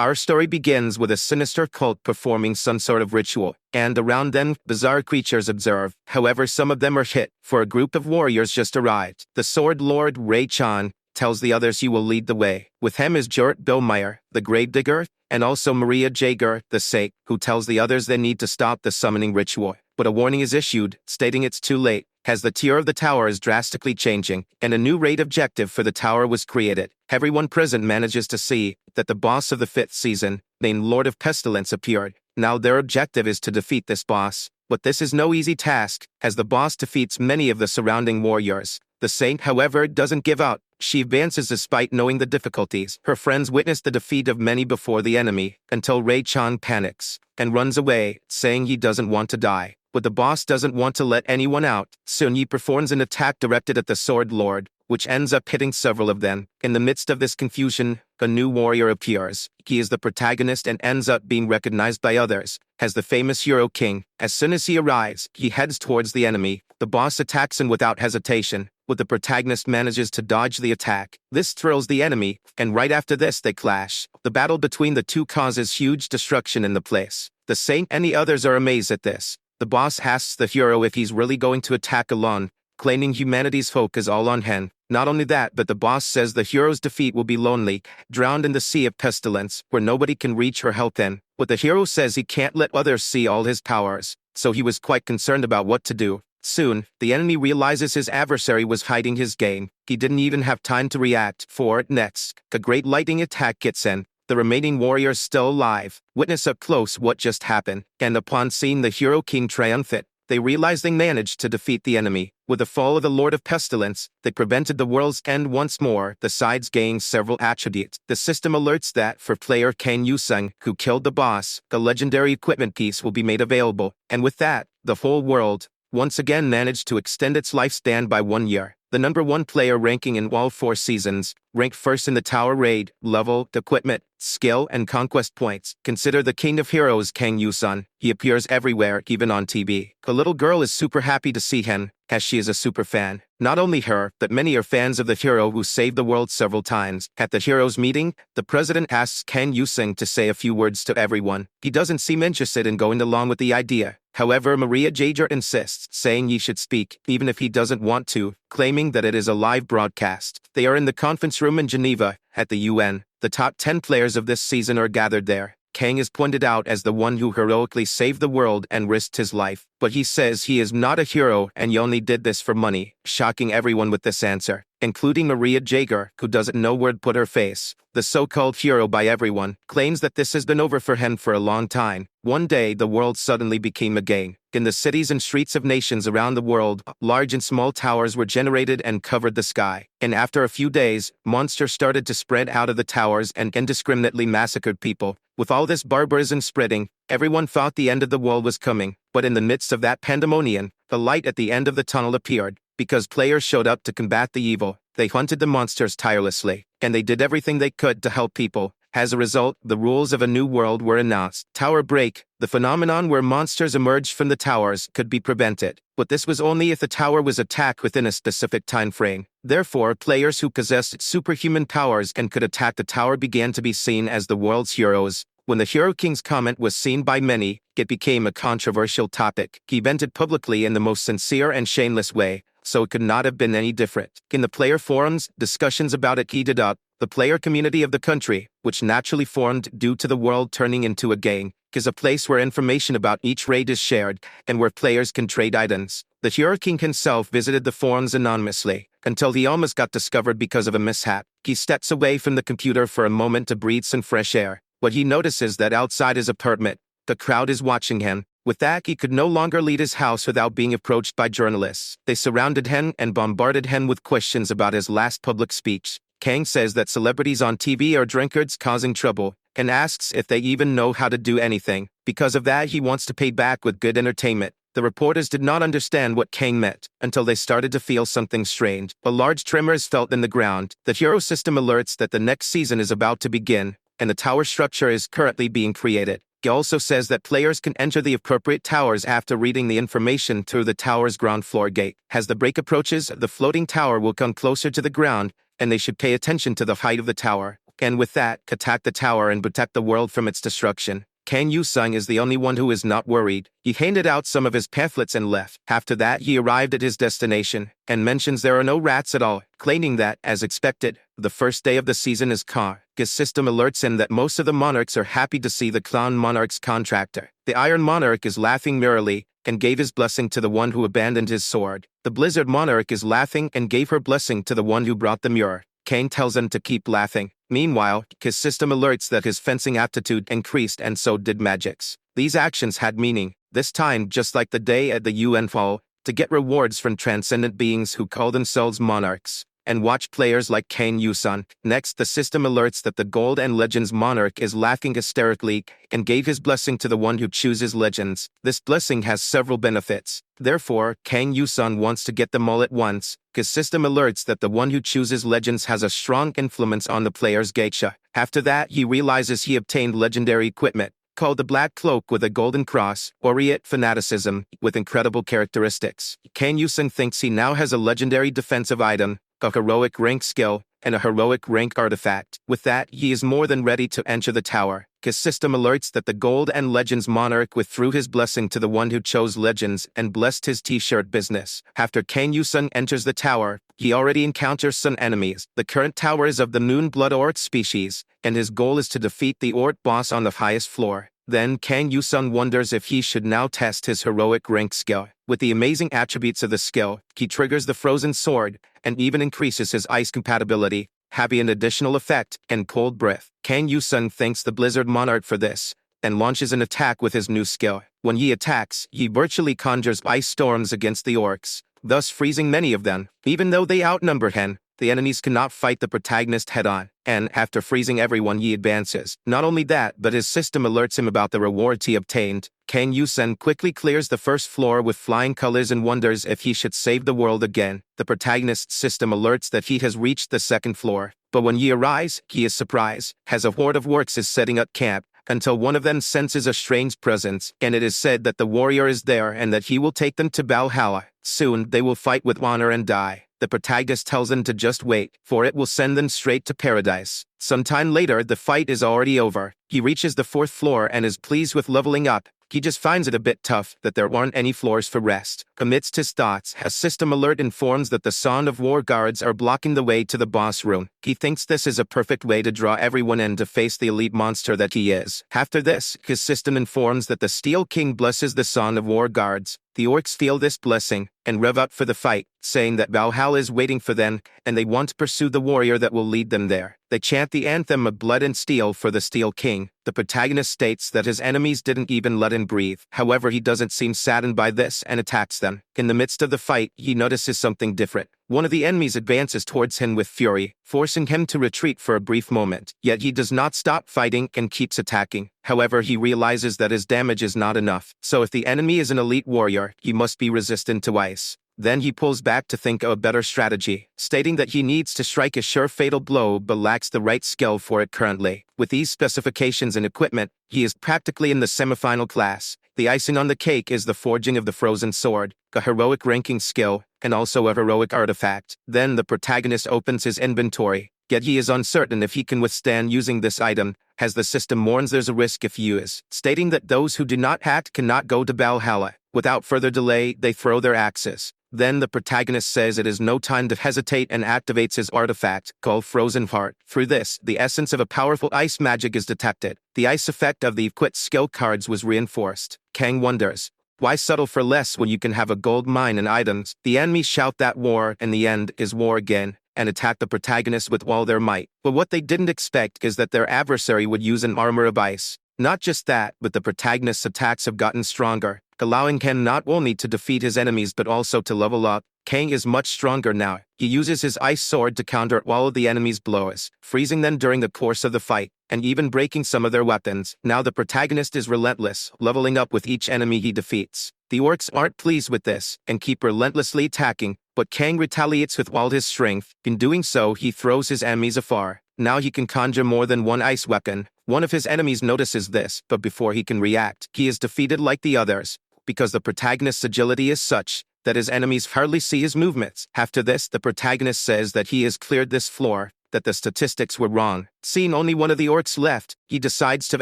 Our story begins with a sinister cult performing some sort of ritual, and around them, bizarre creatures observe. However, some of them are hit, for a group of warriors just arrived. The Sword Lord, Ray-chan, tells the others he will lead the way. With him is Jort Billmeyer, the Gravedigger, and also Maria Jaeger, the Sake, who tells the others they need to stop the summoning ritual. But a warning is issued, stating it's too late, as the tier of the tower is drastically changing, and a new raid objective for the tower was created. Everyone present manages to see that the boss of the 5th season, named Lord of Pestilence, appeared. Now their objective is to defeat this boss, but this is no easy task, as the boss defeats many of the surrounding warriors. The Saint, however, doesn't give up. She advances despite knowing the difficulties. Her friends witness the defeat of many before the enemy, until Ray-chan panics and runs away, saying he doesn't want to die. But the boss doesn't want to let anyone out. Soon he performs an attack directed at the Sword Lord, which ends up hitting several of them. In the midst of this confusion, a new warrior appears. He is the protagonist and ends up being recognized by others as the famous Hero King. As soon as he arrives, he heads towards the enemy. The boss attacks him without hesitation, but the protagonist manages to dodge the attack. This thrills the enemy, and right after this they clash. The battle between the two causes huge destruction in the place. The Saint and the others are amazed at this. The boss asks the hero if he's really going to attack alone, claiming humanity's hope is all on him. Not only that, but the boss says the hero's defeat will be lonely, drowned in the sea of pestilence, where nobody can reach or help him. But the hero says he can't let others see all his powers, so he was quite concerned about what to do. Soon, the enemy realizes his adversary was hiding his game. He didn't even have time to react, for next, a great lightning attack gets in. The remaining warriors still alive witness up close what just happened, and upon seeing the Hero King triumphant, they realize they managed to defeat the enemy. With the fall of the Lord of Pestilence, they prevented the world's end once more. The sides gain several attributes. The system alerts that for player Kang Yusung, who killed the boss, a legendary equipment piece will be made available, and with that, the whole world once again managed to extend its lifespan by 1 year. The number 1 player ranking in all 4 seasons, ranked first in the tower raid, level, equipment, skill, and conquest points. Consider the king of heroes Kang Yusun. He appears everywhere, even on TV. A little girl is super happy to see him, as she is a super fan. Not only her, but many are fans of the hero who saved the world several times. At the hero's meeting, the president asks Kang Yusung to say a few words to everyone. He doesn't seem interested in going along with the idea. However, Maria Jaeger insists, saying he should speak, even if he doesn't want to, claiming that it is a live broadcast. They are in the conference room in Geneva, at the UN. The top 10 players of this season are gathered there. Kang is pointed out as the one who heroically saved the world and risked his life, but he says he is not a hero and he only did this for money, shocking everyone with this answer, including Maria Jaeger, who doesn't know where to put her face. The so-called hero by everyone claims that this has been over for him for a long time. One day, the world suddenly became a game. In the cities and streets of nations around the world, large and small towers were generated and covered the sky. And after a few days, monsters started to spread out of the towers and indiscriminately massacred people. With all this barbarism spreading, everyone thought the end of the world was coming. But in the midst of that pandemonium, a light at the end of the tunnel appeared. Because players showed up to combat the evil, they hunted the monsters tirelessly, and they did everything they could to help people. As a result, the rules of a new world were announced. Tower break, the phenomenon where monsters emerged from the towers, could be prevented. But this was only if the tower was attacked within a specific time frame. Therefore, players who possessed superhuman powers and could attack the tower began to be seen as the world's heroes. When the Hero King's comment was seen by many, it became a controversial topic. He vented publicly in the most sincere and shameless way, so it could not have been any different. In the player forums, discussions about it heated up. The player community of the country, which naturally formed due to the world turning into a game, is a place where information about each raid is shared, and where players can trade items. The Hero King himself visited the forums anonymously, until he almost got discovered because of a mishap. He steps away from the computer for a moment to breathe some fresh air. What he notices that outside his apartment, the crowd is watching him. With that, he could no longer leave his house without being approached by journalists. They surrounded him and bombarded him with questions about his last public speech. Kang says that celebrities on TV are drunkards causing trouble, and asks if they even know how to do anything. Because of that, he wants to pay back with good entertainment. The reporters did not understand what Kang meant, until they started to feel something strange. A large tremor is felt in the ground. The hero system alerts that the next season is about to begin, and the tower structure is currently being created. He also says that players can enter the appropriate towers after reading the information through the tower's ground floor gate. As the break approaches, the floating tower will come closer to the ground, and they should pay attention to the height of the tower. and with that, attack the tower and protect the world from its destruction. Kang Yu-sung is the only one who is not worried. He handed out some of his pamphlets and left. After that, he arrived at his destination, and mentions there are no rats at all, claiming that, as expected, the first day of the season is calm. His system alerts him that most of the monarchs are happy to see the clown monarch's contractor. The Iron Monarch is laughing merrily, and gave his blessing to the one who abandoned his sword. The Blizzard Monarch is laughing and gave her blessing to the one who brought the mirror. Kang tells him to keep laughing. Meanwhile, his system alerts that his fencing aptitude increased and so did magics. These actions had meaning, this time just like the day at the UN Hall, to get rewards from transcendent beings who call themselves monarchs, and watch players like Kang Yu-sung. Next, the system alerts that the Gold and Legends monarch is laughing hysterically and gave his blessing to the one who chooses Legends. This blessing has several benefits. Therefore, Kang Yu-sung wants to get them all at once. His system alerts that the one who chooses Legends has a strong influence on the player's geisha. After that, he realizes he obtained legendary equipment, called the Black Cloak with a golden cross, Oriate fanaticism, with incredible characteristics. Kang Yu-sung thinks he now has a legendary defensive item, a heroic rank skill, and a heroic rank artifact. With that, he is more than ready to enter the tower. His system alerts that the Gold and Legends monarch withdrew his blessing to the one who chose Legends and blessed his t-shirt business. After Kang Yu-sung enters the tower, he already encounters some enemies. The current tower is of the Noon Blood Orc species, and his goal is to defeat the Orc boss on the highest floor. Then Kang Yu-sung wonders if he should now test his heroic rank skill. With the amazing attributes of the skill, he triggers the Frozen Sword, and even increases his ice compatibility, having an additional effect, and Cold Breath. Kang Yu-sung thanks the Blizzard Monarch for this, and launches an attack with his new skill. When he attacks, he virtually conjures ice storms against the orcs, thus freezing many of them. Even though they outnumber him, the enemies cannot fight the protagonist head-on, and after freezing everyone he advances. Not only that, but his system alerts him about the rewards he obtained. Kang Yu-sung quickly clears the first floor with flying colors and wonders if he should save the world again. The protagonist's system alerts that he has reached the second floor, but when he arrives, he is surprised, as a horde of orcs is setting up camp, until one of them senses a strange presence, and it is said that the warrior is there and that he will take them to Valhalla. Soon, they will fight with honor and die. The protagonist tells them to just wait, for it will send them straight to paradise. Sometime later, the fight is already over. He reaches the fourth floor and is pleased with leveling up. He just finds it a bit tough that there aren't any floors for rest. Amidst his thoughts, a system alert informs that the Song of War guards are blocking the way to the boss room. He thinks this is a perfect way to draw everyone in to face the elite monster that he is. After this, his system informs that the Steel King blesses the Song of War guards. The orcs feel this blessing, and rev up for the fight, saying that Valhalla is waiting for them, and they want to pursue the warrior that will lead them there. They chant the anthem of blood and steel for the Steel King. The protagonist states that his enemies didn't even let him breathe. However, he doesn't seem saddened by this and attacks them. In the midst of the fight, he notices something different. One of the enemies advances towards him with fury, forcing him to retreat for a brief moment. Yet he does not stop fighting and keeps attacking. However, he realizes that his damage is not enough. So if the enemy is an elite warrior, he must be resistant to ice. Then he pulls back to think of a better strategy, stating that he needs to strike a sure fatal blow but lacks the right skill for it currently. With these specifications and equipment, he is practically in the semifinal class. The icing on the cake is the forging of the Frozen Sword, a heroic ranking skill, and also a heroic artifact. Then the protagonist opens his inventory, yet he is uncertain if he can withstand using this item, as the system warns there's a risk if used, stating that those who do not act cannot go to Valhalla. Without further delay, they throw their axes. Then the protagonist says it is no time to hesitate and activates his artifact, called Frozen Heart. Through this, the essence of a powerful ice magic is detected. The ice effect of the equipped skill cards was reinforced. Kang wonders, why settle for less when you can have a gold mine and items? The enemies shout that war, and the end is war again, and attack the protagonist with all their might. But what they didn't expect is that their adversary would use an armor of ice. Not just that, but the protagonist's attacks have gotten stronger, allowing Kang not only to defeat his enemies but also to level up. Kang is much stronger now. He uses his ice sword to counter all of the enemy's blows, freezing them during the course of the fight, and even breaking some of their weapons. Now the protagonist is relentless, leveling up with each enemy he defeats. The orcs aren't pleased with this, and keep relentlessly attacking, but Kang retaliates with all his strength. In doing so, he throws his enemies afar. Now he can conjure more than one ice weapon. One of his enemies notices this, but before he can react, he is defeated like the others, because the protagonist's agility is such that his enemies hardly see his movements. After this, the protagonist says that he has cleared this floor, that the statistics were wrong. Seeing only one of the orcs left, he decides to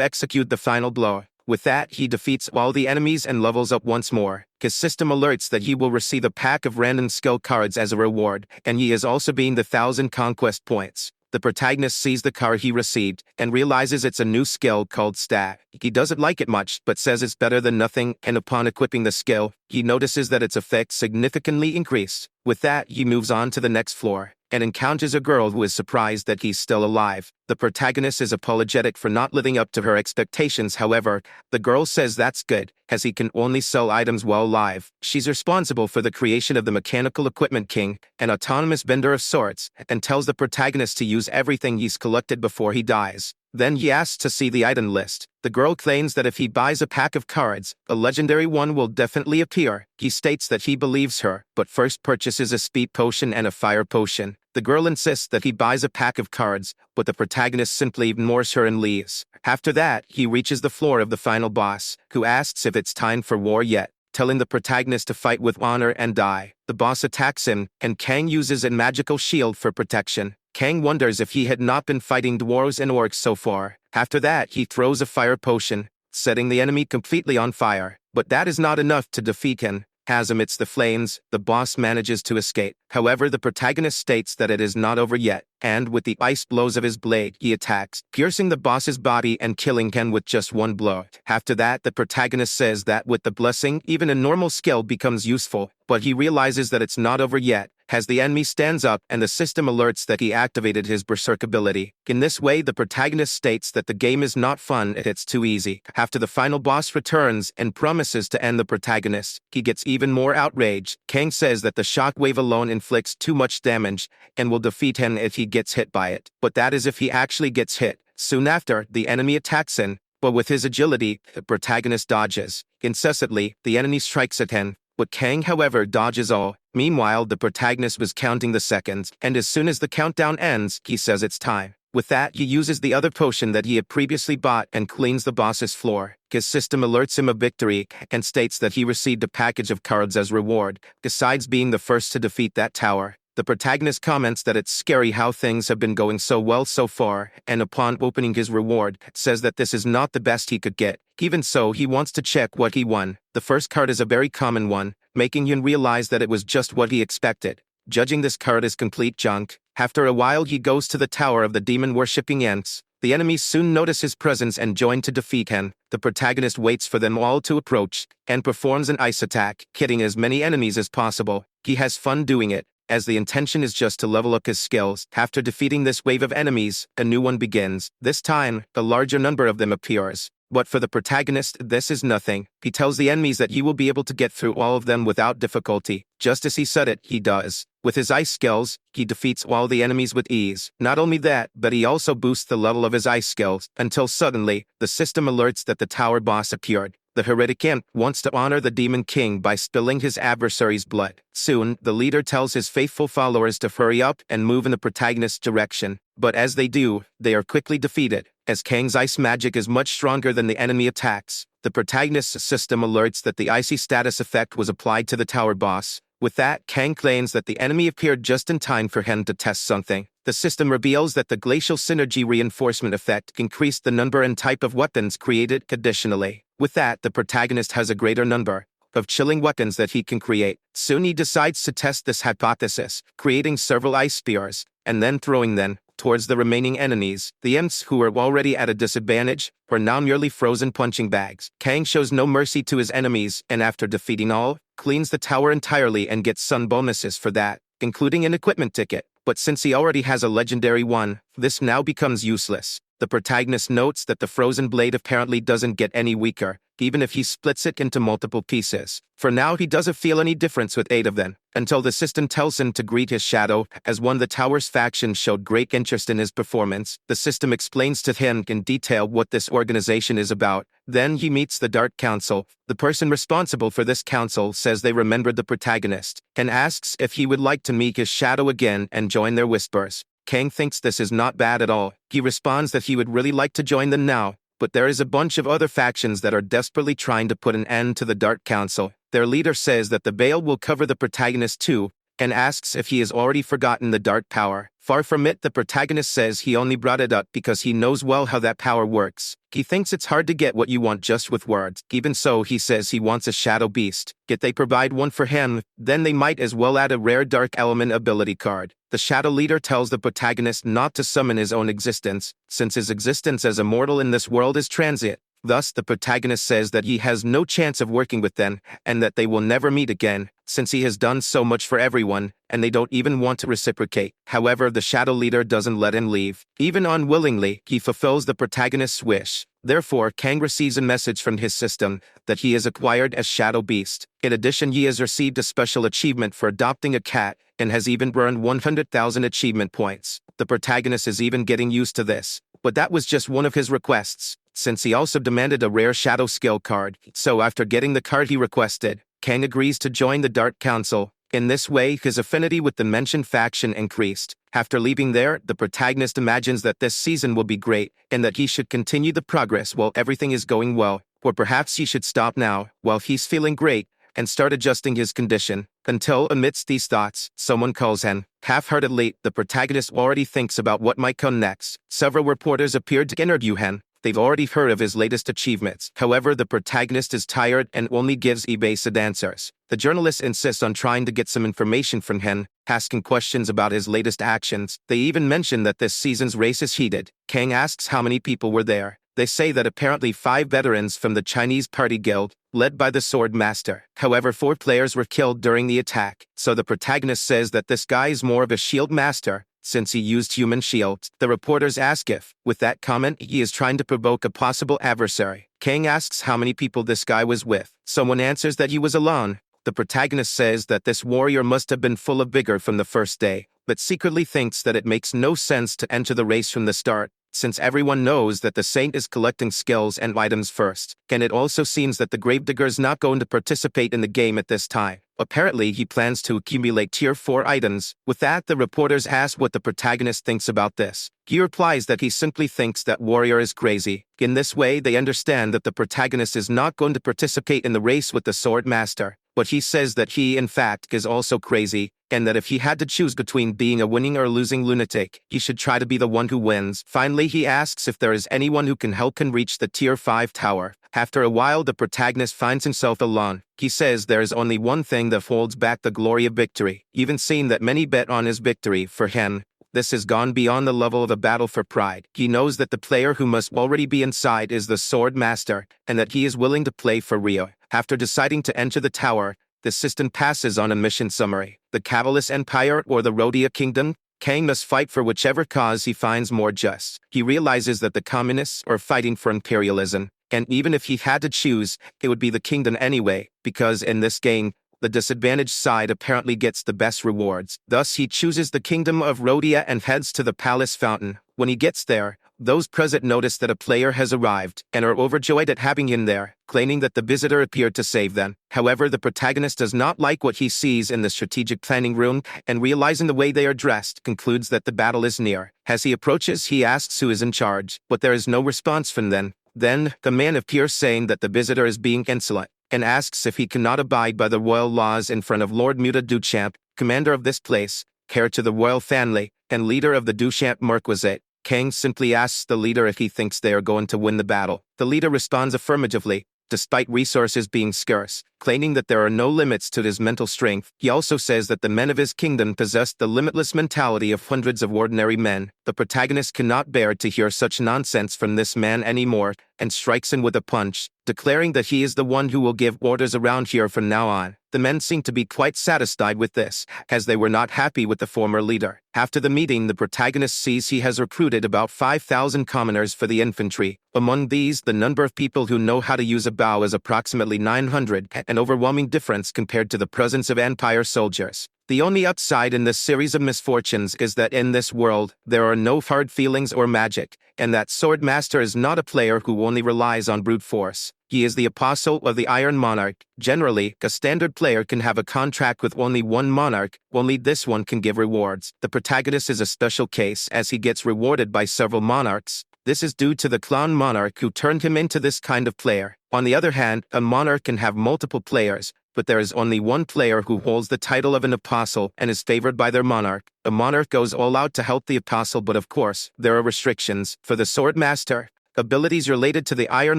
execute the final blow. With that, he defeats all the enemies and levels up once more. His system alerts that he will receive a pack of random skill cards as a reward, and he is also being the 1,000 conquest points. The protagonist sees the card he received and realizes it's a new skill called Stat. He doesn't like it much, but says it's better than nothing, and upon equipping the skill, he notices that its effect significantly increased. With that, he moves on to the next floor and encounters a girl who is surprised that he's still alive. The protagonist is apologetic for not living up to her expectations. However, the girl says that's good, as he can only sell items while alive. She's responsible for the creation of the Mechanical Equipment King, an autonomous bender of sorts, and tells the protagonist to use everything he's collected before he dies. Then he asks to see the item list. The girl claims that if he buys a pack of cards, a legendary one will definitely appear. He states that he believes her, but first purchases a speed potion and a fire potion. The girl insists that he buys a pack of cards, but the protagonist simply ignores her and leaves. After that, he reaches the floor of the final boss, who asks if it's time for war yet, telling the protagonist to fight with honor and die. The boss attacks him, and Kang uses a magical shield for protection. Kang wonders if he had not been fighting dwarves and orcs so far. After that, he throws a fire potion, setting the enemy completely on fire. But that is not enough to defeat him. As amidst the flames, the boss manages to escape. However, the protagonist states that it is not over yet, and with the ice blows of his blade, he attacks, piercing the boss's body and killing Ken with just one blow. After that, the protagonist says that with the blessing, even a normal skill becomes useful, but he realizes that it's not over yet, as the enemy stands up and the system alerts that he activated his berserk ability. In this way, the protagonist states that the game is not fun, it's too easy. After the final boss returns and promises to end the protagonist, he gets even more outraged. Kang says that the shockwave alone inflicts too much damage and will defeat him if he gets hit by it. But that is if he actually gets hit. Soon after, the enemy attacks him, but with his agility, the protagonist dodges. Incessantly, the enemy strikes at him, but Kang, however, dodges all. Meanwhile, the protagonist was counting the seconds, and as soon as the countdown ends, he says it's time. With that, he uses the other potion that he had previously bought and cleans the boss's floor. His system alerts him of victory and states that he received a package of cards as reward, besides being the first to defeat that tower. The protagonist comments that it's scary how things have been going so well so far, and upon opening his reward, says that this is not the best he could get. Even so, he wants to check what he won. The first card is a very common one, making him realize that it was just what he expected. Judging this card as complete junk, after a while he goes to the tower of the demon-worshipping ants. The enemies soon notice his presence and join to defeat him. The protagonist waits for them all to approach, and performs an ice attack, hitting as many enemies as possible. He has fun doing it, as the intention is just to level up his skills. After defeating this wave of enemies, a new one begins. This time, a larger number of them appears. But for the protagonist, this is nothing. He tells the enemies that he will be able to get through all of them without difficulty. Just as he said it, he does. With his ice skills, he defeats all the enemies with ease. Not only that, but he also boosts the level of his ice skills, until suddenly, the system alerts that the tower boss appeared. The heretic imp wants to honor the Demon King by spilling his adversary's blood. Soon, the leader tells his faithful followers to hurry up and move in the protagonist's direction. But as they do, they are quickly defeated, as Kang's ice magic is much stronger than the enemy attacks. The protagonist's system alerts that the icy status effect was applied to the tower boss. With that, Kang claims that the enemy appeared just in time for him to test something. The system reveals that the glacial synergy reinforcement effect increased the number and type of weapons created. Additionally, with that, the protagonist has a greater number of chilling weapons that he can create. Soon he decides to test this hypothesis, creating several ice spears, and then throwing them towards the remaining enemies. The imps, who were already at a disadvantage, were now merely frozen punching bags. Kang shows no mercy to his enemies, and after defeating all, cleans the tower entirely and gets some bonuses for that, including an equipment ticket. But since he already has a legendary one, this now becomes useless. The protagonist notes that the frozen blade apparently doesn't get any weaker, even if he splits it into multiple pieces. For now, he doesn't feel any difference with 8 of them, until the system tells him to greet his shadow, as one of the tower's factions showed great interest in his performance. The system explains to him in detail what this organization is about. Then he meets the Dark Council. The person responsible for this council says they remembered the protagonist, and asks if he would like to meet his shadow again and join their whispers. Kang thinks this is not bad at all. He responds that he would really like to join them now, but there is a bunch of other factions that are desperately trying to put an end to the Dark Council. Their leader says that the veil will cover the protagonist too, and asks if he has already forgotten the dark power. Far from it, the protagonist says he only brought it up because he knows well how that power works. He thinks it's hard to get what you want just with words. Even so, he says he wants a shadow beast. Yet they provide one for him, then they might as well add a rare dark element ability card. The shadow leader tells the protagonist not to summon his own existence, since his existence as a mortal in this world is transient. Thus, the protagonist says that he has no chance of working with them, and that they will never meet again, since he has done so much for everyone, and they don't even want to reciprocate. However, the shadow leader doesn't let him leave. Even unwillingly, he fulfills the protagonist's wish. Therefore, Kang receives a message from his system that he is acquired as Shadow Beast. In addition, he has received a special achievement for adopting a cat, and has even burned 100,000 achievement points. The protagonist is even getting used to this. But that was just one of his requests, since he also demanded a rare shadow skill card. So after getting the card he requested, Kang agrees to join the Dark Council. In this way, his affinity with the mentioned faction increased. After leaving there, the protagonist imagines that this season will be great, and that he should continue the progress while everything is going well. Or perhaps he should stop now, while he's feeling great, and start adjusting his condition. Until, amidst these thoughts, someone calls him. Half-heartedly, the protagonist already thinks about what might come next. Several reporters appeared to interview him. They've already heard of his latest achievements. However, the protagonist is tired and only gives evasive answers. The journalist insists on trying to get some information from him, asking questions about his latest actions. They even mention that this season's race is heated. Kang asks how many people were there. They say that apparently 5 veterans from the Chinese Party Guild, led by the Sword Master. However, 4 players were killed during the attack. So the protagonist says that this guy is more of a shield master, since he used human shields. The reporters ask if, with that comment, he is trying to provoke a possible adversary. Kang asks how many people this guy was with. Someone answers that he was alone. The protagonist says that this warrior must have been full of vigor from the first day, but secretly thinks that it makes no sense to enter the race from the start, since everyone knows that the saint is collecting skills and items first. And it also seems that the gravedigger is not going to participate in the game at this time. Apparently, he plans to accumulate tier 4 items. With that, the reporters ask what the protagonist thinks about this. He replies that he simply thinks that warrior is crazy. In this way, they understand that the protagonist is not going to participate in the race with the sword master. But he says that he, in fact, is also crazy, and that if he had to choose between being a winning or losing lunatic, he should try to be the one who wins. Finally, he asks if there is anyone who can help him reach the tier 5 tower. After a while, the protagonist finds himself alone. He says there is only one thing that holds back the glory of victory. Even seeing that many bet on his victory, for him, this has gone beyond the level of a battle for pride. He knows that the player who must already be inside is the Sword Master, and that he is willing to play for real. After deciding to enter the tower, the system passes on a mission summary. The Catalyst Empire or the Rhodia Kingdom? Kang must fight for whichever cause he finds more just. He realizes that the communists are fighting for imperialism, and even if he had to choose, it would be the kingdom anyway, because in this game, the disadvantaged side apparently gets the best rewards. Thus, he chooses the kingdom of Rhodia and heads to the palace fountain. When he gets there, those present notice that a player has arrived and are overjoyed at having him there, claiming that the visitor appeared to save them. However, the protagonist does not like what he sees in the strategic planning room, and realizing the way they are dressed, concludes that the battle is near. As he approaches, he asks who is in charge, but there is no response from them. Then, the man appears saying that the visitor is being insolent, and asks if he cannot abide by the royal laws in front of Lord Muta Duchamp, commander of this place, heir to the royal family, and leader of the Duchamp Marquisate. Kang simply asks the leader if he thinks they are going to win the battle. The leader responds affirmatively, despite resources being scarce, claiming that there are no limits to his mental strength. He also says that the men of his kingdom possess the limitless mentality of hundreds of ordinary men. The protagonist cannot bear to hear such nonsense from this man anymore, and strikes him with a punch, declaring that he is the one who will give orders around here from now on. The men seem to be quite satisfied with this, as they were not happy with the former leader. After the meeting, the protagonist sees he has recruited about 5,000 commoners for the infantry. Among these, the number of people who know how to use a bow is approximately 900, an overwhelming difference compared to the presence of Empire soldiers. The only upside in this series of misfortunes is that in this world, there are no hard feelings or magic, and that Sword Master is not a player who only relies on brute force. He is the apostle of the Iron Monarch. Generally, a standard player can have a contract with only one monarch, only this one can give rewards. The protagonist is a special case as he gets rewarded by several monarchs. This is due to the clown monarch who turned him into this kind of player. On the other hand, a monarch can have multiple players, but there is only one player who holds the title of an apostle and is favored by their monarch. The monarch goes all out to help the apostle, but of course, there are restrictions. For the sword master, abilities related to the Iron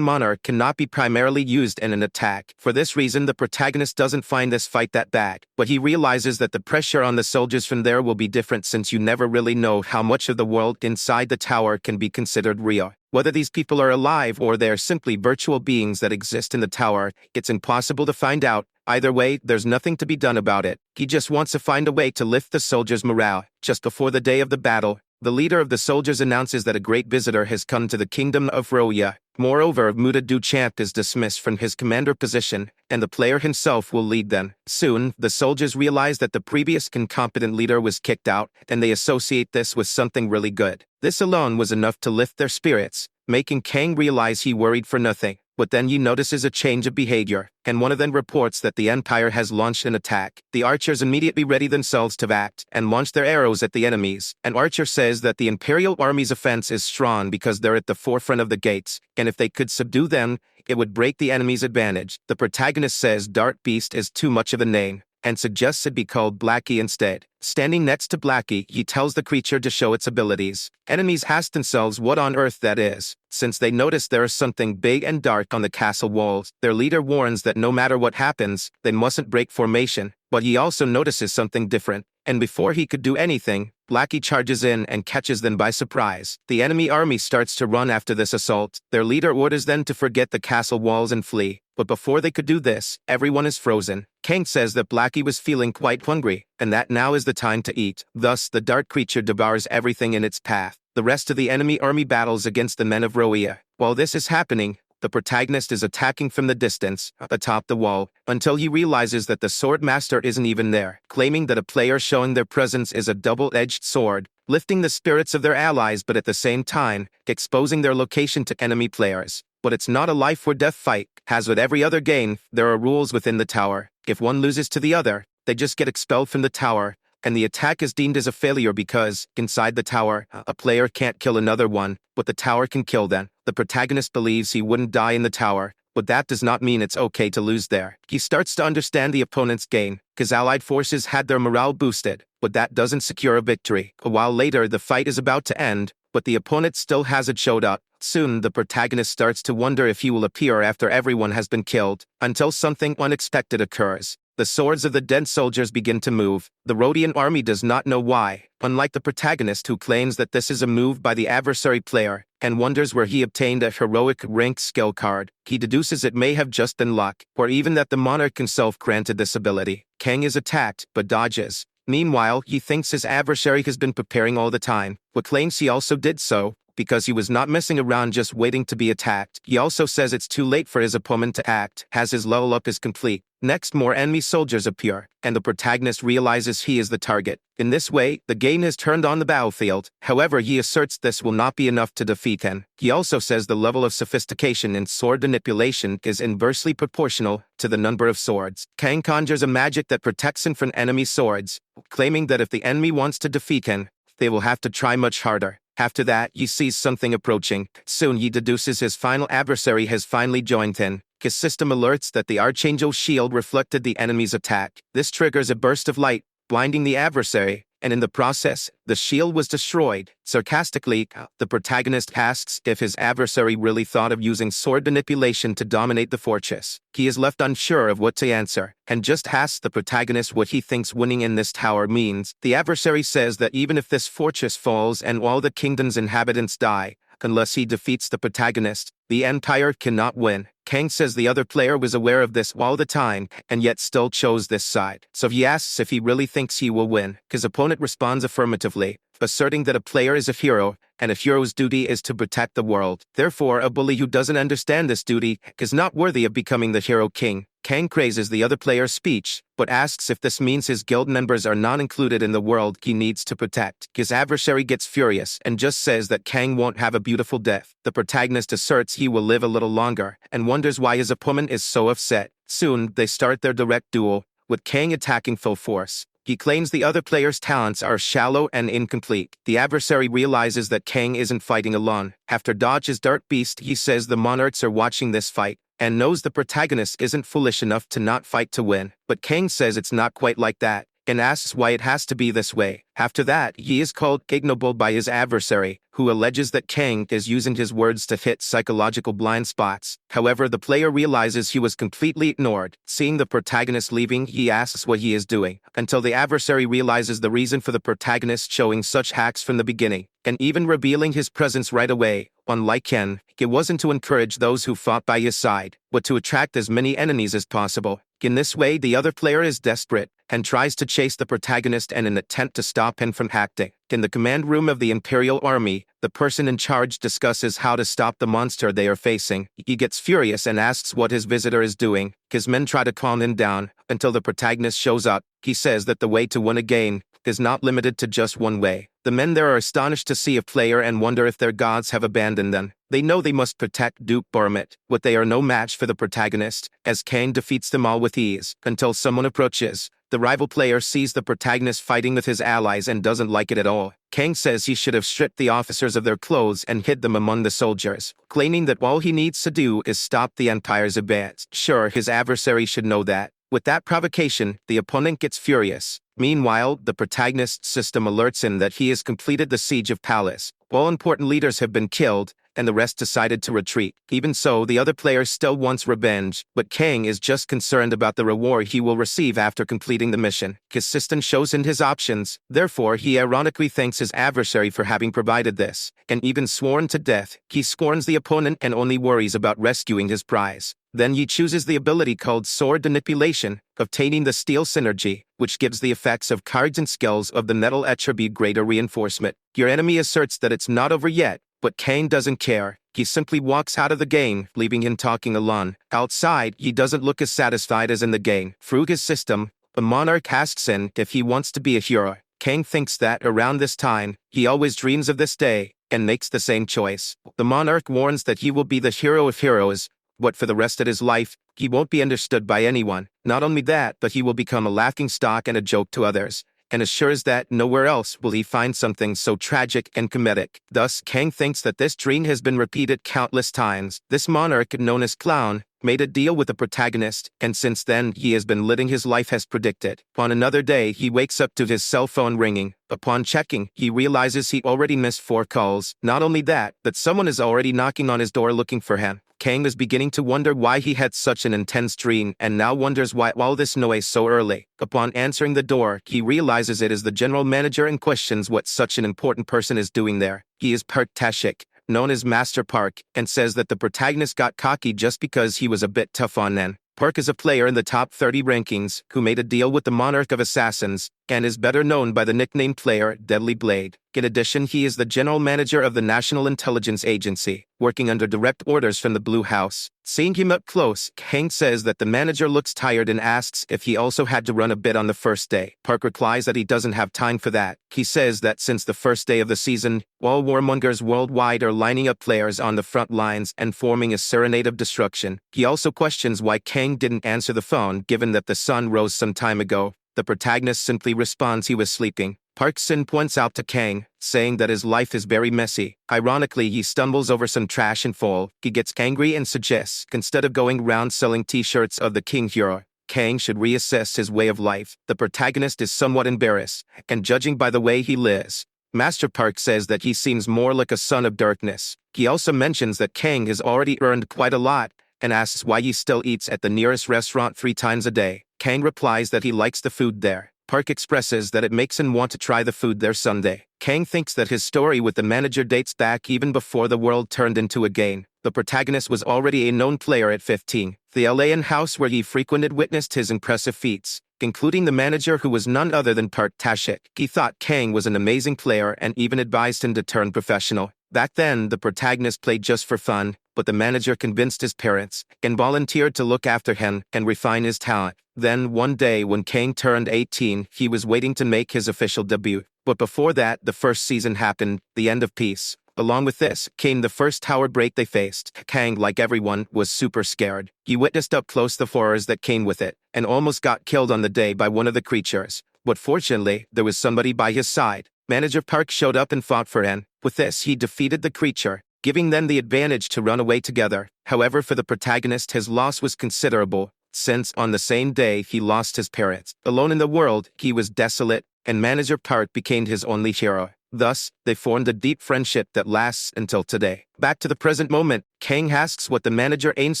Monarch cannot be primarily used in an attack. For this reason, the protagonist doesn't find this fight that bad, but he realizes that the pressure on the soldiers from there will be different, since you never really know how much of the world inside the tower can be considered real. Whether these people are alive or they are simply virtual beings that exist in the tower, it's impossible to find out. Either way, there's nothing to be done about it. He just wants to find a way to lift the soldiers' morale. Just before the day of the battle, the leader of the soldiers announces that a great visitor has come to the kingdom of Roya. Moreover, Muda Duchamp is dismissed from his commander position, and the player himself will lead them. Soon, the soldiers realize that the previous incompetent leader was kicked out, and they associate this with something really good. This alone was enough to lift their spirits, making Kang realize he worried for nothing. But then he notices a change of behavior, and one of them reports that the Empire has launched an attack. The archers immediately ready themselves to act, and launch their arrows at the enemies. An archer says that the Imperial Army's offense is strong because they're at the forefront of the gates, and if they could subdue them, it would break the enemy's advantage. The protagonist says Dart Beast is too much of a name, and suggests it be called Blackie instead. Standing next to Blackie, he tells the creature to show its abilities. Enemies ask themselves what on earth that is, since they notice there is something big and dark on the castle walls. Their leader warns that no matter what happens, they mustn't break formation, but he also notices something different, and before he could do anything, Blackie charges in and catches them by surprise. The enemy army starts to run after this assault. Their leader orders them to forget the castle walls and flee, but before they could do this, everyone is frozen. Kang says that Blackie was feeling quite hungry, and that now is the time to eat. Thus, the dark creature devours everything in its path. The rest of the enemy army battles against the men of Roya. While this is happening, the protagonist is attacking from the distance, atop the wall, until he realizes that the sword master isn't even there, claiming that a player showing their presence is a double-edged sword, lifting the spirits of their allies but at the same time, exposing their location to enemy players. But it's not a life-or-death fight. As with every other game, there are rules within the tower. If one loses to the other, they just get expelled from the tower, and the attack is deemed as a failure because, inside the tower, a player can't kill another one, but the tower can kill them. The protagonist believes he wouldn't die in the tower, but that does not mean it's okay to lose there. He starts to understand the opponent's gain, because allied forces had their morale boosted, but that doesn't secure a victory. A while later, the fight is about to end, but the opponent still hasn't showed up. Soon, the protagonist starts to wonder if he will appear after everyone has been killed, until something unexpected occurs. The swords of the dead soldiers begin to move. The Rhodian army does not know why, unlike the protagonist who claims that this is a move by the adversary player, and wonders where he obtained a heroic rank skill card. He deduces it may have just been luck, or even that the monarch himself granted this ability. Kang is attacked, but dodges. Meanwhile, he thinks his adversary has been preparing all the time, but claims he also did so, because he was not messing around just waiting to be attacked. He also says it's too late for his opponent to act, as his level up is complete. Next, more enemy soldiers appear, and the protagonist realizes he is the target. In this way, the game has turned on the battlefield. However, he asserts this will not be enough to defeat him. He also says the level of sophistication in sword manipulation is inversely proportional to the number of swords. Kang conjures a magic that protects him from enemy swords, claiming that if the enemy wants to defeat him, they will have to try much harder. After that, he sees something approaching. Soon he deduces his final adversary has finally joined him. His system alerts that the Archangel's shield reflected the enemy's attack. This triggers a burst of light, blinding the adversary, and in the process, the shield was destroyed. Sarcastically, the protagonist asks if his adversary really thought of using sword manipulation to dominate the fortress. He is left unsure of what to answer, and just asks the protagonist what he thinks winning in this tower means. The adversary says that even if this fortress falls and all the kingdom's inhabitants die, unless he defeats the protagonist, the Empire cannot win. Kang says the other player was aware of this all the time, and yet still chose this side. So he asks if he really thinks he will win. His opponent responds affirmatively, asserting that a player is a hero, and a hero's duty is to protect the world. Therefore, a bully who doesn't understand this duty is not worthy of becoming the hero king. Kang praises the other player's speech, but asks if this means his guild members are not included in the world he needs to protect. His adversary gets furious and just says that Kang won't have a beautiful death. The protagonist asserts he will live a little longer, and wonders why his opponent is so upset. Soon, they start their direct duel, with Kang attacking full force. He claims the other player's talents are shallow and incomplete. The adversary realizes that Kang isn't fighting alone. After dodges Dart Beast, he says the monarchs are watching this fight, and knows the protagonist isn't foolish enough to not fight to win. But Kang says it's not quite like that, and asks why it has to be this way. After that, he is called ignoble by his adversary, who alleges that Kang is using his words to hit psychological blind spots. However, the player realizes he was completely ignored. Seeing the protagonist leaving, he asks what he is doing, until the adversary realizes the reason for the protagonist showing such hacks from the beginning, and even revealing his presence right away. Unlike Ken, it wasn't to encourage those who fought by his side, but to attract as many enemies as possible. In this way, the other player is desperate, and tries to chase the protagonist in an attempt to stop him from hacking. In the command room of the Imperial Army, the person in charge discusses how to stop the monster they are facing. He gets furious and asks what his visitor is doing. His men try to calm him down, until the protagonist shows up. He says that the way to win a game is not limited to just one way. The men there are astonished to see a player and wonder if their gods have abandoned them. They know they must protect Duke Boromit, but they are no match for the protagonist, as Kang defeats them all with ease, until someone approaches. The rival player sees the protagonist fighting with his allies and doesn't like it at all. Kang says he should have stripped the officers of their clothes and hid them among the soldiers, claiming that all he needs to do is stop the Empire's advance. Sure, his adversary should know that. With that provocation, the opponent gets furious. Meanwhile, the protagonist's system alerts him that he has completed the siege of Palace. All important leaders have been killed, and the rest decided to retreat. Even so, the other player still wants revenge, but Kang is just concerned about the reward he will receive after completing the mission. His system shows him his options, therefore he ironically thanks his adversary for having provided this, and even sworn to death, he scorns the opponent and only worries about rescuing his prize. Then he chooses the ability called Sword Manipulation, obtaining the Steel Synergy, which gives the effects of cards and skills of the metal attribute greater reinforcement. Your enemy asserts that it's not over yet, but Kang doesn't care. He simply walks out of the game, leaving him talking alone. Outside, he doesn't look as satisfied as in the game. Through his system, a monarch asks him if he wants to be a hero. Kang thinks that around this time, he always dreams of this day, and makes the same choice. The monarch warns that he will be the hero of heroes, but for the rest of his life, he won't be understood by anyone. Not only that, but he will become a laughingstock and a joke to others, and assures that nowhere else will he find something so tragic and comedic. Thus, Kang thinks that this dream has been repeated countless times. This monarch, known as Clown, made a deal with the protagonist, and since then he has been living his life as predicted. On another day, he wakes up to his cell phone ringing. Upon checking, he realizes he already missed 4 calls. Not only that, but someone is already knocking on his door looking for him. Kang is beginning to wonder why he had such an intense dream and now wonders why all this noise so early. Upon answering the door, he realizes it is the general manager and questions what such an important person is doing there. He is Park Tashik, known as Master Park, and says that the protagonist got cocky just because he was a bit tough on them. Park is a player in the top 30 rankings who made a deal with the Monarch of Assassins and is better known by the nickname player Deadly Blade. In addition, he is the general manager of the National Intelligence Agency, working under direct orders from the Blue House. Seeing him up close, Kang says that the manager looks tired and asks if he also had to run a bit on the first day. Park replies that he doesn't have time for that. He says that since the first day of the season, all warmongers worldwide are lining up players on the front lines and forming a serenade of destruction. He also questions why Kang didn't answer the phone given that the sun rose some time ago. The protagonist simply responds he was sleeping. Park Sin points out to Kang, saying that his life is very messy. Ironically, he stumbles over some trash and fall. He gets angry and suggests, instead of going around selling t-shirts of the King Hero, Kang should reassess his way of life. The protagonist is somewhat embarrassed, and judging by the way he lives, Master Park says that he seems more like a son of darkness. He also mentions that Kang has already earned quite a lot, and asks why he still eats at the nearest restaurant 3 times a day. Kang replies that he likes the food there. Park expresses that it makes him want to try the food there someday. Kang thinks that his story with the manager dates back even before the world turned into a game. The protagonist was already a known player at 15. The Alayan house where he frequented witnessed his impressive feats, including the manager who was none other than Park Tashik. He thought Kang was an amazing player and even advised him to turn professional. Back then, the protagonist played just for fun, but the manager convinced his parents and volunteered to look after him and refine his talent. Then, one day when Kang turned 18, he was waiting to make his official debut. But before that, the first season happened, the end of peace. Along with this, came the first tower break they faced. Kang, like everyone, was super scared. He witnessed up close the horrors that came with it, and almost got killed on the day by one of the creatures. But fortunately, there was somebody by his side. Manager Park showed up and fought for him. With this, he defeated the creature, giving them the advantage to run away together. However, for the protagonist, his loss was considerable, since on the same day he lost his parents. Alone in the world, he was desolate, and Manager Park became his only hero. Thus, they formed a deep friendship that lasts until today. Back to the present moment, Kang asks what the manager aims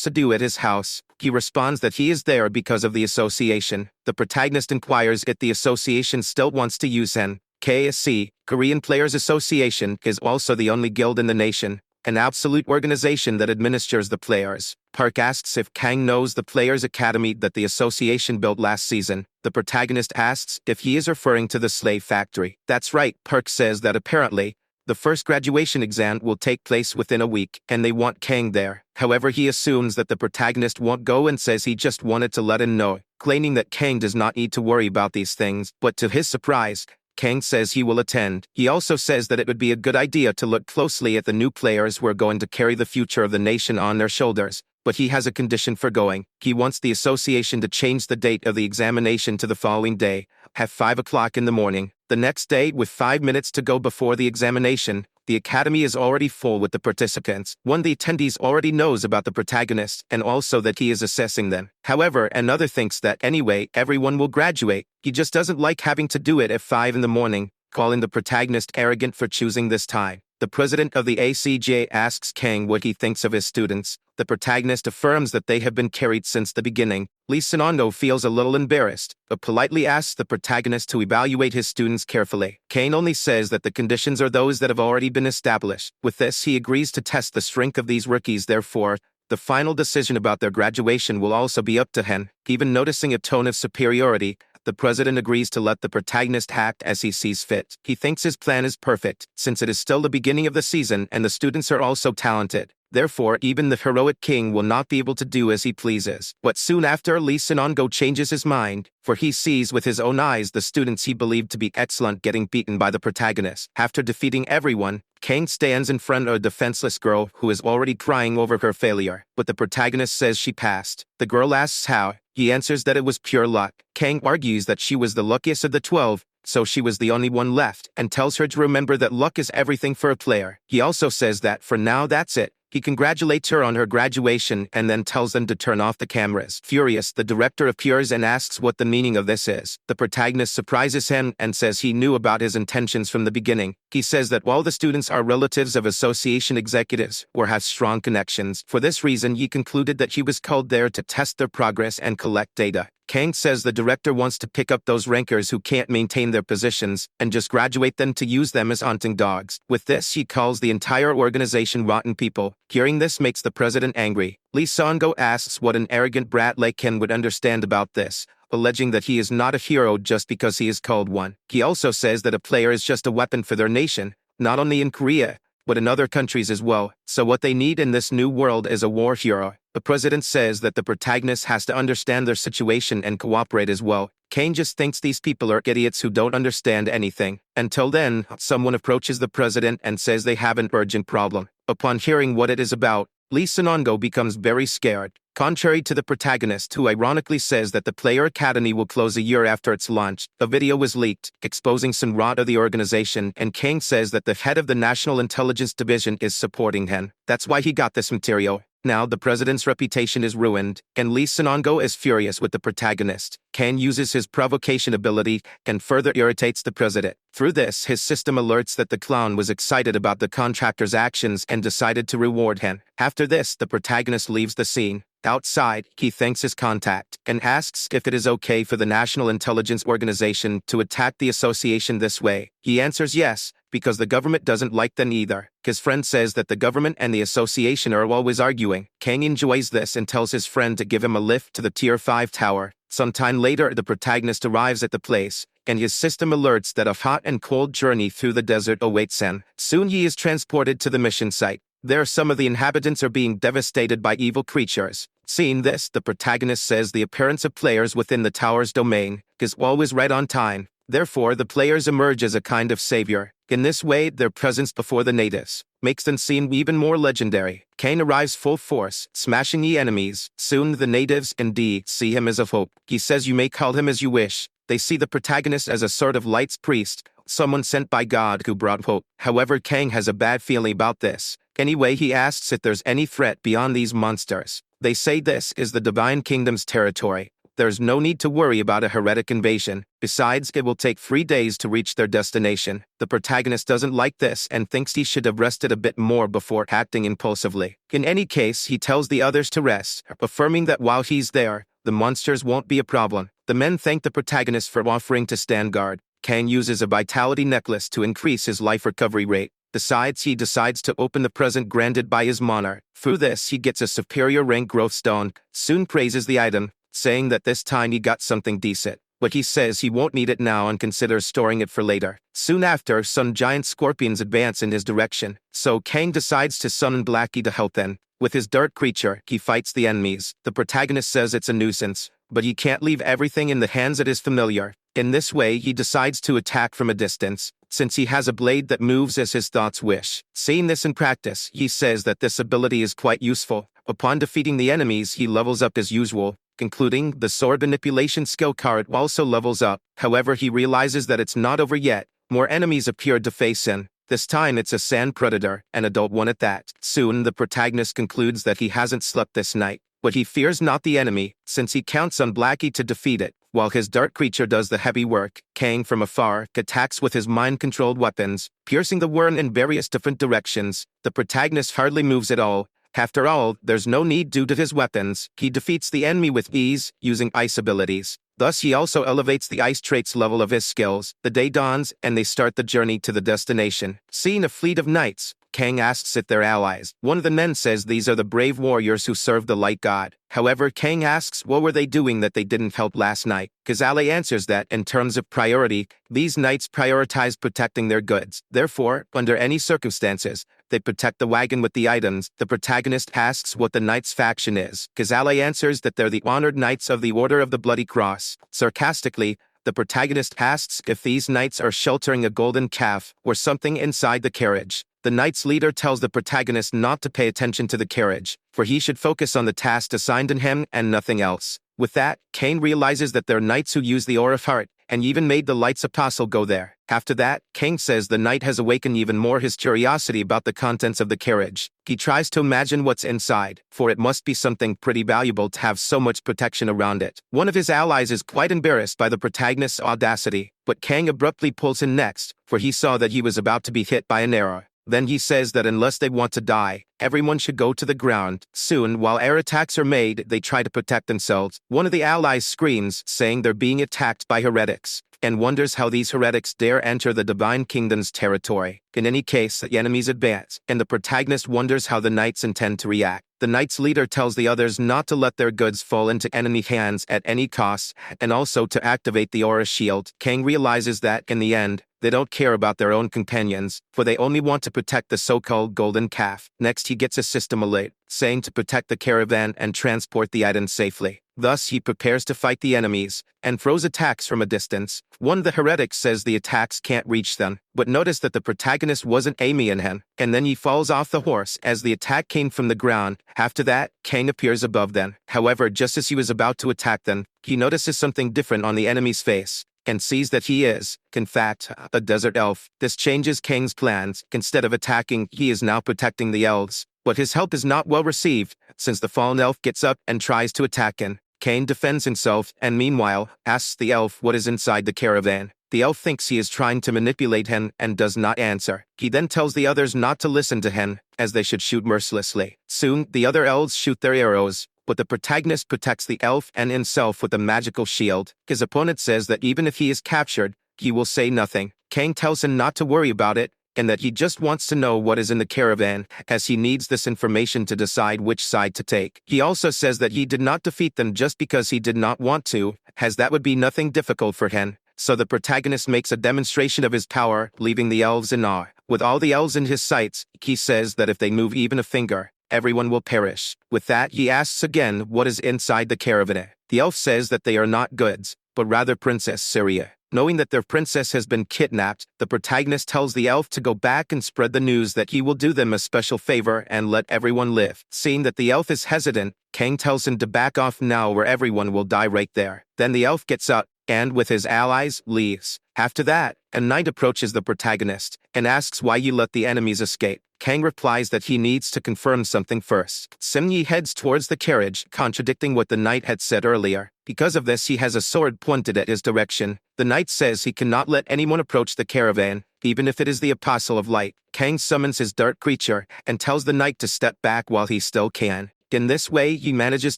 to do at his house. He responds that he is there because of the association. The protagonist inquires if the association still wants to use him. KSC, Korean Players Association, is also the only guild in the nation, an absolute organization that administers the players. Park asks if Kang knows the Players Academy that the association built last season. The protagonist asks if he is referring to the slave factory. That's right, Park says that apparently, the first graduation exam will take place within a week, and they want Kang there. However, he assumes that the protagonist won't go and says he just wanted to let him know, claiming that Kang does not need to worry about these things, but to his surprise, Kang says he will attend. He also says that it would be a good idea to look closely at the new players who are going to carry the future of the nation on their shoulders, but he has a condition for going. He wants the association to change the date of the examination to the following day, at 5 o'clock in the morning. The next day, with 5 minutes to go before the examination, the academy is already full with the participants. One of the attendees already knows about the protagonist and also that he is assessing them. However, another thinks that anyway, everyone will graduate. He just doesn't like having to do it at 5 in the morning, calling the protagonist arrogant for choosing this time. The president of the ACJ asks Kang what he thinks of his students. The protagonist affirms that they have been carried since the beginning. Lee Sin-ondo feels a little embarrassed, but politely asks the protagonist to evaluate his students carefully. Kang only says that the conditions are those that have already been established. With this, he agrees to test the strength of these rookies. Therefore, the final decision about their graduation will also be up to him. Even noticing a tone of superiority, the president agrees to let the protagonist act as he sees fit. He thinks his plan is perfect, since it is still the beginning of the season and the students are also talented. Therefore, even the heroic king will not be able to do as he pleases. But soon after, Lee Sin-ondo changes his mind, for he sees with his own eyes the students he believed to be excellent getting beaten by the protagonist. After defeating everyone, Kang stands in front of a defenseless girl who is already crying over her failure, but the protagonist says she passed. The girl asks how. He answers that it was pure luck. Kang argues that she was the luckiest of the 12, so she was the only one left, and tells her to remember that luck is everything for a player. He also says that for now that's it. He congratulates her on her graduation and then tells them to turn off the cameras. Furious, the director appears and asks what the meaning of this is. The protagonist surprises him and says he knew about his intentions from the beginning. He says that while the students are relatives of association executives or have strong connections, for this reason he concluded that he was called there to test their progress and collect data. Kang says the director wants to pick up those rankers who can't maintain their positions and just graduate them to use them as hunting dogs. With this, he calls the entire organization rotten people. Hearing this makes the president angry. Lee Sin-ondo asks what an arrogant brat like him would understand about this, alleging that he is not a hero just because he is called one. He also says that a player is just a weapon for their nation, not only in Korea, but in other countries as well. So what they need in this new world is a war hero. The president says that the protagonist has to understand their situation and cooperate as well. Kang just thinks these people are idiots who don't understand anything. Until then, someone approaches the president and says they have an urgent problem. Upon hearing what it is about, Lee Sin-ondo becomes very scared. Contrary to the protagonist, who ironically says that the Player Academy will close a year after its launch, a video was leaked, exposing some rot of the organization, and Kang says that the head of the National Intelligence Division is supporting him. That's why he got this material. Now the president's reputation is ruined, and Lee Sin-ondo is furious with the protagonist. Kang uses his provocation ability and further irritates the president. Through this, his system alerts that the clown was excited about the contractor's actions and decided to reward him. After this, the protagonist leaves the scene. Outside, he thanks his contact and asks if it is okay for the National Intelligence Organization to attack the association this way. He answers yes, because the government doesn't like them either. His friend says that the government and the association are always arguing. Kang enjoys this and tells his friend to give him a lift to the Tier 5 tower. Sometime later, the protagonist arrives at the place, and his system alerts that a hot and cold journey through the desert awaits him. Soon he is transported to the mission site. There, some of the inhabitants are being devastated by evil creatures. Seeing this, the protagonist says the appearance of players within the tower's domain is always right on time. Therefore, the players emerge as a kind of savior. In this way, their presence before the natives makes them seem even more legendary. Kang arrives full force, smashing the enemies. Soon the natives, indeed, see him as a hope. He says you may call him as you wish. They see the protagonist as a sort of light's priest, someone sent by God who brought hope. However, Kang has a bad feeling about this, Anyway, he asks if there's any threat beyond these monsters. They say this is the Divine Kingdom's territory. There's no need to worry about a heretic invasion. Besides, it will take 3 days to reach their destination. The protagonist doesn't like this and thinks he should have rested a bit more before acting impulsively. In any case, he tells the others to rest, affirming that while he's there, the monsters won't be a problem. The men thank the protagonist for offering to stand guard. Kang uses a vitality necklace to increase his life recovery rate. Besides, he decides to open the present granted by his monarch. Through this, he gets a superior rank growth stone. Soon praises the item, saying that this time he got something decent. But he says he won't need it now and considers storing it for later. Soon after, some giant scorpions advance in his direction, so Kang decides to summon Blackie to help them. With his dirt creature, he fights the enemies. The protagonist says it's a nuisance, but he can't leave everything in the hands of his familiar. In this way, he decides to attack from a distance, since he has a blade that moves as his thoughts wish. Seeing this in practice, he says that this ability is quite useful. Upon defeating the enemies, he levels up as usual, concluding the sword manipulation skill card also levels up. However, he realizes that it's not over yet. More enemies appear to face him. This time it's a sand predator, an adult one at that. Soon, the protagonist concludes that he hasn't slept this night, but he fears not the enemy, since he counts on Blackie to defeat it. While his dart creature does the heavy work, Kang from afar attacks with his mind-controlled weapons, piercing the worm in various different directions. The protagonist hardly moves at all. After all, there's no need due to his weapons. He defeats the enemy with ease, using ice abilities. Thus, he also elevates the ice traits level of his skills. The day dawns, and they start the journey to the destination. Seeing a fleet of knights, Kang asks if they're allies. One of the men says these are the brave warriors who serve the light god. However, Kang asks what were they doing that they didn't help last night. Kazale answers that, in terms of priority, these knights prioritize protecting their goods. Therefore, under any circumstances, they protect the wagon with the items. The protagonist asks what the knights' faction is. Kazale answers that they're the honored knights of the Order of the Bloody Cross. Sarcastically, the protagonist asks if these knights are sheltering a golden calf or something inside the carriage. The knight's leader tells the protagonist not to pay attention to the carriage, for he should focus on the task assigned to him and nothing else. With that, Kang realizes that they're knights who use the Aura of Heart, and even made the light's apostle go there. After that, Kang says the knight has awakened even more his curiosity about the contents of the carriage. He tries to imagine what's inside, for it must be something pretty valuable to have so much protection around it. One of his allies is quite embarrassed by the protagonist's audacity, but Kang abruptly pulls in next, for he saw that he was about to be hit by an arrow. Then he says that unless they want to die, everyone should go to the ground. Soon, while air attacks are made, they try to protect themselves. One of the allies screams, saying they're being attacked by heretics, and wonders how these heretics dare enter the Divine Kingdom's territory. In any case, the enemies advance, and the protagonist wonders how the knights intend to react. The knight's leader tells the others not to let their goods fall into enemy hands at any cost, and also to activate the aura shield. Kang realizes that, in the end, they don't care about their own companions, for they only want to protect the so-called golden calf. Next, he gets a system alert, saying to protect the caravan and transport the items safely. Thus, he prepares to fight the enemies, and throws attacks from a distance. One of the heretics says the attacks can't reach them, but notice that the protagonist wasn't aiming at him, and then he falls off the horse as the attack came from the ground. After that, Kang appears above them. However, just as he was about to attack them, he notices something different on the enemy's face, and sees that he is, in fact, a desert elf. This changes Kang's plans. Instead of attacking, he is now protecting the elves. But his help is not well received, since the fallen elf gets up and tries to attack him. Kang defends himself, and meanwhile, asks the elf what is inside the caravan. The elf thinks he is trying to manipulate him and does not answer. He then tells the others not to listen to him, as they should shoot mercilessly. Soon, the other elves shoot their arrows, but the protagonist protects the elf and himself with a magical shield. His opponent says that even if he is captured, he will say nothing. Kang tells him not to worry about it, and that he just wants to know what is in the caravan, as he needs this information to decide which side to take. He also says that he did not defeat them just because he did not want to, as that would be nothing difficult for him. So the protagonist makes a demonstration of his power, leaving the elves in awe. With all the elves in his sights, he says that if they move even a finger, everyone will perish. With that, he asks again what is inside the caravan. The elf says that they are not goods, but rather Princess Syria. Knowing that their princess has been kidnapped, the protagonist tells the elf to go back and spread the news that he will do them a special favor and let everyone live. Seeing that the elf is hesitant, Kang tells him to back off now or everyone will die right there. Then the elf gets up, and with his allies, leaves. After that, a knight approaches the protagonist and asks why you let the enemies escape. Kang replies that he needs to confirm something first. Simyi heads towards the carriage, contradicting what the knight had said earlier. Because of this, he has a sword pointed at his direction. The knight says he cannot let anyone approach the caravan, even if it is the Apostle of Light. Kang summons his dark creature and tells the knight to step back while he still can. In this way, he manages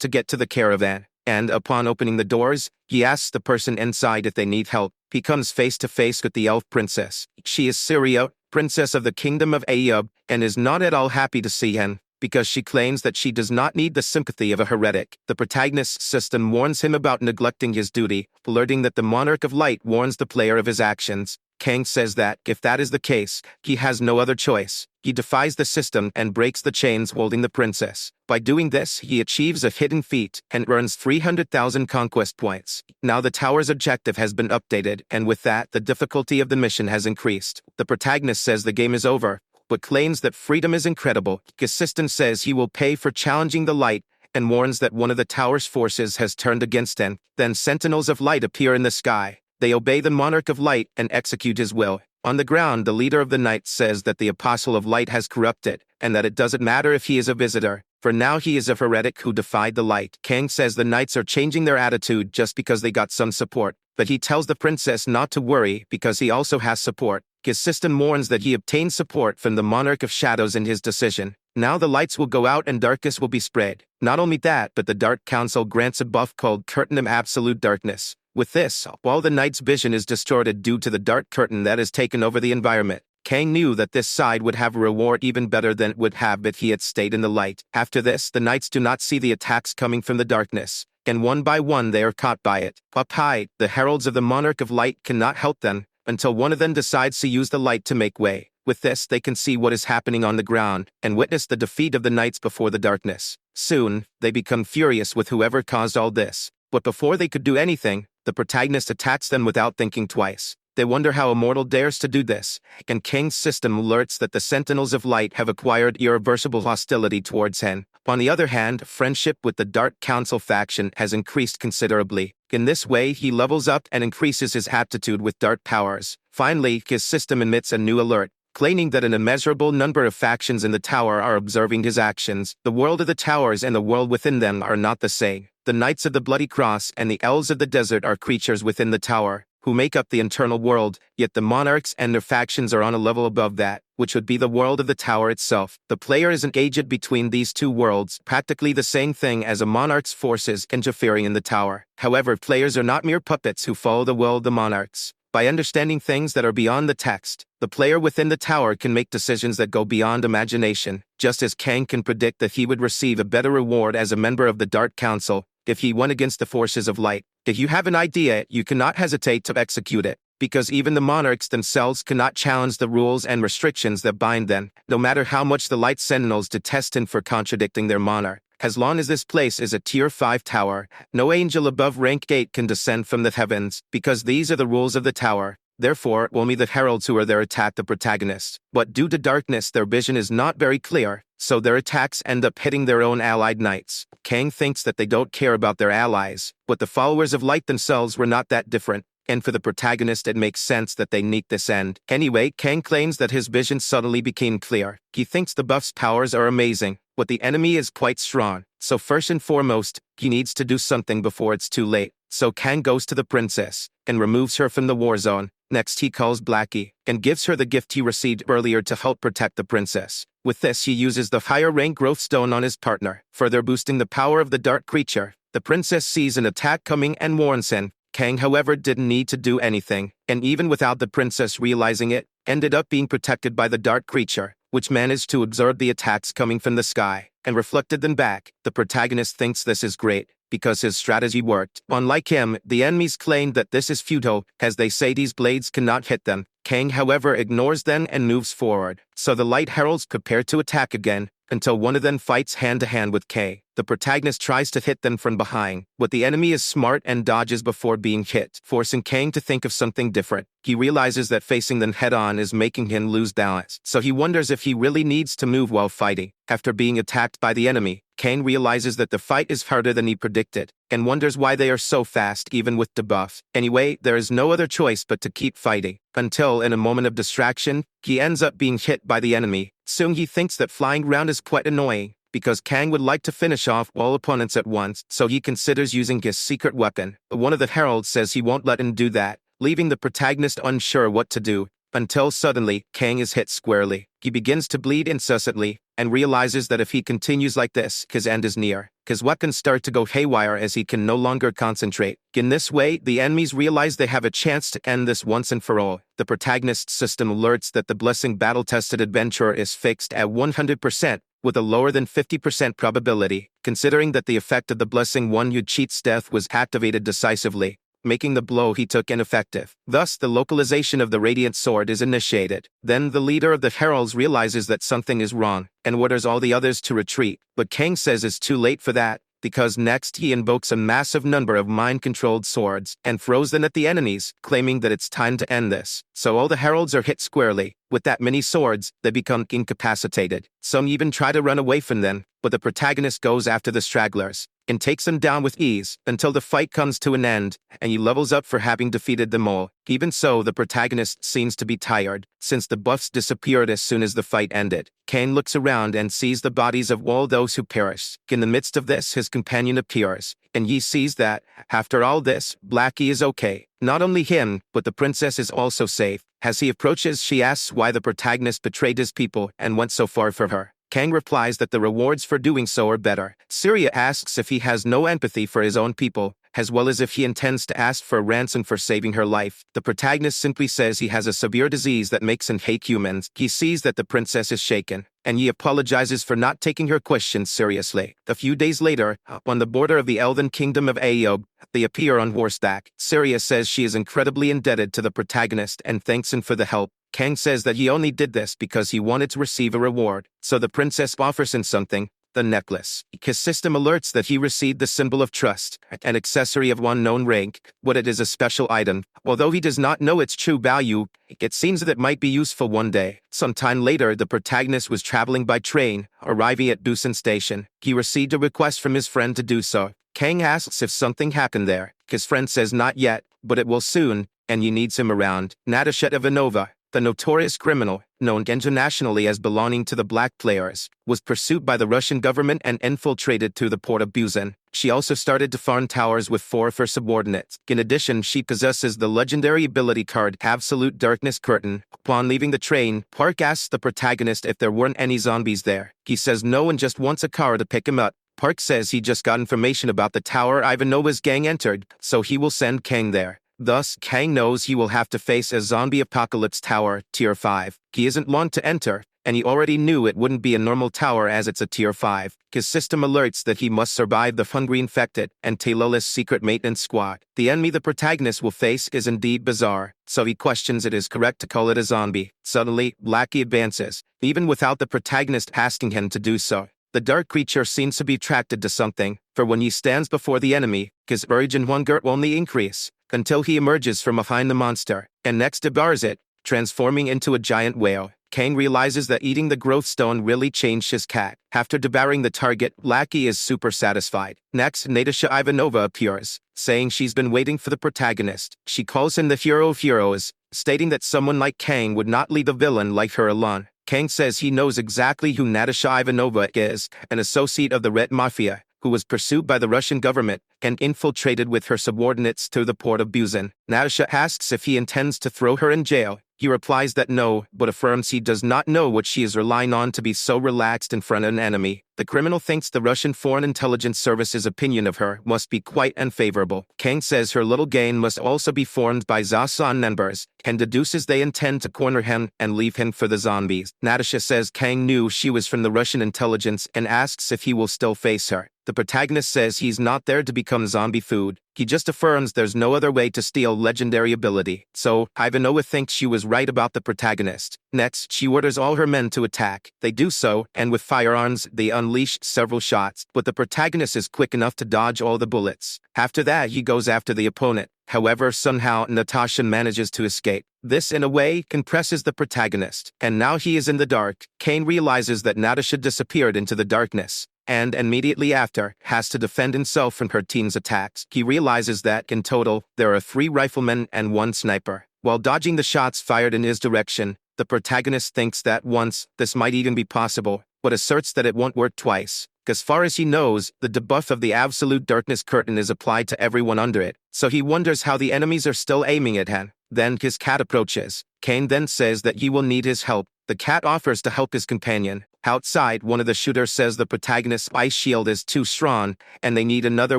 to get to the caravan, and upon opening the doors, he asks the person inside if they need help. He comes face to face with the elf princess. She is Syria, princess of the kingdom of Ayub, and is not at all happy to see him, because she claims that she does not need the sympathy of a heretic. The protagonist's system warns him about neglecting his duty, alerting that the Monarch of Light warns the player of his actions. Kang says that, if that is the case, he has no other choice. He defies the system and breaks the chains holding the princess. By doing this, he achieves a hidden feat and earns 300,000 conquest points. Now the tower's objective has been updated, and with that, the difficulty of the mission has increased. The protagonist says the game is over, but claims that freedom is incredible. His assistant says he will pay for challenging the light, and warns that one of the tower's forces has turned against him. Then sentinels of light appear in the sky. They obey the Monarch of Light and execute his will. On the ground, the leader of the Knights says that the Apostle of Light has corrupted, and that it doesn't matter if he is a visitor, for now he is a heretic who defied the light. Kang says the Knights are changing their attitude just because they got some support, but he tells the princess not to worry because he also has support. His system warns that he obtained support from the Monarch of Shadows in his decision. Now the lights will go out and darkness will be spread. Not only that, but the Dark Council grants a buff called Curtain of Absolute Darkness. With this, while the knight's vision is distorted due to the dark curtain that has taken over the environment, Kang knew that this side would have a reward even better than it would have if he had stayed in the light. After this, the knights do not see the attacks coming from the darkness, and one by one they are caught by it. Up high, the heralds of the Monarch of Light cannot help them, until one of them decides to use the light to make way. With this, they can see what is happening on the ground, and witness the defeat of the knights before the darkness. Soon, they become furious with whoever caused all this, but before they could do anything, the protagonist attacks them without thinking twice. They wonder how a mortal dares to do this, and Kang's system alerts that the Sentinels of Light have acquired irreversible hostility towards him. On the other hand, friendship with the Dark Council faction has increased considerably. In this way, he levels up and increases his aptitude with dark powers. Finally, his system emits a new alert, claiming that an immeasurable number of factions in the tower are observing his actions. The world of the towers and the world within them are not the same. The Knights of the Bloody Cross and the Elves of the Desert are creatures within the tower, who make up the internal world, yet the monarchs and their factions are on a level above that, which would be the world of the tower itself. The player is engaged between these two worlds, practically the same thing as a monarch's forces interfering in the tower. However, players are not mere puppets who follow the will of the monarchs. By understanding things that are beyond the text, the player within the tower can make decisions that go beyond imagination, just as Kang can predict that he would receive a better reward as a member of the Dark Council if he went against the forces of light. If you have an idea, you cannot hesitate to execute it, because even the monarchs themselves cannot challenge the rules and restrictions that bind them, no matter how much the Light Sentinels detest him for contradicting their monarch. As long as this place is a Tier 5 tower, no angel above rank 8 can descend from the heavens, because these are the rules of the tower. Therefore, only the heralds who are there attack the protagonist. But due to darkness, their vision is not very clear, so their attacks end up hitting their own allied knights. Kang thinks that they don't care about their allies, but the followers of light themselves were not that different, and for the protagonist it makes sense that they need this end. Anyway, Kang claims that his vision suddenly became clear. He thinks the buff's powers are amazing, but the enemy is quite strong, so first and foremost, he needs to do something before it's too late. So Kang goes to the princess, and removes her from the war zone. Next he calls Blackie, and gives her the gift he received earlier to help protect the princess. With this he uses the higher rank growth stone on his partner, further boosting the power of the dark creature. The princess sees an attack coming and warns him. Kang, however, didn't need to do anything, and even without the princess realizing it, ended up being protected by the dark creature, which managed to absorb the attacks coming from the sky, and reflected them back. The protagonist thinks this is great, because his strategy worked. Unlike him, the enemies claim that this is futile, as they say these blades cannot hit them. Kang, however, ignores them and moves forward. So the Light Heralds prepare to attack again, until one of them fights hand-to-hand with K. The protagonist tries to hit them from behind, but the enemy is smart and dodges before being hit, forcing Kang to think of something different. He realizes that facing them head-on is making him lose balance, so he wonders if he really needs to move while fighting. After being attacked by the enemy, Kang realizes that the fight is harder than he predicted, and wonders why they are so fast even with debuff. Anyway, there is no other choice but to keep fighting, until in a moment of distraction, he ends up being hit by the enemy. Soon he thinks that flying around is quite annoying, because Kang would like to finish off all opponents at once, so he considers using his secret weapon. But one of the heralds says he won't let him do that, leaving the protagonist unsure what to do, until suddenly, Kang is hit squarely. He begins to bleed incessantly, and realizes that if he continues like this, his end is near. His weapons start to go haywire as he can no longer concentrate. In this way, the enemies realize they have a chance to end this once and for all. The protagonist's system alerts that the blessing battle-tested adventurer is fixed at 100%, with a lower than 50% probability, considering that the effect of the blessing one who cheats death was activated decisively, making the blow he took ineffective. Thus, the localization of the Radiant Sword is initiated. Then the leader of the heralds realizes that something is wrong, and orders all the others to retreat. But Kang says it's too late for that, because next he invokes a massive number of mind-controlled swords, and throws them at the enemies, claiming that it's time to end this. So all the heralds are hit squarely. With that many swords, they become incapacitated. Some even try to run away from them, but the protagonist goes after the stragglers, and takes them down with ease, until the fight comes to an end, and he levels up for having defeated them all. Even so, the protagonist seems to be tired, since the buffs disappeared as soon as the fight ended. Kang looks around and sees the bodies of all those who perished. In the midst of this, his companion appears, and he sees that, after all this, Blackie is okay. Not only him, but the princess is also safe. As he approaches, she asks why the protagonist betrayed his people and went so far for her. Kang replies that the rewards for doing so are better. Syria asks if he has no empathy for his own people, as well as if he intends to ask for a ransom for saving her life. The protagonist simply says he has a severe disease that makes him hate humans. He sees that the princess is shaken, and he apologizes for not taking her questions seriously. A few days later, on the border of the Elven Kingdom of Aob, they appear on horseback. Syria says she is incredibly indebted to the protagonist and thanks him for the help. Kang says that he only did this because he wanted to receive a reward, so the princess offers him something, the necklace. His system alerts that he received the symbol of trust, an accessory of unknown rank, but it is a special item. Although he does not know its true value, it seems that it might be useful one day. Sometime later, the protagonist was traveling by train, arriving at Busan Station. He received a request from his friend to do so. Kang asks if something happened there. His friend says not yet, but it will soon, and he needs him around. Natasha Ivanova, the notorious criminal, known internationally as belonging to the Black Players, was pursued by the Russian government and infiltrated through the port of Busan. She also started to farm towers with 4 of her subordinates. In addition, she possesses the legendary ability card Absolute Darkness Curtain. Upon leaving the train, Park asks the protagonist if there weren't any zombies there. He says no and just wants a car to pick him up. Park says he just got information about the tower Ivanova's gang entered, so he will send Kang there. Thus, Kang knows he will have to face a zombie apocalypse tower, Tier 5. He isn't one to enter, and he already knew it wouldn't be a normal tower as it's a Tier 5. His system alerts that he must survive the hungry infected and tailorless secret maintenance squad. The enemy the protagonist will face is indeed bizarre, so he questions it is correct to call it a zombie. Suddenly, Blackie advances, even without the protagonist asking him to do so. The dark creature seems to be attracted to something, for when he stands before the enemy, his urge and hunger only increase, until he emerges from behind the monster, and next devours it, transforming into a giant whale. Kang realizes that eating the growth stone really changed his cat. After devouring the target, Blackie is super satisfied. Next, Natasha Ivanova appears, saying she's been waiting for the protagonist. She calls him the hero of heroes, stating that someone like Kang would not leave a villain like her alone. Kang says he knows exactly who Natasha Ivanova is, an associate of the Red Mafia, who was pursued by the Russian government and infiltrated with her subordinates to the port of Busan. Natasha asks if he intends to throw her in jail. He replies that no, but affirms he does not know what she is relying on to be so relaxed in front of an enemy. The criminal thinks the Russian Foreign Intelligence Service's opinion of her must be quite unfavorable. Kang says her little gang must also be formed by Zasan members, and deduces they intend to corner him and leave him for the zombies. Natasha says Kang knew she was from the Russian intelligence and asks if he will still face her. The protagonist says he's not there to become zombie food. He just affirms there's no other way to steal legendary ability. So, Ivanova thinks she was right about the protagonist. Next, she orders all her men to attack. They do so, and with firearms, they unleash several shots, but the protagonist is quick enough to dodge all the bullets. After that, he goes after the opponent. However, somehow, Natasha manages to escape. This, in a way, compresses the protagonist. And now he is in the dark. Kang realizes that Natasha disappeared into the darkness, and immediately after, has to defend himself from her team's attacks. He realizes that, in total, there are 3 riflemen and 1 sniper. While dodging the shots fired in his direction, the protagonist thinks that once, this might even be possible, but asserts that it won't work twice. As far as he knows, the debuff of the absolute darkness curtain is applied to everyone under it, so he wonders how the enemies are still aiming at him. Then his cat approaches. Kane then says that he will need his help. The cat offers to help his companion. Outside, one of the shooters says the protagonist's ice shield is too strong, and they need another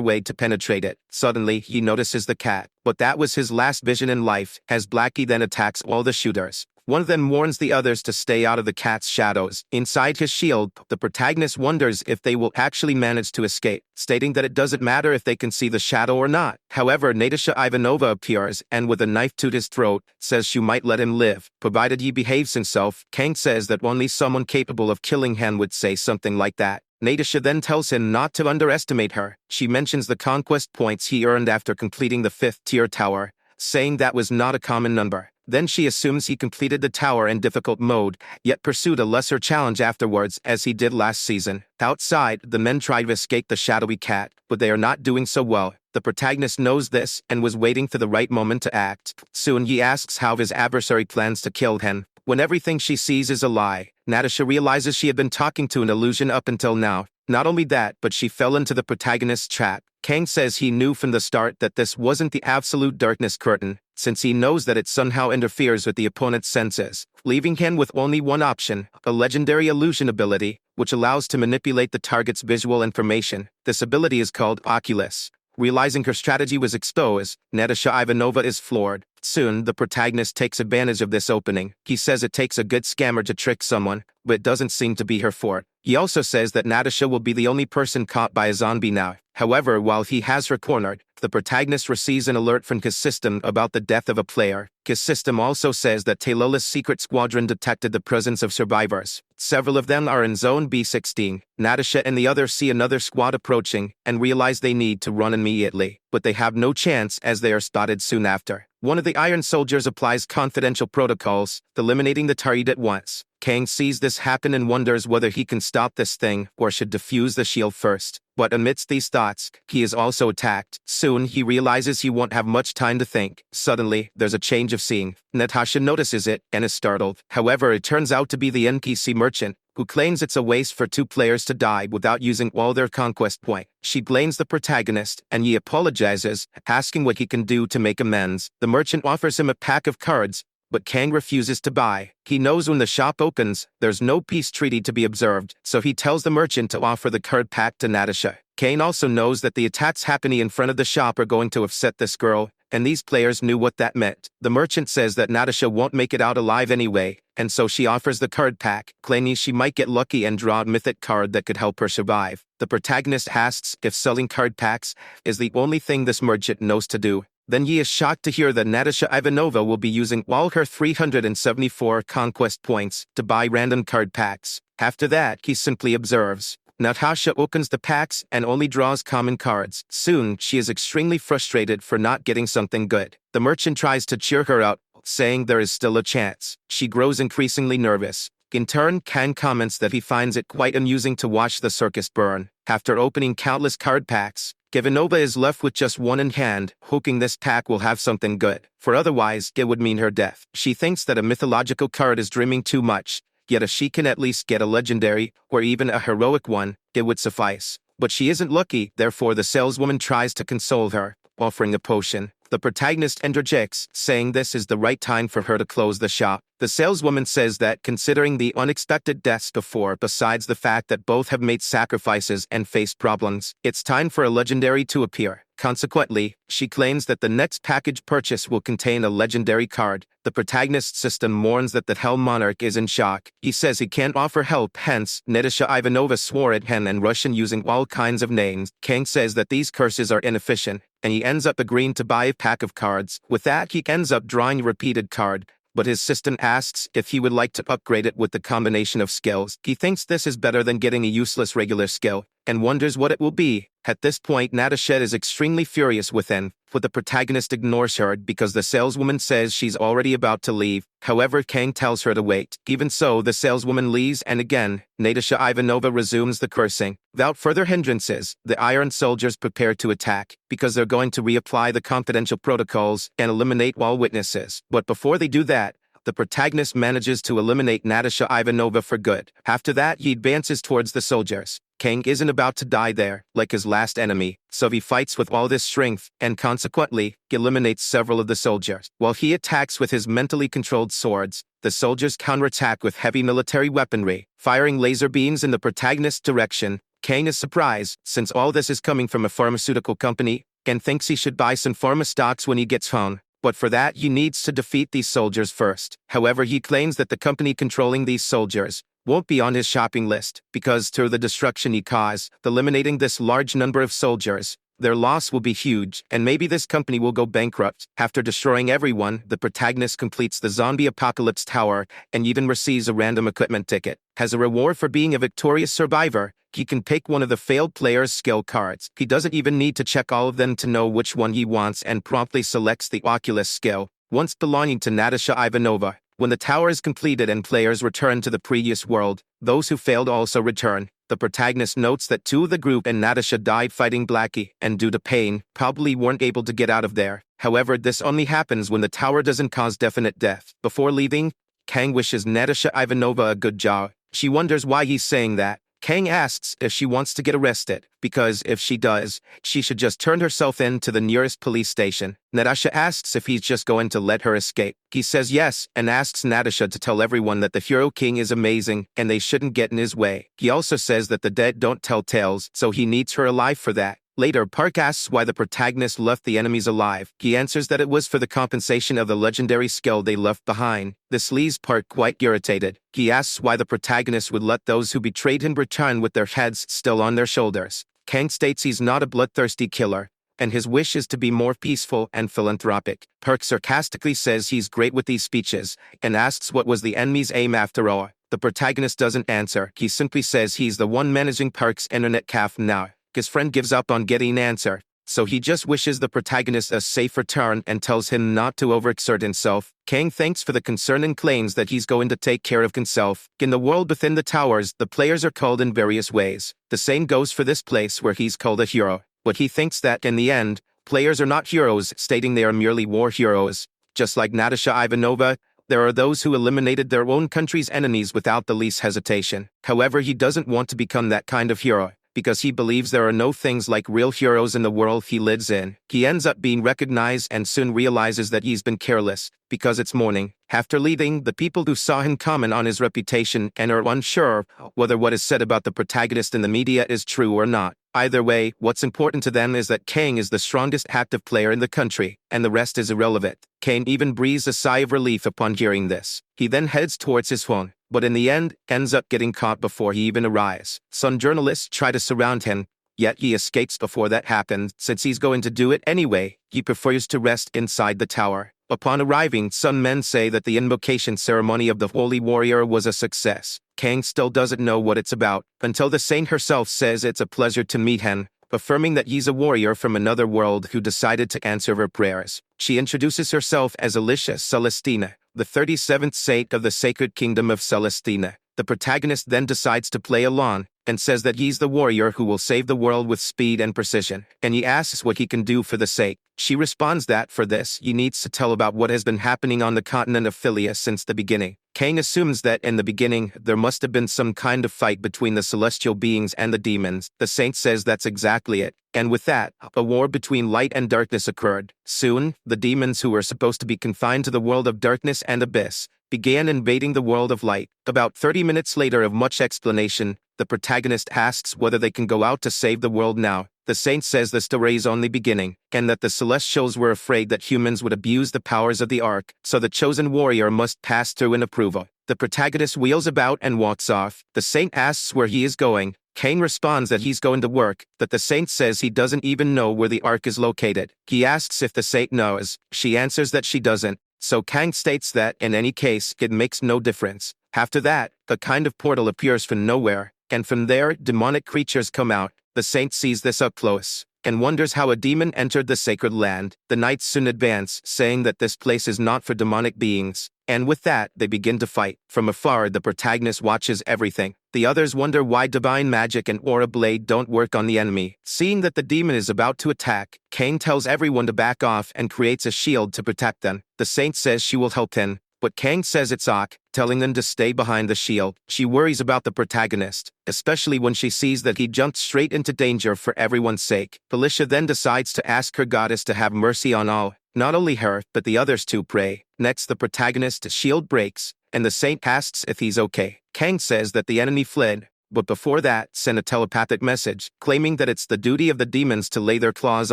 way to penetrate it. Suddenly, he notices the cat, but that was his last vision in life, as Blackie then attacks all the shooters. One of them warns the others to stay out of the cat's shadows. Inside his shield, the protagonist wonders if they will actually manage to escape, stating that it doesn't matter if they can see the shadow or not. However, Natasha Ivanova appears, and with a knife to his throat, says she might let him live, provided he behaves himself. Kang says that only someone capable of killing him would say something like that. Natasha then tells him not to underestimate her. She mentions the conquest points he earned after completing the 5th tier tower, saying that was not a common number. Then she assumes he completed the tower in difficult mode, yet pursued a lesser challenge afterwards as he did last season. Outside, the men try to escape the shadowy cat, but they are not doing so well. The protagonist knows this and was waiting for the right moment to act. Soon he asks how his adversary plans to kill him, when everything she sees is a lie. Natasha realizes she had been talking to an illusion up until now. Not only that, but she fell into the protagonist's trap. Kang says he knew from the start that this wasn't the absolute darkness curtain, since he knows that it somehow interferes with the opponent's senses, leaving him with only one option, a legendary illusion ability, which allows to manipulate the target's visual information. This ability is called Oculus. Realizing her strategy was exposed, Natasha Ivanova is floored. Soon, the protagonist takes advantage of this opening. He says it takes a good scammer to trick someone, but it doesn't seem to be her forte. He also says that Natasha will be the only person caught by a zombie now. However, while he has her cornered, the protagonist receives an alert from his system about the death of a player. His system also says that Taylola's secret squadron detected the presence of survivors. Several of them are in Zone B16. Natasha and the others see another squad approaching and realize they need to run immediately, but they have no chance as they are spotted soon after. One of the Iron Soldiers applies confidential protocols, eliminating the target at once. Kang sees this happen and wonders whether he can stop this thing or should defuse the shield first. But amidst these thoughts, he is also attacked. Soon he realizes he won't have much time to think. Suddenly, there's a change of scene. Natasha notices it and is startled. However, it turns out to be the NPC merchant, who claims it's a waste for 2 players to die without using all their conquest point. She blames the protagonist, and he apologizes, asking what he can do to make amends. The merchant offers him a pack of cards, but Kang refuses to buy. He knows when the shop opens, there's no peace treaty to be observed, so he tells the merchant to offer the card pack to Natasha. Kane also knows that the attacks happening in front of the shop are going to upset this girl, and these players knew what that meant. The merchant says that Natasha won't make it out alive anyway, and so she offers the card pack, claiming she might get lucky and draw a mythic card that could help her survive. The protagonist asks if selling card packs is the only thing this merchant knows to do. Then he is shocked to hear that Natasha Ivanova will be using all her 374 conquest points to buy random card packs. After that, he simply observes. Natasha opens the packs and only draws common cards. Soon, she is extremely frustrated for not getting something good. The merchant tries to cheer her up, saying there is still a chance. She grows increasingly nervous. In turn, Kang comments that he finds it quite amusing to watch the circus burn. After opening countless card packs, Ivanova is left with just one in hand, hoping this pack will have something good, for otherwise it would mean her death. She thinks that a mythological card is dreaming too much, yet if she can at least get a legendary, or even a heroic one, it would suffice. But she isn't lucky, therefore the saleswoman tries to console her, offering a potion. The protagonist interjects, saying this is the right time for her to close the shop. The saleswoman says that considering the unexpected deaths before, besides the fact that both have made sacrifices and faced problems, it's time for a legendary to appear. Consequently, she claims that the next package purchase will contain a legendary card. The protagonist's system mourns that the Hell Monarch is in shock. He says he can't offer help, hence, Natasha Ivanova swore at him in Russian using all kinds of names. Kang says that these curses are inefficient, and he ends up agreeing to buy a pack of cards. With that, he ends up drawing a repeated card, but his system asks if he would like to upgrade it with the combination of skills. He thinks this is better than getting a useless regular skill, and wonders what it will be. At this point, Natasha is extremely furious with him, but the protagonist ignores her because the saleswoman says she's already about to leave. However, Kang tells her to wait. Even so, the saleswoman leaves and again, Natasha Ivanova resumes the cursing. Without further hindrances, the Iron Soldiers prepare to attack because they're going to reapply the confidential protocols and eliminate all witnesses. But before they do that, the protagonist manages to eliminate Natasha Ivanova for good. After that, he advances towards the soldiers. Kang isn't about to die there, like his last enemy, so he fights with all this strength, and consequently, eliminates several of the soldiers. While he attacks with his mentally controlled swords, the soldiers counterattack with heavy military weaponry, firing laser beams in the protagonist's direction. Kang is surprised, since all this is coming from a pharmaceutical company, and thinks he should buy some pharma stocks when he gets home. But for that, he needs to defeat these soldiers first. However, he claims that the company controlling these soldiers won't be on his shopping list, because through the destruction he caused, eliminating this large number of soldiers, their loss will be huge, and maybe this company will go bankrupt. After destroying everyone, the protagonist completes the zombie apocalypse tower, and even receives a random equipment ticket. As a reward for being a victorious survivor, he can pick one of the failed player's skill cards. He doesn't even need to check all of them to know which one he wants and promptly selects the Oculus skill, once belonging to Natasha Ivanova. When the tower is completed and players return to the previous world, those who failed also return. The protagonist notes that two of the group and Natasha died fighting Blackie, and due to pain, probably weren't able to get out of there. However, this only happens when the tower doesn't cause definite death. Before leaving, Kang wishes Natasha Ivanova a good job. She wonders why he's saying that. Kang asks if she wants to get arrested, because if she does, she should just turn herself in to the nearest police station. Natasha asks if he's just going to let her escape. He says yes, and asks Natasha to tell everyone that the Hero King is amazing, and they shouldn't get in his way. He also says that the dead don't tell tales, so he needs her alive for that. Later, Park asks why the protagonist left the enemies alive. He answers that it was for the compensation of the legendary skill they left behind. This leaves Park quite irritated. He asks why the protagonist would let those who betrayed him return with their heads still on their shoulders. Kang states he's not a bloodthirsty killer, and his wish is to be more peaceful and philanthropic. Park sarcastically says he's great with these speeches, and asks what was the enemy's aim after all. The protagonist doesn't answer. He simply says he's the one managing Park's internet cafe now. His friend gives up on getting an answer, so he just wishes the protagonist a safe return and tells him not to overexert himself. Kang thanks for the concern and claims that he's going to take care of himself. In the world within the towers, the players are called in various ways. The same goes for this place where he's called a hero, but he thinks that, in the end, players are not heroes, stating they are merely war heroes. Just like Natasha Ivanova, there are those who eliminated their own country's enemies without the least hesitation. However, he doesn't want to become that kind of hero, because he believes there are no things like real heroes in the world he lives in. He ends up being recognized and soon realizes that he's been careless, because it's morning. After leaving, the people who saw him comment on his reputation and are unsure whether what is said about the protagonist in the media is true or not. Either way, what's important to them is that Kang is the strongest active player in the country, and the rest is irrelevant. Kang even breathes a sigh of relief upon hearing this. He then heads towards his phone, but in the end, ends up getting caught before he even arrives. Some journalists try to surround him, yet he escapes before that happens. Since he's going to do it anyway, he prefers to rest inside the tower. Upon arriving, some men say that the invocation ceremony of the Holy Warrior was a success. Kang still doesn't know what it's about, until the saint herself says it's a pleasure to meet him, affirming that he's a warrior from another world who decided to answer her prayers. She introduces herself as Alicia Celestina, the 37th saint of the Sacred Kingdom of Celestina. The protagonist then decides to play along, and says that he's the warrior who will save the world with speed and precision, and he asks what he can do for the sake. She responds that, for this, he needs to tell about what has been happening on the continent of Philia since the beginning. Kang assumes that, in the beginning, there must have been some kind of fight between the celestial beings and the demons. The saint says that's exactly it, and with that, a war between light and darkness occurred. Soon, the demons who were supposed to be confined to the world of darkness and abyss began invading the world of light. About 30 minutes later of much explanation, the protagonist asks whether they can go out to save the world now. The saint says the story is only beginning, and that the Celestials were afraid that humans would abuse the powers of the Ark, so the chosen warrior must pass through an approval. The protagonist wheels about and walks off. The saint asks where he is going. Kang responds that he's going to work, that the saint says he doesn't even know where the Ark is located. He asks if the saint knows. She answers that she doesn't, so Kang states that, in any case, it makes no difference. After that, a kind of portal appears from nowhere, and from there, demonic creatures come out. The saint sees this up close, and wonders how a demon entered the sacred land. The knights soon advance, saying that this place is not for demonic beings. And with that, they begin to fight. From afar, the protagonist watches everything. The others wonder why divine magic and aura blade don't work on the enemy. Seeing that the demon is about to attack, Kang tells everyone to back off and creates a shield to protect them. The saint says she will help him, but Kang says it's ok, telling them to stay behind the shield. She worries about the protagonist, especially when she sees that he jumped straight into danger for everyone's sake. Felicia then decides to ask her goddess to have mercy on all, not only her, but the others too. Pray. Next, the protagonist's shield breaks, and the saint asks if he's okay. Kang says that the enemy fled, but before that, sent a telepathic message, claiming that it's the duty of the demons to lay their claws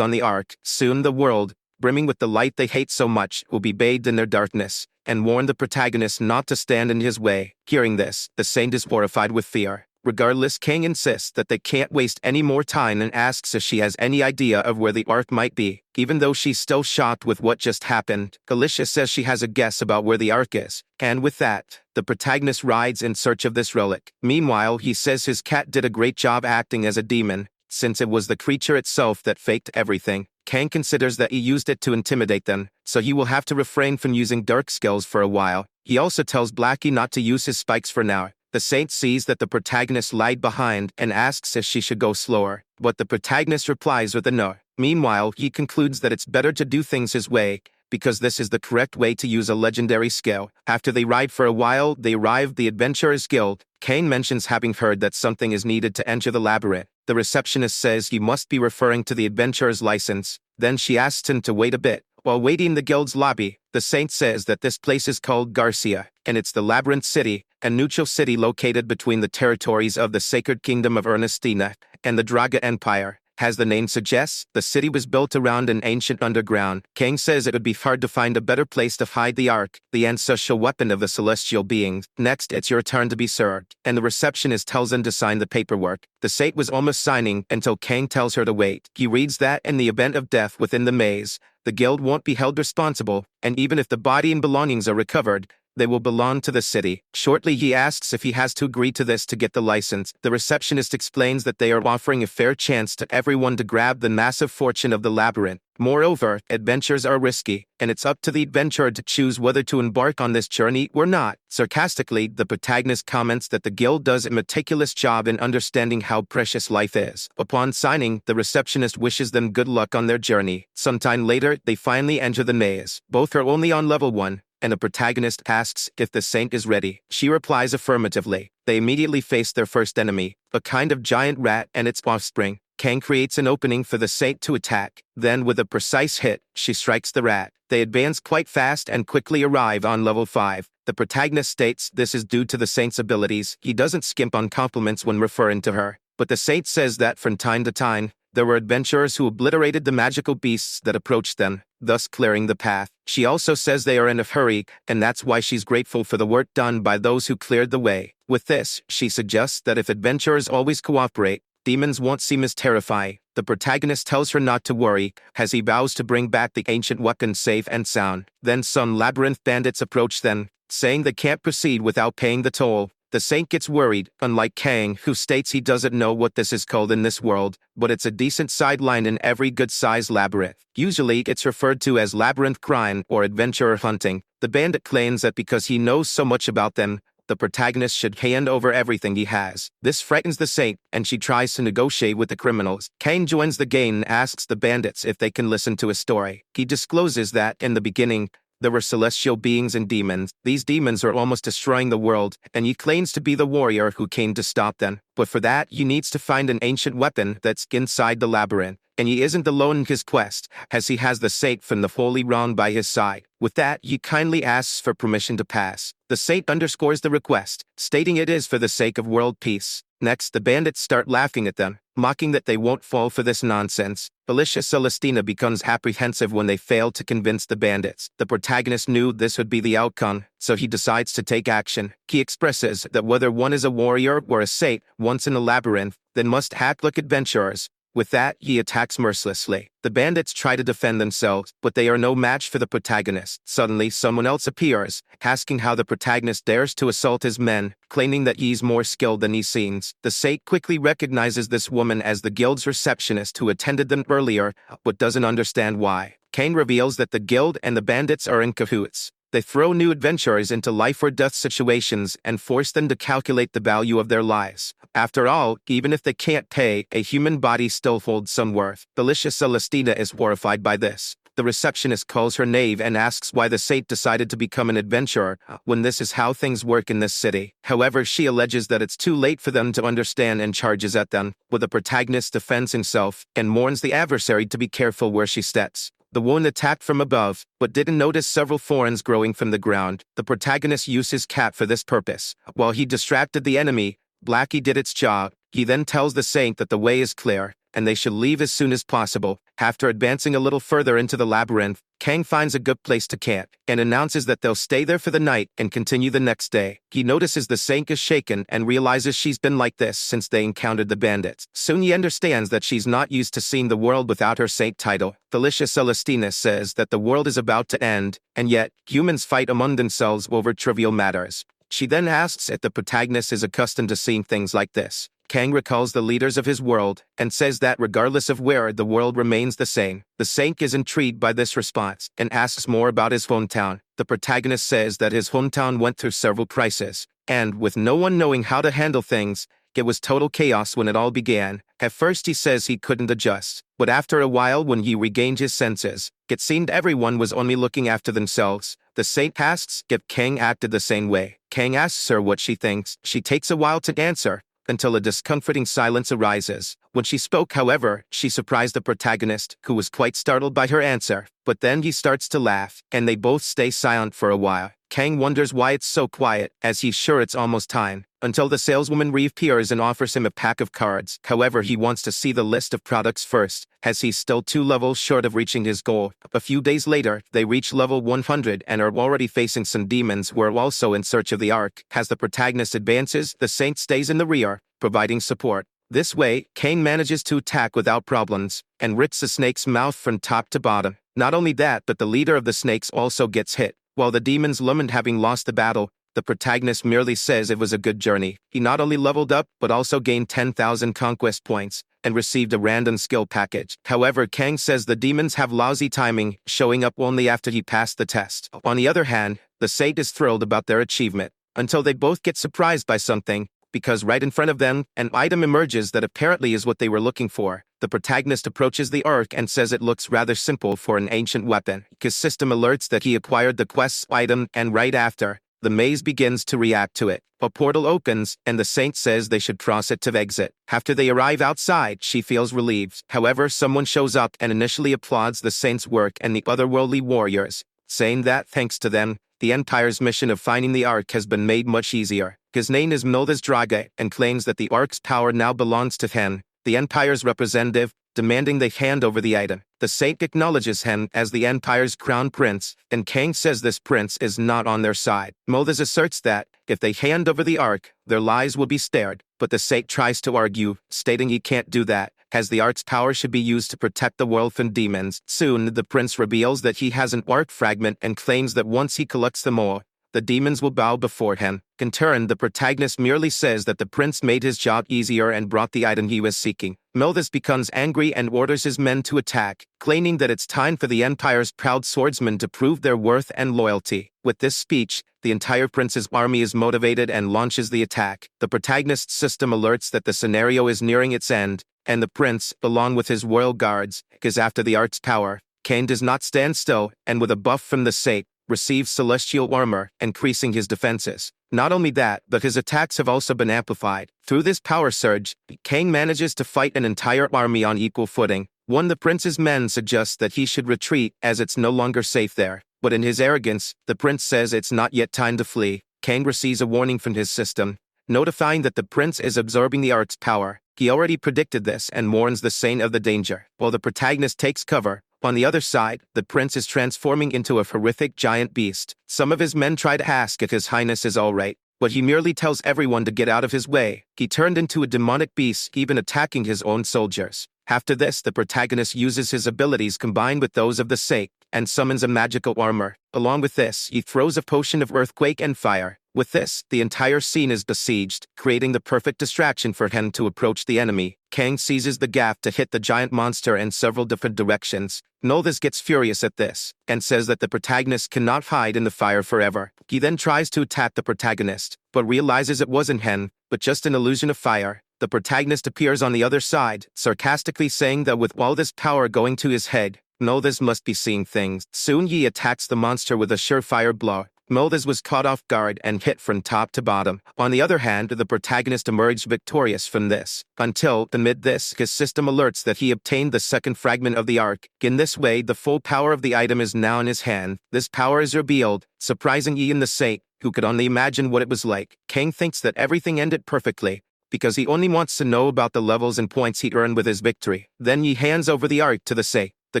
on the ark. Soon the world, brimming with the light they hate so much, will be bathed in their darkness, and warn the protagonist not to stand in his way. Hearing this, the saint is horrified with fear. Regardless, Kang insists that they can't waste any more time and asks if she has any idea of where the ark might be. Even though she's still shocked with what just happened, Alicia says she has a guess about where the ark is. And with that, the protagonist rides in search of this relic. Meanwhile, he says his cat did a great job acting as a demon, since it was the creature itself that faked everything. Kang considers that he used it to intimidate them, so he will have to refrain from using dark skills for a while. He also tells Blackie not to use his spikes for now. The saint sees that the protagonist lagged behind and asks if she should go slower, but the protagonist replies with a no. Meanwhile, he concludes that it's better to do things his way, because this is the correct way to use a legendary skill. After they ride for a while, they arrive at the Adventurers Guild. Kang mentions having heard that something is needed to enter the labyrinth. The receptionist says he must be referring to the adventurer's license. Then she asks him to wait a bit. While waiting in the guild's lobby, the saint says that this place is called Garcia, and it's the Labyrinth City, a neutral city located between the territories of the Sacred Kingdom of Ernestina and the Draga Empire. As the name suggests, the city was built around an ancient underground. Kang says it would be hard to find a better place to hide the ark, the ancestral weapon of the celestial beings. Next, it's your turn to be served, and the receptionist tells him to sign the paperwork. The saint was almost signing until Kang tells her to wait. He reads that in the event of death within the maze, the guild won't be held responsible, and even if the body and belongings are recovered, they will belong to the city. Shortly, he asks if he has to agree to this to get the license. The receptionist explains that they are offering a fair chance to everyone to grab the massive fortune of the labyrinth. Moreover, adventures are risky, and it's up to the adventurer to choose whether to embark on this journey or not. Sarcastically, the protagonist comments that the guild does a meticulous job in understanding how precious life is. Upon signing, the receptionist wishes them good luck on their journey. Sometime later, they finally enter the maze. Both are only on level 1. And the protagonist asks if the saint is ready. She replies affirmatively. They immediately face their first enemy, a kind of giant rat and its offspring. Kang creates an opening for the saint to attack. Then, with a precise hit, she strikes the rat. They advance quite fast and quickly arrive on level 5. The protagonist states this is due to the saint's abilities. He doesn't skimp on compliments when referring to her, but the saint says that from time to time, there were adventurers who obliterated the magical beasts that approached them, thus clearing the path. She also says they are in a hurry, and that's why she's grateful for the work done by those who cleared the way. With this, she suggests that if adventurers always cooperate, demons won't seem as terrifying. The protagonist tells her not to worry, as he vows to bring back the ancient weapon safe and sound. Then some labyrinth bandits approach them, saying they can't proceed without paying the toll. The saint gets worried, unlike Kang, who states he doesn't know what this is called in this world, but it's a decent sideline in every good-sized labyrinth. Usually, it's referred to as labyrinth crime or adventurer hunting. The bandit claims that because he knows so much about them, the protagonist should hand over everything he has. This frightens the saint, and she tries to negotiate with the criminals. Kang joins the game and asks the bandits if they can listen to his story. He discloses that, in the beginning, there were celestial beings and demons. These demons are almost destroying the world, and he claims to be the warrior who came to stop them. But for that, he needs to find an ancient weapon that's inside the labyrinth. And he isn't alone in his quest, as he has the saint from the Holy Realm by his side. With that, he kindly asks for permission to pass. The saint underscores the request, stating it is for the sake of world peace. Next, the bandits start laughing at them, mocking that they won't fall for this nonsense. Felicia Celestina becomes apprehensive when they fail to convince the bandits. The protagonist knew this would be the outcome, so he decides to take action. He expresses that whether one is a warrior or a saint, once in the labyrinth, then must act like adventurers, With that, he attacks mercilessly. The bandits try to defend themselves, but they are no match for the protagonist. Suddenly, someone else appears, asking how the protagonist dares to assault his men, claiming that he's more skilled than he seems. The Saint quickly recognizes this woman as the guild's receptionist who attended them earlier, but doesn't understand why. Kane reveals that the guild and the bandits are in cahoots. They throw new adventurers into life-or-death situations and force them to calculate the value of their lives. After all, even if they can't pay, a human body still holds some worth. Felicia Celestina is horrified by this. The receptionist calls her knave and asks why the Saint decided to become an adventurer when this is how things work in this city. However, she alleges that it's too late for them to understand and charges at them, where the protagonist defends himself and warns the adversary to be careful where she steps. The woman attacked from above, but didn't notice several thorns growing from the ground. The protagonist used his cat for this purpose. While he distracted the enemy, Blackie did its job. He then tells the Saint that the way is clear, and they should leave as soon as possible. After advancing a little further into the labyrinth, Kang finds a good place to camp, and announces that they'll stay there for the night and continue the next day. He notices the Saint is shaken and realizes she's been like this since they encountered the bandits. Soon he understands that she's not used to seeing the world without her Saint title. Felicia Celestina says that the world is about to end, and yet, humans fight among themselves over trivial matters. She then asks if the protagonist is accustomed to seeing things like this. Kang recalls the leaders of his world, and says that regardless of where, the world remains the same. The Saint is intrigued by this response, and asks more about his hometown. The protagonist says that his hometown went through several crises, and with no one knowing how to handle things, it was total chaos when it all began. At first he says he couldn't adjust, but after a while when he regained his senses, it seemed everyone was only looking after themselves. The Saint asks if Kang acted the same way. Kang asks her what she thinks. She takes a while to answer, until a discomforting silence arises. When she spoke, however, she surprised the protagonist, who was quite startled by her answer. But then he starts to laugh, and they both stay silent for a while. Kang wonders why it's so quiet, as he's sure it's almost time, until the saleswoman reappears and offers him a pack of cards. However, he wants to see the list of products first, as he's still 2 levels short of reaching his goal. A few days later, they reach level 100 and are already facing some demons who are also in search of the Ark. As the protagonist advances, the Saint stays in the rear, providing support. This way, Kane manages to attack without problems, and rips the snake's mouth from top to bottom. Not only that, but the leader of the snakes also gets hit. While the demons lament having lost the battle, the protagonist merely says it was a good journey. He not only leveled up, but also gained 10,000 conquest points, and received a random skill package. However, Kang says the demons have lousy timing, showing up only after he passed the test. On the other hand, the Saint is thrilled about their achievement, until they both get surprised by something, because right in front of them, an item emerges that apparently is what they were looking for. The protagonist approaches the Ark and says it looks rather simple for an ancient weapon. His system alerts that he acquired the quest's item, and right after, the maze begins to react to it. A portal opens, and the Saint says they should cross it to exit. After they arrive outside, she feels relieved. However, someone shows up and initially applauds the Saint's work and the otherworldly warriors, saying that, thanks to them, the Empire's mission of finding the Ark has been made much easier. His name is Mildas Draga, and claims that the Ark's power now belongs to him, the Empire's representative, demanding they hand over the item. The Saint acknowledges him as the Empire's crown prince, and Kang says this prince is not on their side. Mildas asserts that, if they hand over the Ark, their lives will be spared, but the Saint tries to argue, stating he can't do that, as the Ark's power should be used to protect the world from demons. Soon, the prince reveals that he has an Ark fragment and claims that once he collects them all, the demons will bow before him. In turn, the protagonist merely says that the prince made his job easier and brought the item he was seeking. Mildas becomes angry and orders his men to attack, claiming that it's time for the Empire's proud swordsmen to prove their worth and loyalty. With this speech, the entire prince's army is motivated and launches the attack. The protagonist's system alerts that the scenario is nearing its end, and the prince, along with his royal guards, is after the Ark's power. Kane does not stand still, and with a buff from the Saint, receives celestial armor, increasing his defenses. Not only that, but his attacks have also been amplified. Through this power surge, Kang manages to fight an entire army on equal footing. One of the prince's men suggests that he should retreat as it's no longer safe there. But in his arrogance, the prince says it's not yet time to flee. Kang receives a warning from his system, notifying that the prince is absorbing the Ark's power. He already predicted this and warns the Saint of the danger. While the protagonist takes cover, on the other side, the prince is transforming into a horrific giant beast. Some of his men try to ask if His Highness is all right, but he merely tells everyone to get out of his way. He turned into a demonic beast, even attacking his own soldiers. After this, the protagonist uses his abilities combined with those of the Sake, and summons a magical armor. Along with this, he throws a potion of earthquake and fire. With this, the entire scene is besieged, creating the perfect distraction for him to approach the enemy. Kang seizes the gap to hit the giant monster in several different directions. Nolthus gets furious at this, and says that the protagonist cannot hide in the fire forever. He then tries to attack the protagonist, but realizes it wasn't him, but just an illusion of fire. The protagonist appears on the other side, sarcastically saying that with all this power going to his head, Nolthus must be seeing things. Soon he attacks the monster with a surefire blow. Nolthus was caught off guard and hit from top to bottom. On the other hand, the protagonist emerged victorious from this, until, amid this, his system alerts that he obtained the second fragment of the arc. In this way, the full power of the item is now in his hand. This power is revealed, surprising Ian the Saint, who could only imagine what it was like. Kang thinks that everything ended perfectly, because he only wants to know about the levels and points he earned with his victory. Then he hands over the arc to the Saint. The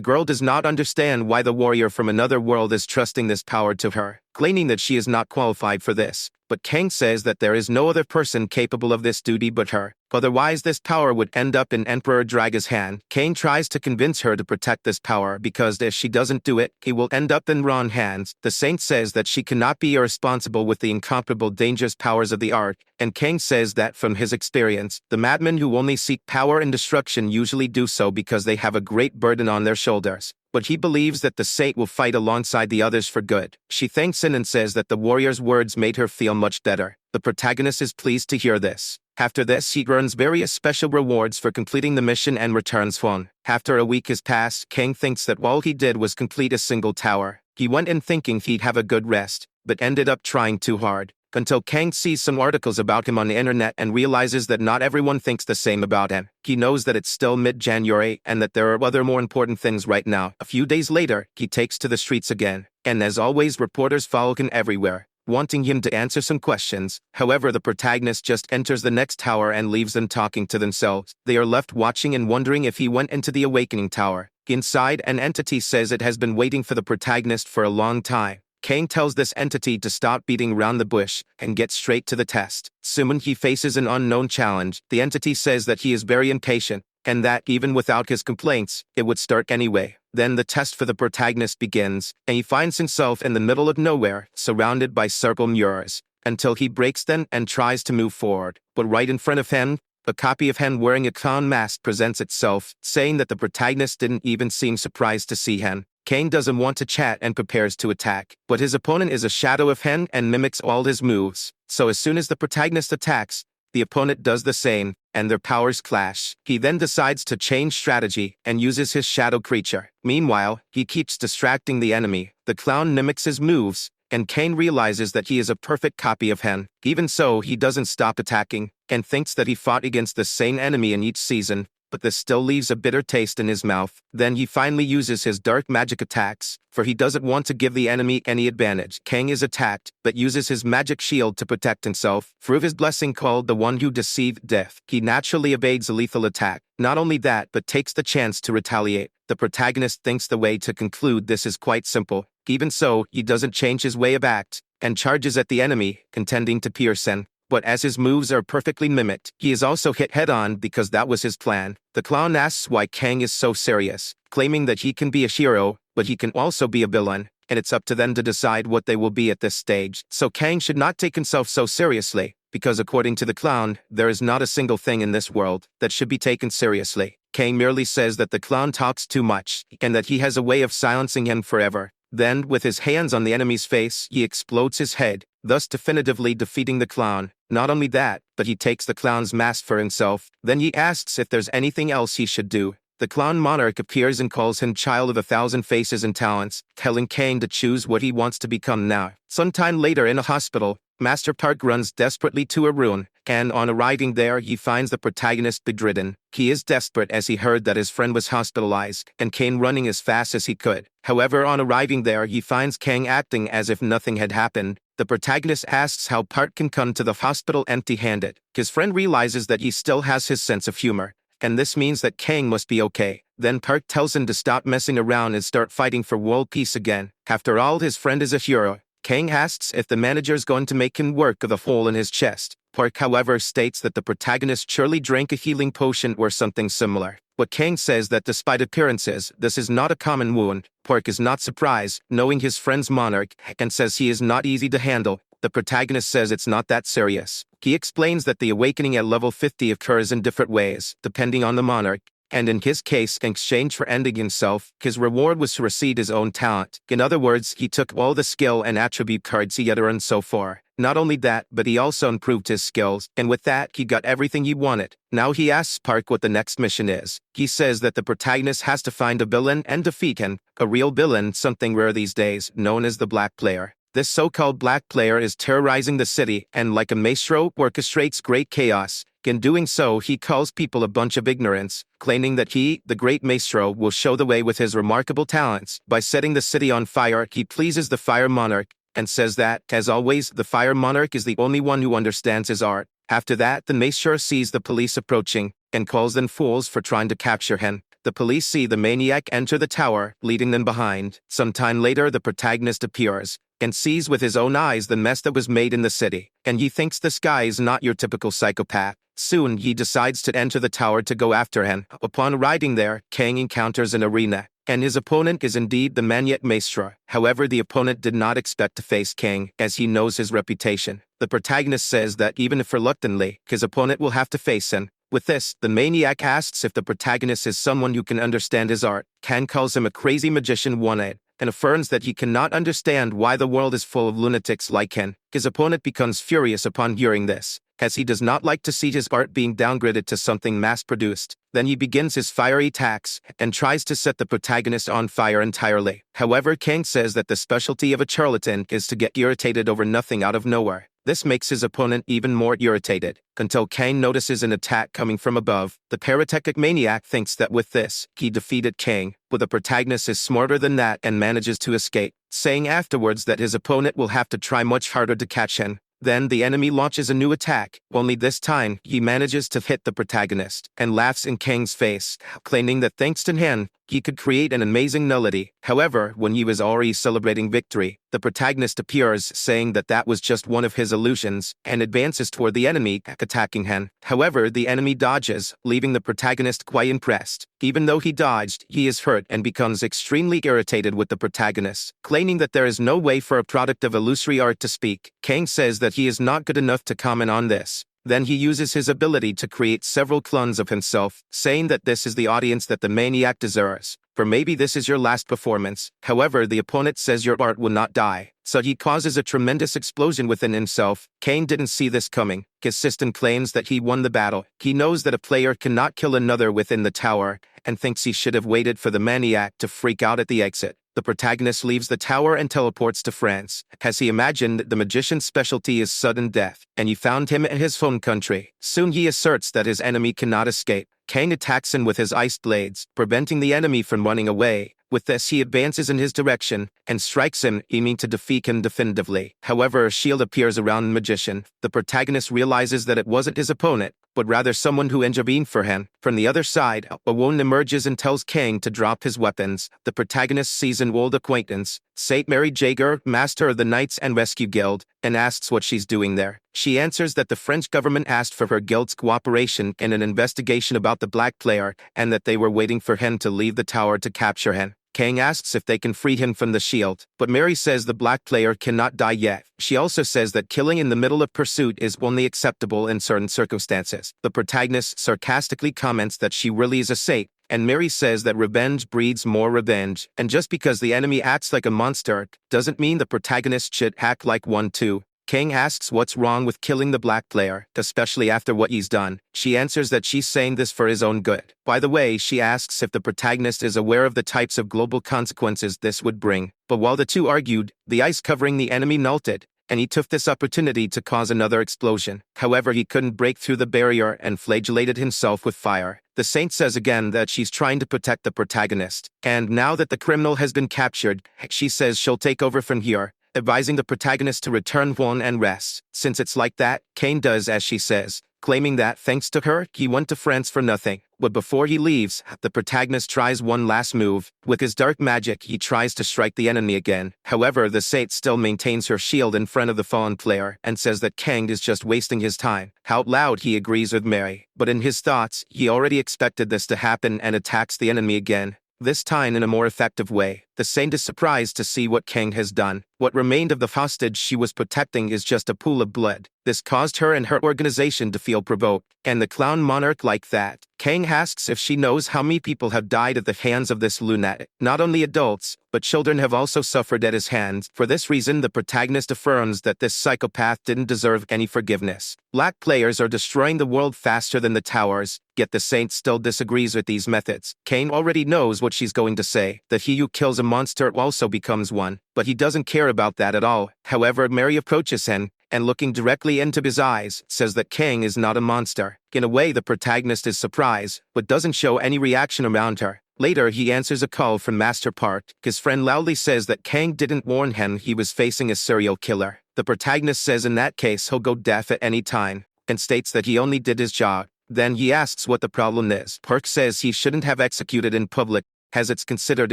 girl does not understand why the warrior from another world is trusting this power to her, claiming that she is not qualified for this. But Kang says that there is no other person capable of this duty but her. Otherwise, this power would end up in Emperor Draga's hand. Kang tries to convince her to protect this power because if she doesn't do it, he will end up in wrong hands. The Saint says that she cannot be irresponsible with the incomparable dangerous powers of the arc, and Kang says that from his experience, the madmen who only seek power and destruction usually do so because they have a great burden on their shoulders. But he believes that the Saint will fight alongside the others for good. She thanks him and says that the warrior's words made her feel much better. The protagonist is pleased to hear this. After this, he earns various special rewards for completing the mission and returns home. After a week has passed, Kang thinks that all he did was complete a single tower. He went in thinking he'd have a good rest, but ended up trying too hard. Until Kang sees some articles about him on the internet and realizes that not everyone thinks the same about him. He knows that it's still mid-January and that there are other more important things right now. A few days later, he takes to the streets again. And as always, reporters follow him everywhere, wanting him to answer some questions. However, the protagonist just enters the next tower and leaves them talking to themselves. They are left watching and wondering if he went into the Awakening Tower. Inside, an entity says it has been waiting for the protagonist for a long time. Kang tells this entity to stop beating around the bush and get straight to the test. Soon he faces an unknown challenge. The entity says that he is very impatient, and that, even without his complaints, it would start anyway. Then the test for the protagonist begins, and he finds himself in the middle of nowhere, surrounded by several mirrors, until he breaks them and tries to move forward. But right in front of him, a copy of him wearing a clown mask presents itself, saying that the protagonist didn't even seem surprised to see him. Kang doesn't want to chat and prepares to attack, but his opponent is a shadow of him and mimics all his moves. So as soon as the protagonist attacks, the opponent does the same, and their powers clash. He then decides to change strategy and uses his shadow creature. Meanwhile, he keeps distracting the enemy. The clown mimics his moves, and Kang realizes that he is a perfect copy of him. Even so, he doesn't stop attacking, and thinks that he fought against the same enemy in each season, but this still leaves a bitter taste in his mouth. Then he finally uses his dark magic attacks, for he doesn't want to give the enemy any advantage. Kang is attacked, but uses his magic shield to protect himself. Through his blessing called the One Who Deceived Death, he naturally evades a lethal attack. Not only that, but takes the chance to retaliate. The protagonist thinks the way to conclude this is quite simple. Even so, he doesn't change his way of act, and charges at the enemy, intending to pierce him. But as his moves are perfectly mimicked, he is also hit head-on because that was his plan. The clown asks why Kang is so serious, claiming that he can be a hero, but he can also be a villain, and it's up to them to decide what they will be at this stage. So Kang should not take himself so seriously, because according to the clown, there is not a single thing in this world that should be taken seriously. Kang merely says that the clown talks too much, and that he has a way of silencing him forever. Then, with his hands on the enemy's face, he explodes his head, thus definitively defeating the clown. Not only that, but he takes the clown's mask for himself. Then he asks if there's anything else he should do. The clown monarch appears and calls him Child of 1,000 Faces and Talents, telling Kang to choose what he wants to become now. Sometime later in a hospital, Master Park runs desperately to a ruin, and on arriving there he finds the protagonist bedridden. He is desperate as he heard that his friend was hospitalized, and came running as fast as he could. However, on arriving there he finds Kang acting as if nothing had happened. The protagonist asks how Park can come to the hospital empty-handed. His friend realizes that he still has his sense of humor, and this means that Kang must be okay. Then Park tells him to stop messing around and start fighting for world peace again. After all, his friend is a hero. Kang asks if the manager's going to make him work of the hole in his chest. Park, however, states that the protagonist surely drank a healing potion or something similar. But Kang says that despite appearances, this is not a common wound. Park is not surprised, knowing his friend's monarch, and says he is not easy to handle. The protagonist says it's not that serious. He explains that the awakening at level 50 occurs in different ways, depending on the monarch, and in his case, in exchange for ending himself, his reward was to receive his own talent. In other words, he took all the skill and attribute cards he had earned so far. Not only that, but he also improved his skills, and with that, he got everything he wanted. Now he asks Park what the next mission is. He says that the protagonist has to find a villain and defeat him. A real villain, something rare these days, known as the Black Player. This so-called Black Player is terrorizing the city, and like a maestro, orchestrates great chaos. In doing so, he calls people a bunch of ignorants, claiming that he, the great maestro, will show the way with his remarkable talents. By setting the city on fire, he pleases the Fire Monarch, and says that, as always, the Fire Monarch is the only one who understands his art. After that, the maestro sees the police approaching, and calls them fools for trying to capture him. The police see the maniac enter the tower, leading them behind. Some time later, the protagonist appears, and sees with his own eyes the mess that was made in the city, and he thinks this guy is not your typical psychopath. Soon, he decides to enter the tower to go after him. Upon arriving there, Kang encounters an arena, and his opponent is indeed the maniac maestro. However, the opponent did not expect to face Kang, as he knows his reputation. The protagonist says that even if reluctantly, his opponent will have to face him. With this, the maniac asks if the protagonist is someone who can understand his art. Kang calls him a crazy magician one-eyed, and affirms that he cannot understand why the world is full of lunatics like him. His opponent becomes furious upon hearing this, as he does not like to see his art being downgraded to something mass-produced. Then he begins his fiery attacks, and tries to set the protagonist on fire entirely. However, Kang says that the specialty of a charlatan is to get irritated over nothing out of nowhere. This makes his opponent even more irritated, until Kang notices an attack coming from above. The pyrotechnic maniac thinks that with this, he defeated Kang, but the protagonist is smarter than that and manages to escape, saying afterwards that his opponent will have to try much harder to catch him. Then the enemy launches a new attack, only this time, he manages to hit the protagonist, and laughs in Kang's face, claiming that thanks to him, he could create an amazing nullity. However, when he was already celebrating victory, the protagonist appears, saying that that was just one of his illusions, and advances toward the enemy, attacking him. However, the enemy dodges, leaving the protagonist quite impressed. Even though he dodged, he is hurt and becomes extremely irritated with the protagonist, claiming that there is no way for a product of illusory art to speak. Kang says that he is not good enough to comment on this. Then he uses his ability to create several clones of himself, saying that this is the audience that the maniac deserves. For maybe this is your last performance. However, the opponent says your art will not die, so he causes a tremendous explosion within himself. Kang didn't see this coming. His system claims that he won the battle. He knows that a player cannot kill another within the tower, and thinks he should have waited for the maniac to freak out at the exit. The protagonist leaves the tower and teleports to France, as he imagined that the magician's specialty is sudden death, and he found him in his home country. Soon he asserts that his enemy cannot escape. Kang attacks him with his ice blades, preventing the enemy from running away. With this, he advances in his direction, and strikes him, aiming to defeat him definitively. However, a shield appears around the magician. The protagonist realizes that it wasn't his opponent, but rather someone who intervened for him. From the other side, a woman emerges and tells Kang to drop his weapons. The protagonist sees an old acquaintance, Saint Mary Jaeger, master of the Knights and Rescue Guild, and asks what she's doing there. She answers that the French government asked for her guild's cooperation in an investigation about the Black Player, and that they were waiting for him to leave the tower to capture him. Kang asks if they can free him from the shield, but Mary says the Black Player cannot die yet. She also says that killing in the middle of pursuit is only acceptable in certain circumstances. The protagonist sarcastically comments that she really is a saint, and Mary says that revenge breeds more revenge, and just because the enemy acts like a monster, doesn't mean the protagonist should act like one too. Kang asks what's wrong with killing the Black Player, especially after what he's done. She answers that she's saying this for his own good. By the way, she asks if the protagonist is aware of the types of global consequences this would bring. But while the two argued, the ice covering the enemy melted, and he took this opportunity to cause another explosion. However, he couldn't break through the barrier and flagellated himself with fire. The saint says again that she's trying to protect the protagonist, and now that the criminal has been captured, she says she'll take over from here, advising the protagonist to return home and rest. Since it's like that, Kang does as she says, claiming that, thanks to her, he went to France for nothing. But before he leaves, the protagonist tries one last move. With his dark magic, he tries to strike the enemy again. However, the Saint still maintains her shield in front of the fallen player and says that Kang is just wasting his time. Out loud, he agrees with Mary. But in his thoughts, he already expected this to happen and attacks the enemy again. This time in a more effective way. The Saint is surprised to see what Kang has done. What remained of the hostage she was protecting is just a pool of blood. This caused her and her organization to feel provoked. And the clown monarch like that. Kang asks if she knows how many people have died at the hands of this lunatic. Not only adults, but children have also suffered at his hands. For this reason, the protagonist affirms that this psychopath didn't deserve any forgiveness. Black players are destroying the world faster than the towers, yet the Saint still disagrees with these methods. Kang already knows what she's going to say, that he who kills a monster also becomes one, but he doesn't care about that at all. However, Mary approaches him, and looking directly into his eyes, says that Kang is not a monster. In a way, the protagonist is surprised, but doesn't show any reaction around her. Later, he answers a call from Master Park. His friend loudly says that Kang didn't warn him he was facing a serial killer. The protagonist says in that case he'll go deaf at any time, and states that he only did his job. Then he asks what the problem is. Park says he shouldn't have executed in public, as it's considered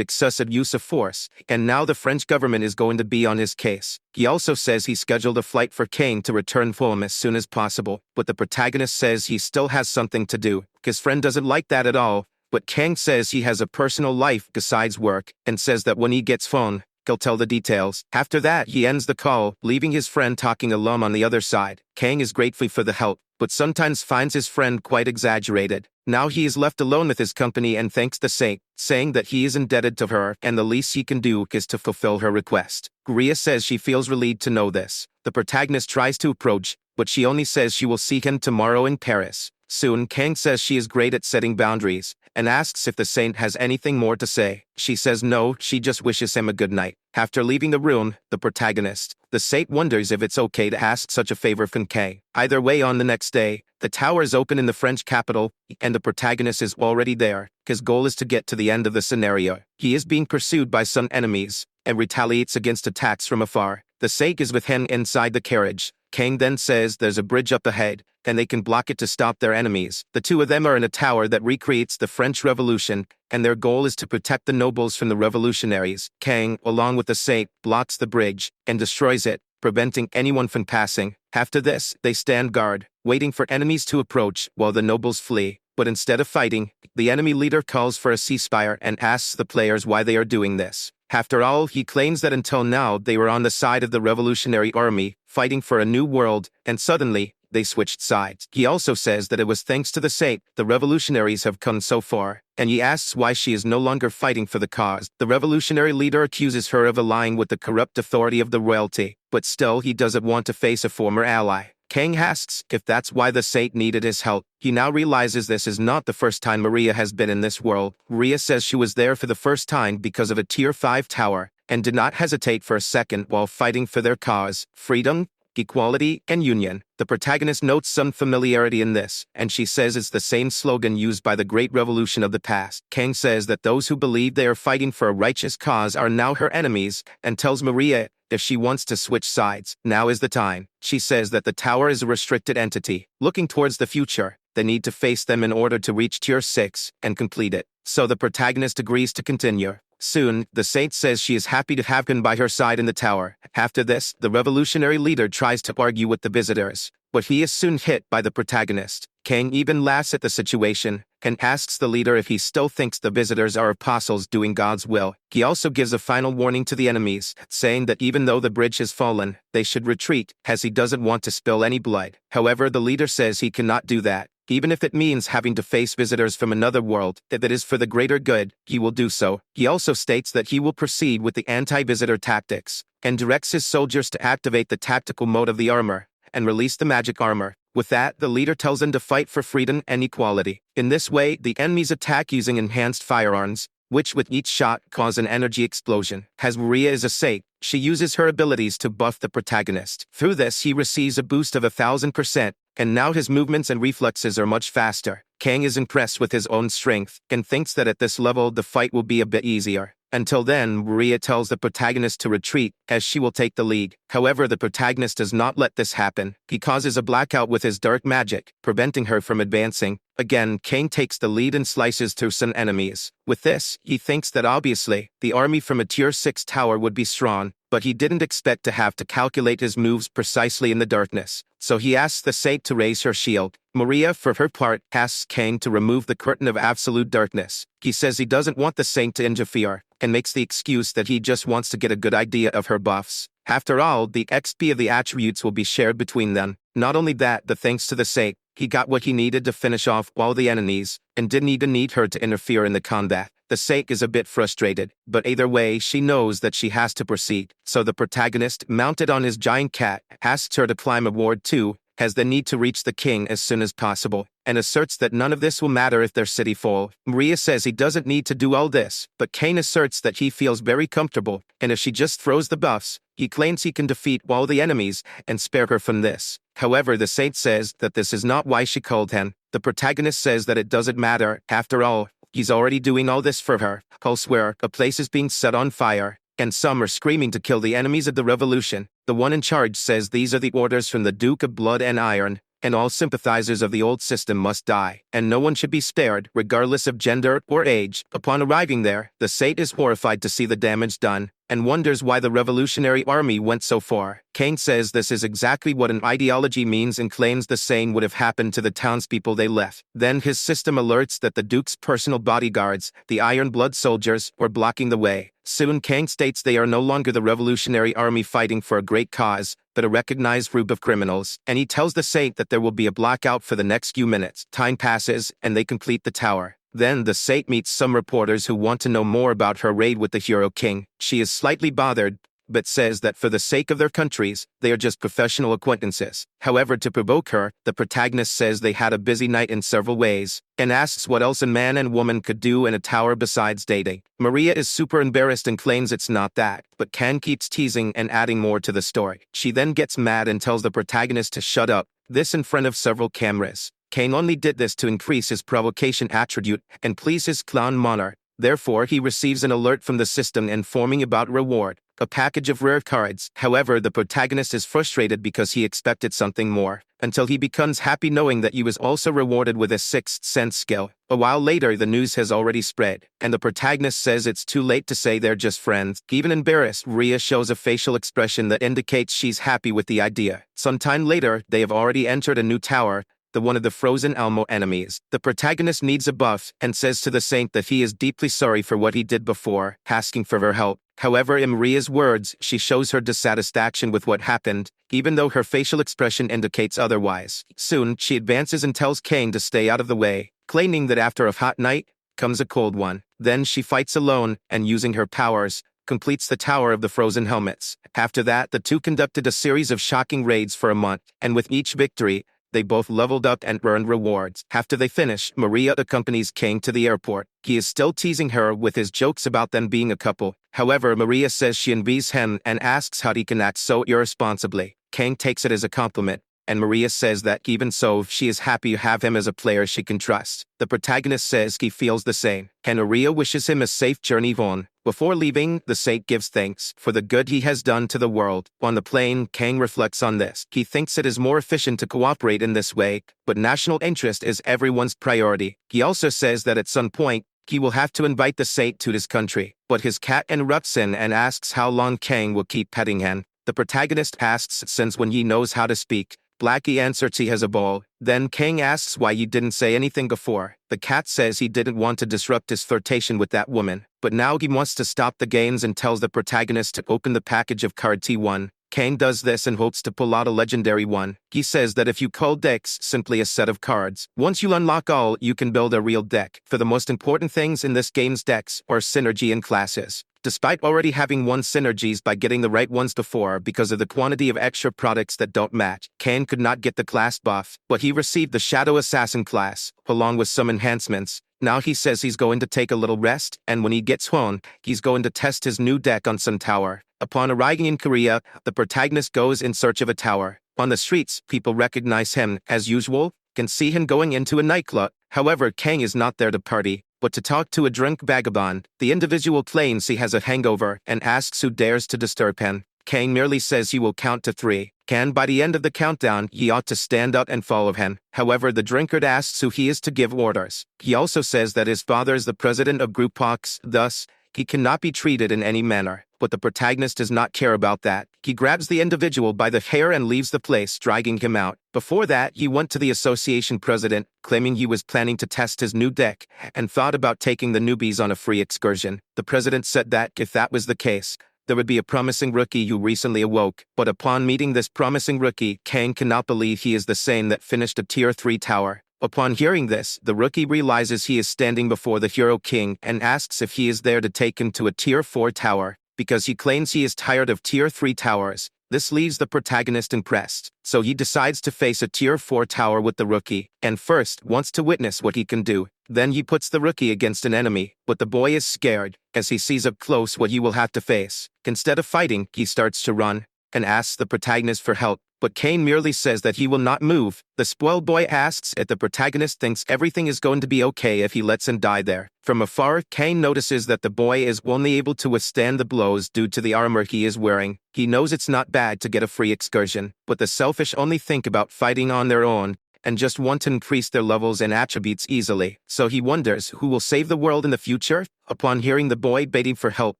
excessive use of force, and now the French government is going to be on his case. He also says he scheduled a flight for Kang to return home as soon as possible, but the protagonist says he still has something to do. His friend doesn't like that at all, but Kang says he has a personal life besides work, and says that when he gets home, he'll tell the details. After that, he ends the call, leaving his friend talking alone on the other side. Kang is grateful for the help, but sometimes finds his friend quite exaggerated. Now he is left alone with his company and thanks the Saint, saying that he is indebted to her and the least he can do is to fulfill her request. Guria says she feels relieved to know this. The protagonist tries to approach, but she only says she will see him tomorrow in Paris. Soon, Kang says she is great at setting boundaries, and asks if the Saint has anything more to say. She says no, she just wishes him a good night. After leaving the room, the protagonist, the Saint, wonders if it's okay to ask such a favor from Kang. Either way, on the next day, the tower is open in the French capital, and the protagonist is already there. His goal is to get to the end of the scenario. He is being pursued by some enemies, and retaliates against attacks from afar. The Saint is with him inside the carriage. Kang then says there's a bridge up ahead, and they can block it to stop their enemies. The two of them are in a tower that recreates the French Revolution, and their goal is to protect the nobles from the revolutionaries. Kang, along with the Saint, blocks the bridge and destroys it, preventing anyone from passing. After this, they stand guard, waiting for enemies to approach while the nobles flee. But instead of fighting, the enemy leader calls for a ceasefire and asks the players why they are doing this. After all, he claims that until now they were on the side of the revolutionary army, fighting for a new world, and suddenly, they switched sides. He also says that it was thanks to the Saint the revolutionaries have come so far, and he asks why she is no longer fighting for the cause. The revolutionary leader accuses her of allying with the corrupt authority of the royalty, but still he doesn't want to face a former ally. Kang asks if that's why the Saint needed his help. He now realizes this is not the first time Maria has been in this world. Maria says she was there for the first time because of a Tier 5 tower, and did not hesitate for a second while fighting for their cause, freedom, equality, and union. The protagonist notes some familiarity in this, and she says it's the same slogan used by the Great Revolution of the past. Kang says that those who believe they are fighting for a righteous cause are now her enemies, and tells Maria if she wants to switch sides, now is the time. She says that the tower is a restricted entity. Looking towards the future, they need to face them in order to reach Tier 6 and complete it. So the protagonist agrees to continue. Soon, the Saint says she is happy to have him by her side in the tower. After this, the revolutionary leader tries to argue with the visitors, but he is soon hit by the protagonist. Kang even laughs at the situation, and asks the leader if he still thinks the visitors are apostles doing God's will. He also gives a final warning to the enemies, saying that even though the bridge has fallen, they should retreat, as he doesn't want to spill any blood. However, the leader says he cannot do that. Even if it means having to face visitors from another world, if it is for the greater good, he will do so. He also states that he will proceed with the anti-visitor tactics, and directs his soldiers to activate the tactical mode of the armor, and release the magic armor. With that, the leader tells them to fight for freedom and equality. In this way, the enemies attack using enhanced firearms, which with each shot cause an energy explosion. As Maria is a Saint, she uses her abilities to buff the protagonist. Through this, he receives a boost of 1000%, and now his movements and reflexes are much faster. Kang is impressed with his own strength, and thinks that at this level the fight will be a bit easier. Until then, Maria tells the protagonist to retreat, as she will take the lead. However, the protagonist does not let this happen. He causes a blackout with his dark magic, preventing her from advancing. Again, Kang takes the lead and slices through some enemies. With this, he thinks that obviously, the army from a tier 6 tower would be strong, but he didn't expect to have to calculate his moves precisely in the darkness. So he asks the Saint to raise her shield. Maria, for her part, asks Kang to remove the curtain of absolute darkness. He says he doesn't want the Saint to interfere, and makes the excuse that he just wants to get a good idea of her buffs. After all, the XP of the attributes will be shared between them. Not only that, but thanks to the Saint, he got what he needed to finish off all the enemies, and didn't even need her to interfere in the combat. The Saint is a bit frustrated, but either way she knows that she has to proceed. So the protagonist, mounted on his giant cat, asks her to climb aboard too, has the need to reach the king as soon as possible, and asserts that none of this will matter if their city fall. Maria says he doesn't need to do all this, but Kane asserts that he feels very comfortable, and if she just throws the buffs, he claims he can defeat all the enemies and spare her from this. However, the Saint says that this is not why she called him. The protagonist says that it doesn't matter, after all, he's already doing all this for her. Elsewhere, a place is being set on fire, and some are screaming to kill the enemies of the revolution. The one in charge says these are the orders from the Duke of Blood and Iron, and all sympathizers of the old system must die, and no one should be spared, regardless of gender or age. Upon arriving there, the Saint is horrified to see the damage done, and wonders why the revolutionary army went so far. Kane says this is exactly what an ideology means and claims the same would have happened to the townspeople they left. Then his system alerts that the Duke's personal bodyguards, the Iron Blood soldiers, were blocking the way. Soon Kang states they are no longer the revolutionary army fighting for a great cause, but a recognized group of criminals, and he tells the Saint that there will be a blackout for the next few minutes. Time passes, and they complete the tower. Then the Saint meets some reporters who want to know more about her raid with the Hero King. She is slightly bothered, but says that for the sake of their countries, they are just professional acquaintances. However, to provoke her, the protagonist says they had a busy night in several ways, and asks what else a man and woman could do in a tower besides dating. Maria is super embarrassed and claims it's not that, but Ken keeps teasing and adding more to the story. She then gets mad and tells the protagonist to shut up, this in front of several cameras. Kane only did this to increase his provocation attribute and please his clown monarch. Therefore, he receives an alert from the system informing about reward, a package of rare cards. However, the protagonist is frustrated because he expected something more, until he becomes happy knowing that he was also rewarded with a sixth sense skill. A while later, the news has already spread, and the protagonist says it's too late to say they're just friends. Even embarrassed, Ria shows a facial expression that indicates she's happy with the idea. Sometime later, they have already entered a new tower, the one of the frozen Elmo enemies. The protagonist needs a buff and says to the Saint that he is deeply sorry for what he did before, asking for her help. However, in Maria's words, she shows her dissatisfaction with what happened, even though her facial expression indicates otherwise. Soon, she advances and tells Kane to stay out of the way, claiming that after a hot night, comes a cold one. Then she fights alone, and using her powers, completes the Tower of the Frozen Helmets. After that, the two conducted a series of shocking raids for a month, and with each victory, they both leveled up and earned rewards. After they finish, Maria accompanies Kane to the airport. He is still teasing her with his jokes about them being a couple. However, Maria says she envies him and asks how he can act so irresponsibly. Kane takes it as a compliment, and Maria says that even so, she is happy to have him as a player she can trust. The protagonist says he feels the same, and Maria wishes him a safe journey home. Before leaving, the Saint gives thanks for the good he has done to the world. On the plane, Kang reflects on this. He thinks it is more efficient to cooperate in this way, but national interest is everyone's priority. He also says that at some point, he will have to invite the Saint to his country, but his cat interrupts him and asks how long Kang will keep petting him. The protagonist asks since when he knows how to speak. Blackie answers he has a ball. Then Kang asks why he didn't say anything before. The cat says he didn't want to disrupt his flirtation with that woman, but now he wants to stop the games and tells the protagonist to open the package of card T1. Kang does this and hopes to pull out a legendary one. He says that if you call decks simply a set of cards, once you unlock all, you can build a real deck. For the most important things in this game's decks are synergy and classes. Despite already having won synergies by getting the right ones before because of the quantity of extra products that don't match, Kane could not get the class buff, but he received the Shadow Assassin class, along with some enhancements. Now he says he's going to take a little rest, and when he gets home, he's going to test his new deck on some tower. Upon arriving in Korea, the protagonist goes in search of a tower. On the streets, people recognize him, as usual, can see him going into a nightclub. However, Kang is not there to party. but to talk to a drunk vagabond. The individual claims he has a hangover and asks who dares to disturb him. Kang merely says he will count to 3. By the end of the countdown, he ought to stand up and follow him. However, the drunkard asks who he is to give orders. He also says that his father is the president of Group Pox, thus, he cannot be treated in any manner. But the protagonist does not care about that. He grabs the individual by the hair and leaves the place, dragging him out. Before that, he went to the association president, claiming he was planning to test his new deck, and thought about taking the newbies on a free excursion. The president said that, if that was the case, there would be a promising rookie who recently awoke. But upon meeting this promising rookie, Kang cannot believe he is the same that finished a Tier 3 tower. Upon hearing this, the rookie realizes he is standing before the Hero King and asks if he is there to take him to a Tier 4 tower, because he claims he is tired of Tier 3 towers. This leaves the protagonist impressed, so he decides to face a Tier 4 tower with the rookie, and first wants to witness what he can do. Then he puts the rookie against an enemy, but the boy is scared, as he sees up close what he will have to face. Instead of fighting, he starts to run, and asks the protagonist for help, but Kane merely says that he will not move. The spoiled boy asks if the protagonist thinks everything is going to be okay if he lets him die there. From afar, Kane notices that the boy is only able to withstand the blows due to the armor he is wearing. He knows it's not bad to get a free excursion, but the selfish only think about fighting on their own, and just want to increase their levels and attributes easily. So he wonders who will save the world in the future? Upon hearing the boy begging for help,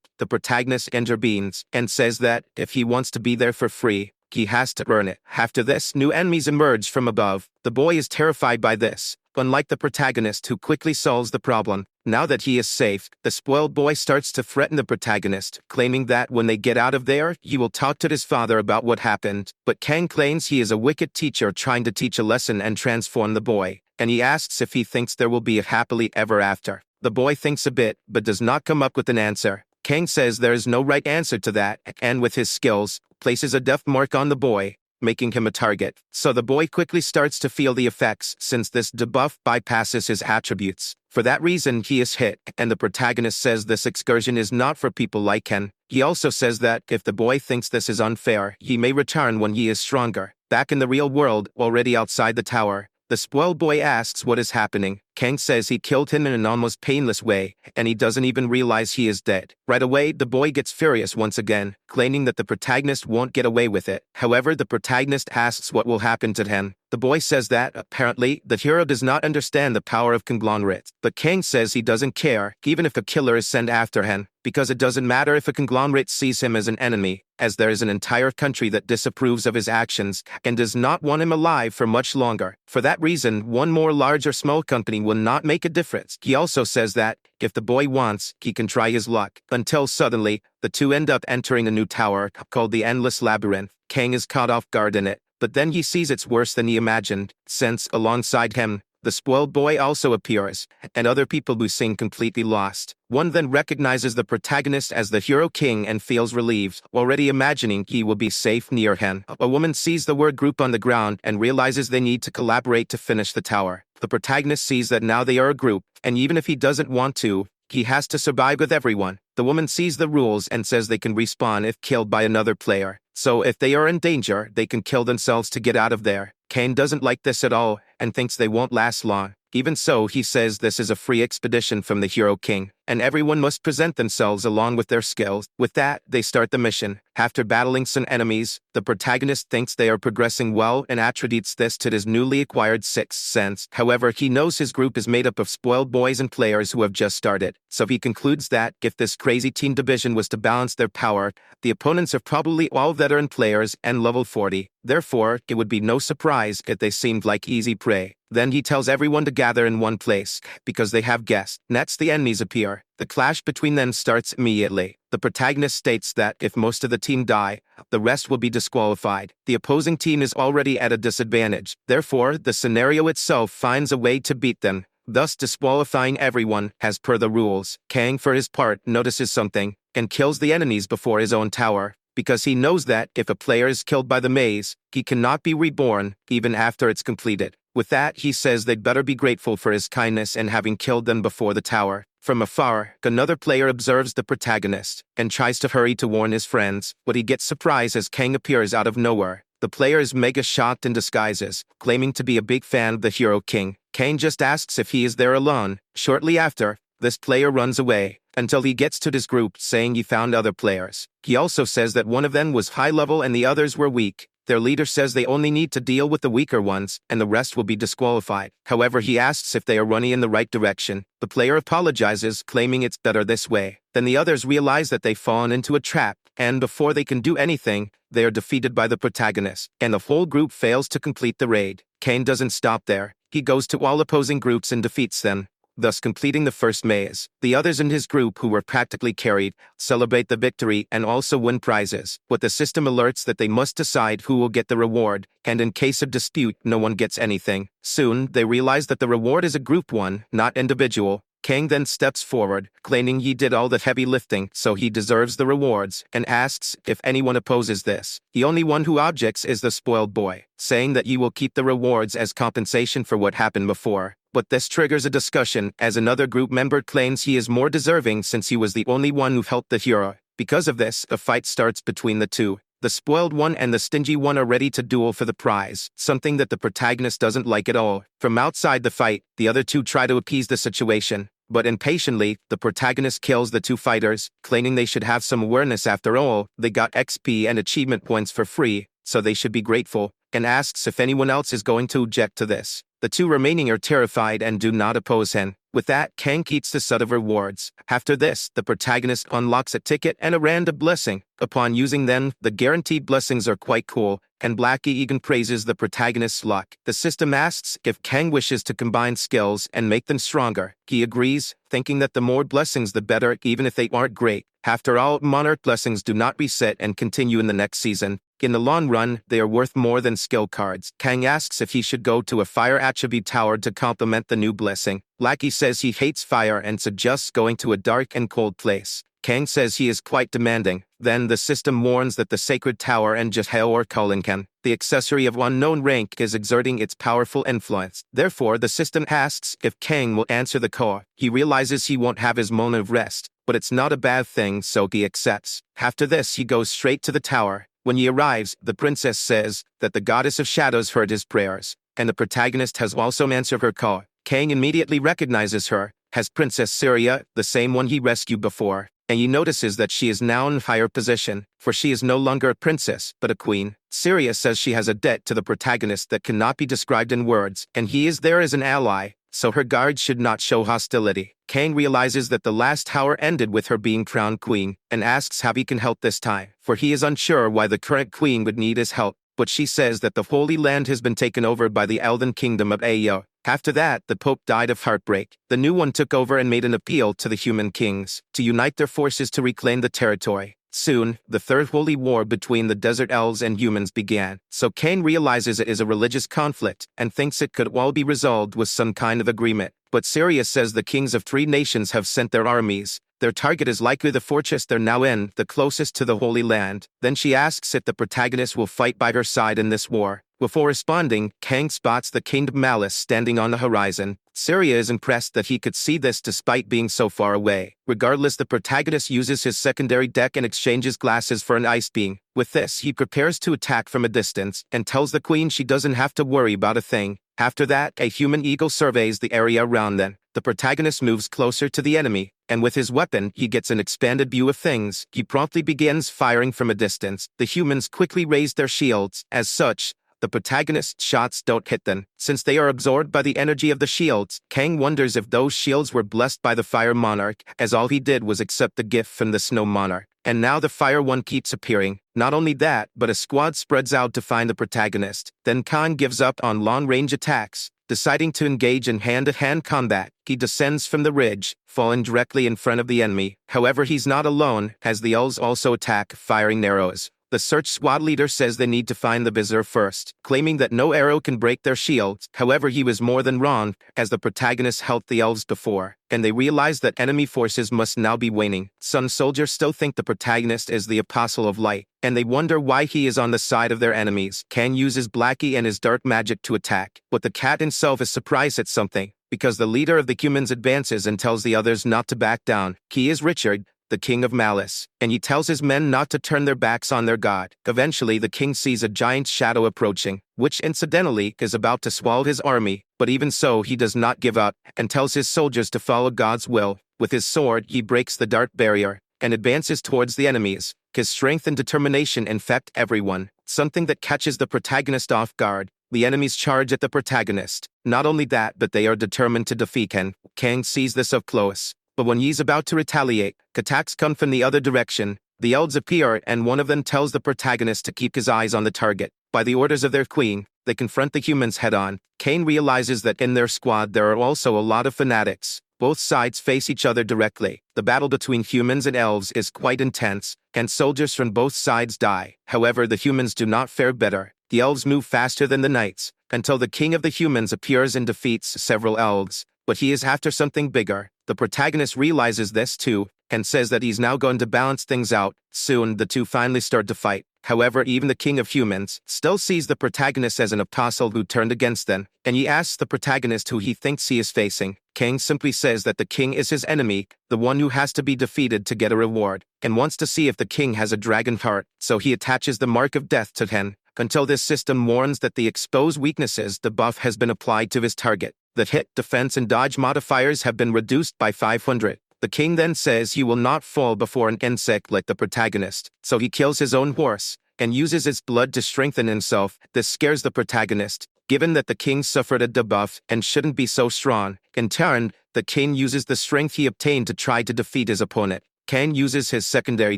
the protagonist intervenes and says that if he wants to be there for free, he has to earn it. After this, new enemies emerge from above. The boy is terrified by this, unlike the protagonist who quickly solves the problem. Now that he is safe, the spoiled boy starts to threaten the protagonist, claiming that when they get out of there, he will talk to his father about what happened. But Kang claims he is a wicked teacher trying to teach a lesson and transform the boy, and he asks if he thinks there will be a happily ever after. The boy thinks a bit, but does not come up with an answer. Kang says there is no right answer to that, and with his skills, places a death mark on the boy, making him a target. So the boy quickly starts to feel the effects, since this debuff bypasses his attributes. For that reason, he is hit, and the protagonist says this excursion is not for people like him. He also says that if the boy thinks this is unfair, he may return when he is stronger. Back in the real world, already outside the tower, the spoiled boy asks what is happening. Kang says he killed him in an almost painless way, and he doesn't even realize he is dead. Right away, the boy gets furious once again, claiming that the protagonist won't get away with it. However, the protagonist asks what will happen to him. The boy says that, apparently, the hero does not understand the power of conglomerates. But Kang says he doesn't care, even if a killer is sent after him, because it doesn't matter if a conglomerate sees him as an enemy, as there is an entire country that disapproves of his actions and does not want him alive for much longer. For that reason, one more large or small company will not make a difference. He also says that, if the boy wants, he can try his luck. Until suddenly, the two end up entering a new tower, called the Endless Labyrinth. Kang is caught off guard in it, but then he sees it's worse than he imagined, since, alongside him, the spoiled boy also appears, and other people who seem completely lost. One then recognizes the protagonist as the Hero King and feels relieved, already imagining he will be safe near him. A woman sees the word group on the ground and realizes they need to collaborate to finish the tower. The protagonist sees that now they are a group, and even if he doesn't want to, he has to survive with everyone. The woman sees the rules and says they can respawn if killed by another player. So if they are in danger, they can kill themselves to get out of there. Kane doesn't like this at all, and thinks they won't last long. Even so, he says this is a free expedition from the Hero King, and everyone must present themselves along with their skills. With that, they start the mission. After battling some enemies, the protagonist thinks they are progressing well and attributes this to his newly acquired sixth sense. However, he knows his group is made up of spoiled boys and players who have just started, so he concludes that, if this crazy team division was to balance their power, the opponents are probably all veteran players and level 40. Therefore, it would be no surprise if they seemed like easy prey. Then he tells everyone to gather in one place, because they have guests. Next, the enemies appear. The clash between them starts immediately. The protagonist states that if most of the team die, the rest will be disqualified. The opposing team is already at a disadvantage. Therefore, the scenario itself finds a way to beat them, thus disqualifying everyone, as per the rules. Kang, for his part, notices something, and kills the enemies before his own tower, because he knows that if a player is killed by the maze, he cannot be reborn, even after it's completed. With that, he says they'd better be grateful for his kindness and having killed them before the tower. From afar, another player observes the protagonist, and tries to hurry to warn his friends, but he gets surprised as Kang appears out of nowhere. The player is mega shocked and disguises, claiming to be a big fan of the Hero King. Kang just asks if he is there alone. Shortly after, This player runs away, until he gets to his group saying he found other players. He also says that one of them was high level and the others were weak. Their leader says they only need to deal with the weaker ones, and the rest will be disqualified. However, he asks if they are running in the right direction. The player apologizes, claiming it's better this way. Then the others realize that they've fallen into a trap, and before they can do anything, they are defeated by the protagonist, and the whole group fails to complete the raid. Kane doesn't stop there. He goes to all opposing groups and defeats them, thus completing the first maze. The others in his group, who were practically carried, celebrate the victory and also win prizes, but the system alerts that they must decide who will get the reward, and in case of dispute, no one gets anything. Soon, they realize that the reward is a group one, not individual. Kang then steps forward, claiming he did all the heavy lifting, so he deserves the rewards, and asks if anyone opposes this. The only one who objects is the spoiled boy, saying that he will keep the rewards as compensation for what happened before. But this triggers a discussion, as another group member claims he is more deserving since he was the only one who helped the hero. Because of this, a fight starts between the two. The spoiled one and the stingy one are ready to duel for the prize, something that the protagonist doesn't like at all. From outside the fight, the other two try to appease the situation, but impatiently, the protagonist kills the two fighters, claiming they should have some awareness after all. They got XP and achievement points for free, so they should be grateful, and asks if anyone else is going to object to this. The two remaining are terrified and do not oppose him. With that, Kang keeps the set of rewards. After this, the protagonist unlocks a ticket and a random blessing. Upon using them, the guaranteed blessings are quite cool, and Blackie even praises the protagonist's luck. The system asks if Kang wishes to combine skills and make them stronger. He agrees, thinking that the more blessings the better, even if they aren't great. After all, monarch blessings do not reset and continue in the next season. In the long run, they are worth more than skill cards. Kang asks if he should go to a fire attribute tower to complement the new blessing. Blackie says he hates fire and suggests going to a dark and cold place. Kang says he is quite demanding. Then the system warns that the sacred tower and Jahel or Kulinkan, the accessory of unknown rank, is exerting its powerful influence. Therefore, the system asks if Kang will answer the call. He realizes he won't have his moment of rest, but it's not a bad thing, so he accepts. After this, he goes straight to the tower. When he arrives, the princess says that the goddess of shadows heard his prayers, and the protagonist has also answered her call. Kang immediately recognizes her as Princess Syria, the same one he rescued before, and he notices that she is now in higher position, for she is no longer a princess, but a queen. Syria says she has a debt to the protagonist that cannot be described in words, and he is there as an ally, so her guards should not show hostility. Kang realizes that the last tower ended with her being crowned queen, and asks how he can help this time, for he is unsure why the current queen would need his help, but she says that the Holy Land has been taken over by the Elden Kingdom of Ayo. After that, the Pope died of heartbreak. The new one took over and made an appeal to the human kings to unite their forces to reclaim the territory. Soon, the Third Holy War between the desert elves and humans began, so Kang realizes it is a religious conflict and thinks it could all be resolved with some kind of agreement. But Syria says the kings of 3 nations have sent their armies. Their target is likely the fortress they're now in, the closest to the Holy Land. Then she asks if the protagonist will fight by her side in this war. Before responding, Kang spots the King of Malice standing on the horizon. Syria is impressed that he could see this despite being so far away. Regardless, the protagonist uses his secondary deck and exchanges glasses for an ice beam. With this, he prepares to attack from a distance, and tells the queen she doesn't have to worry about a thing. After that, a human eagle surveys the area around them. The protagonist moves closer to the enemy, and with his weapon, he gets an expanded view of things. He promptly begins firing from a distance. The humans quickly raise their shields. As such, the protagonist's shots don't hit them, since they are absorbed by the energy of the shields. Kang wonders if those shields were blessed by the Fire Monarch, as all he did was accept the gift from the Snow Monarch. And now the Fire One keeps appearing. Not only that, but a squad spreads out to find the protagonist. Then Kang gives up on long-range attacks, deciding to engage in hand-to-hand combat. He descends from the ridge, falling directly in front of the enemy. However, he's not alone, as the elves also attack, firing arrows. The search squad leader says they need to find the Vizier first, claiming that no arrow can break their shields. However, he was more than wrong, as the protagonist helped the elves before, and they realize that enemy forces must now be waning. Some soldiers still think the protagonist is the Apostle of Light, and they wonder why he is on the side of their enemies. Kang uses Blackie and his dark magic to attack, but the cat himself is surprised at something, because the leader of the humans advances and tells the others not to back down. He is Richard, the King of Malice, and he tells his men not to turn their backs on their god. Eventually, the king sees a giant shadow approaching, which incidentally is about to swallow his army, but even so he does not give up, and tells his soldiers to follow God's will. With his sword, he breaks the dart barrier and advances towards the enemies. His strength and determination infect everyone, something that catches the protagonist off guard. The enemies charge at the protagonist. Not only that, but they are determined to defeat Kang. Kang sees this up close. But when he's about to retaliate, attacks come from the other direction. The elves appear, and one of them tells the protagonist to keep his eyes on the target. By the orders of their queen, they confront the humans head-on. Kang realizes that in their squad there are also a lot of fanatics. Both sides face each other directly. The battle between humans and elves is quite intense, and soldiers from both sides die. However, the humans do not fare better. The elves move faster than the knights, until the king of the humans appears and defeats several elves. But he is after something bigger. The protagonist realizes this too, and says that he's now going to balance things out. Soon, the two finally start to fight. However, even the king of humans still sees the protagonist as an apostle who turned against them, and he asks the protagonist who he thinks he is facing. Kang simply says that the king is his enemy, the one who has to be defeated to get a reward, and wants to see if the king has a dragon heart, so he attaches the mark of death to him. Until this system warns that the exposed weaknesses, the buff has been applied to his target. The hit, defense and dodge modifiers have been reduced by 500. The king then says he will not fall before an insect like the protagonist, so he kills his own horse and uses its blood to strengthen himself. This scares the protagonist, given that the king suffered a debuff and shouldn't be so strong. In turn, the king uses the strength he obtained to try to defeat his opponent. Kang uses his secondary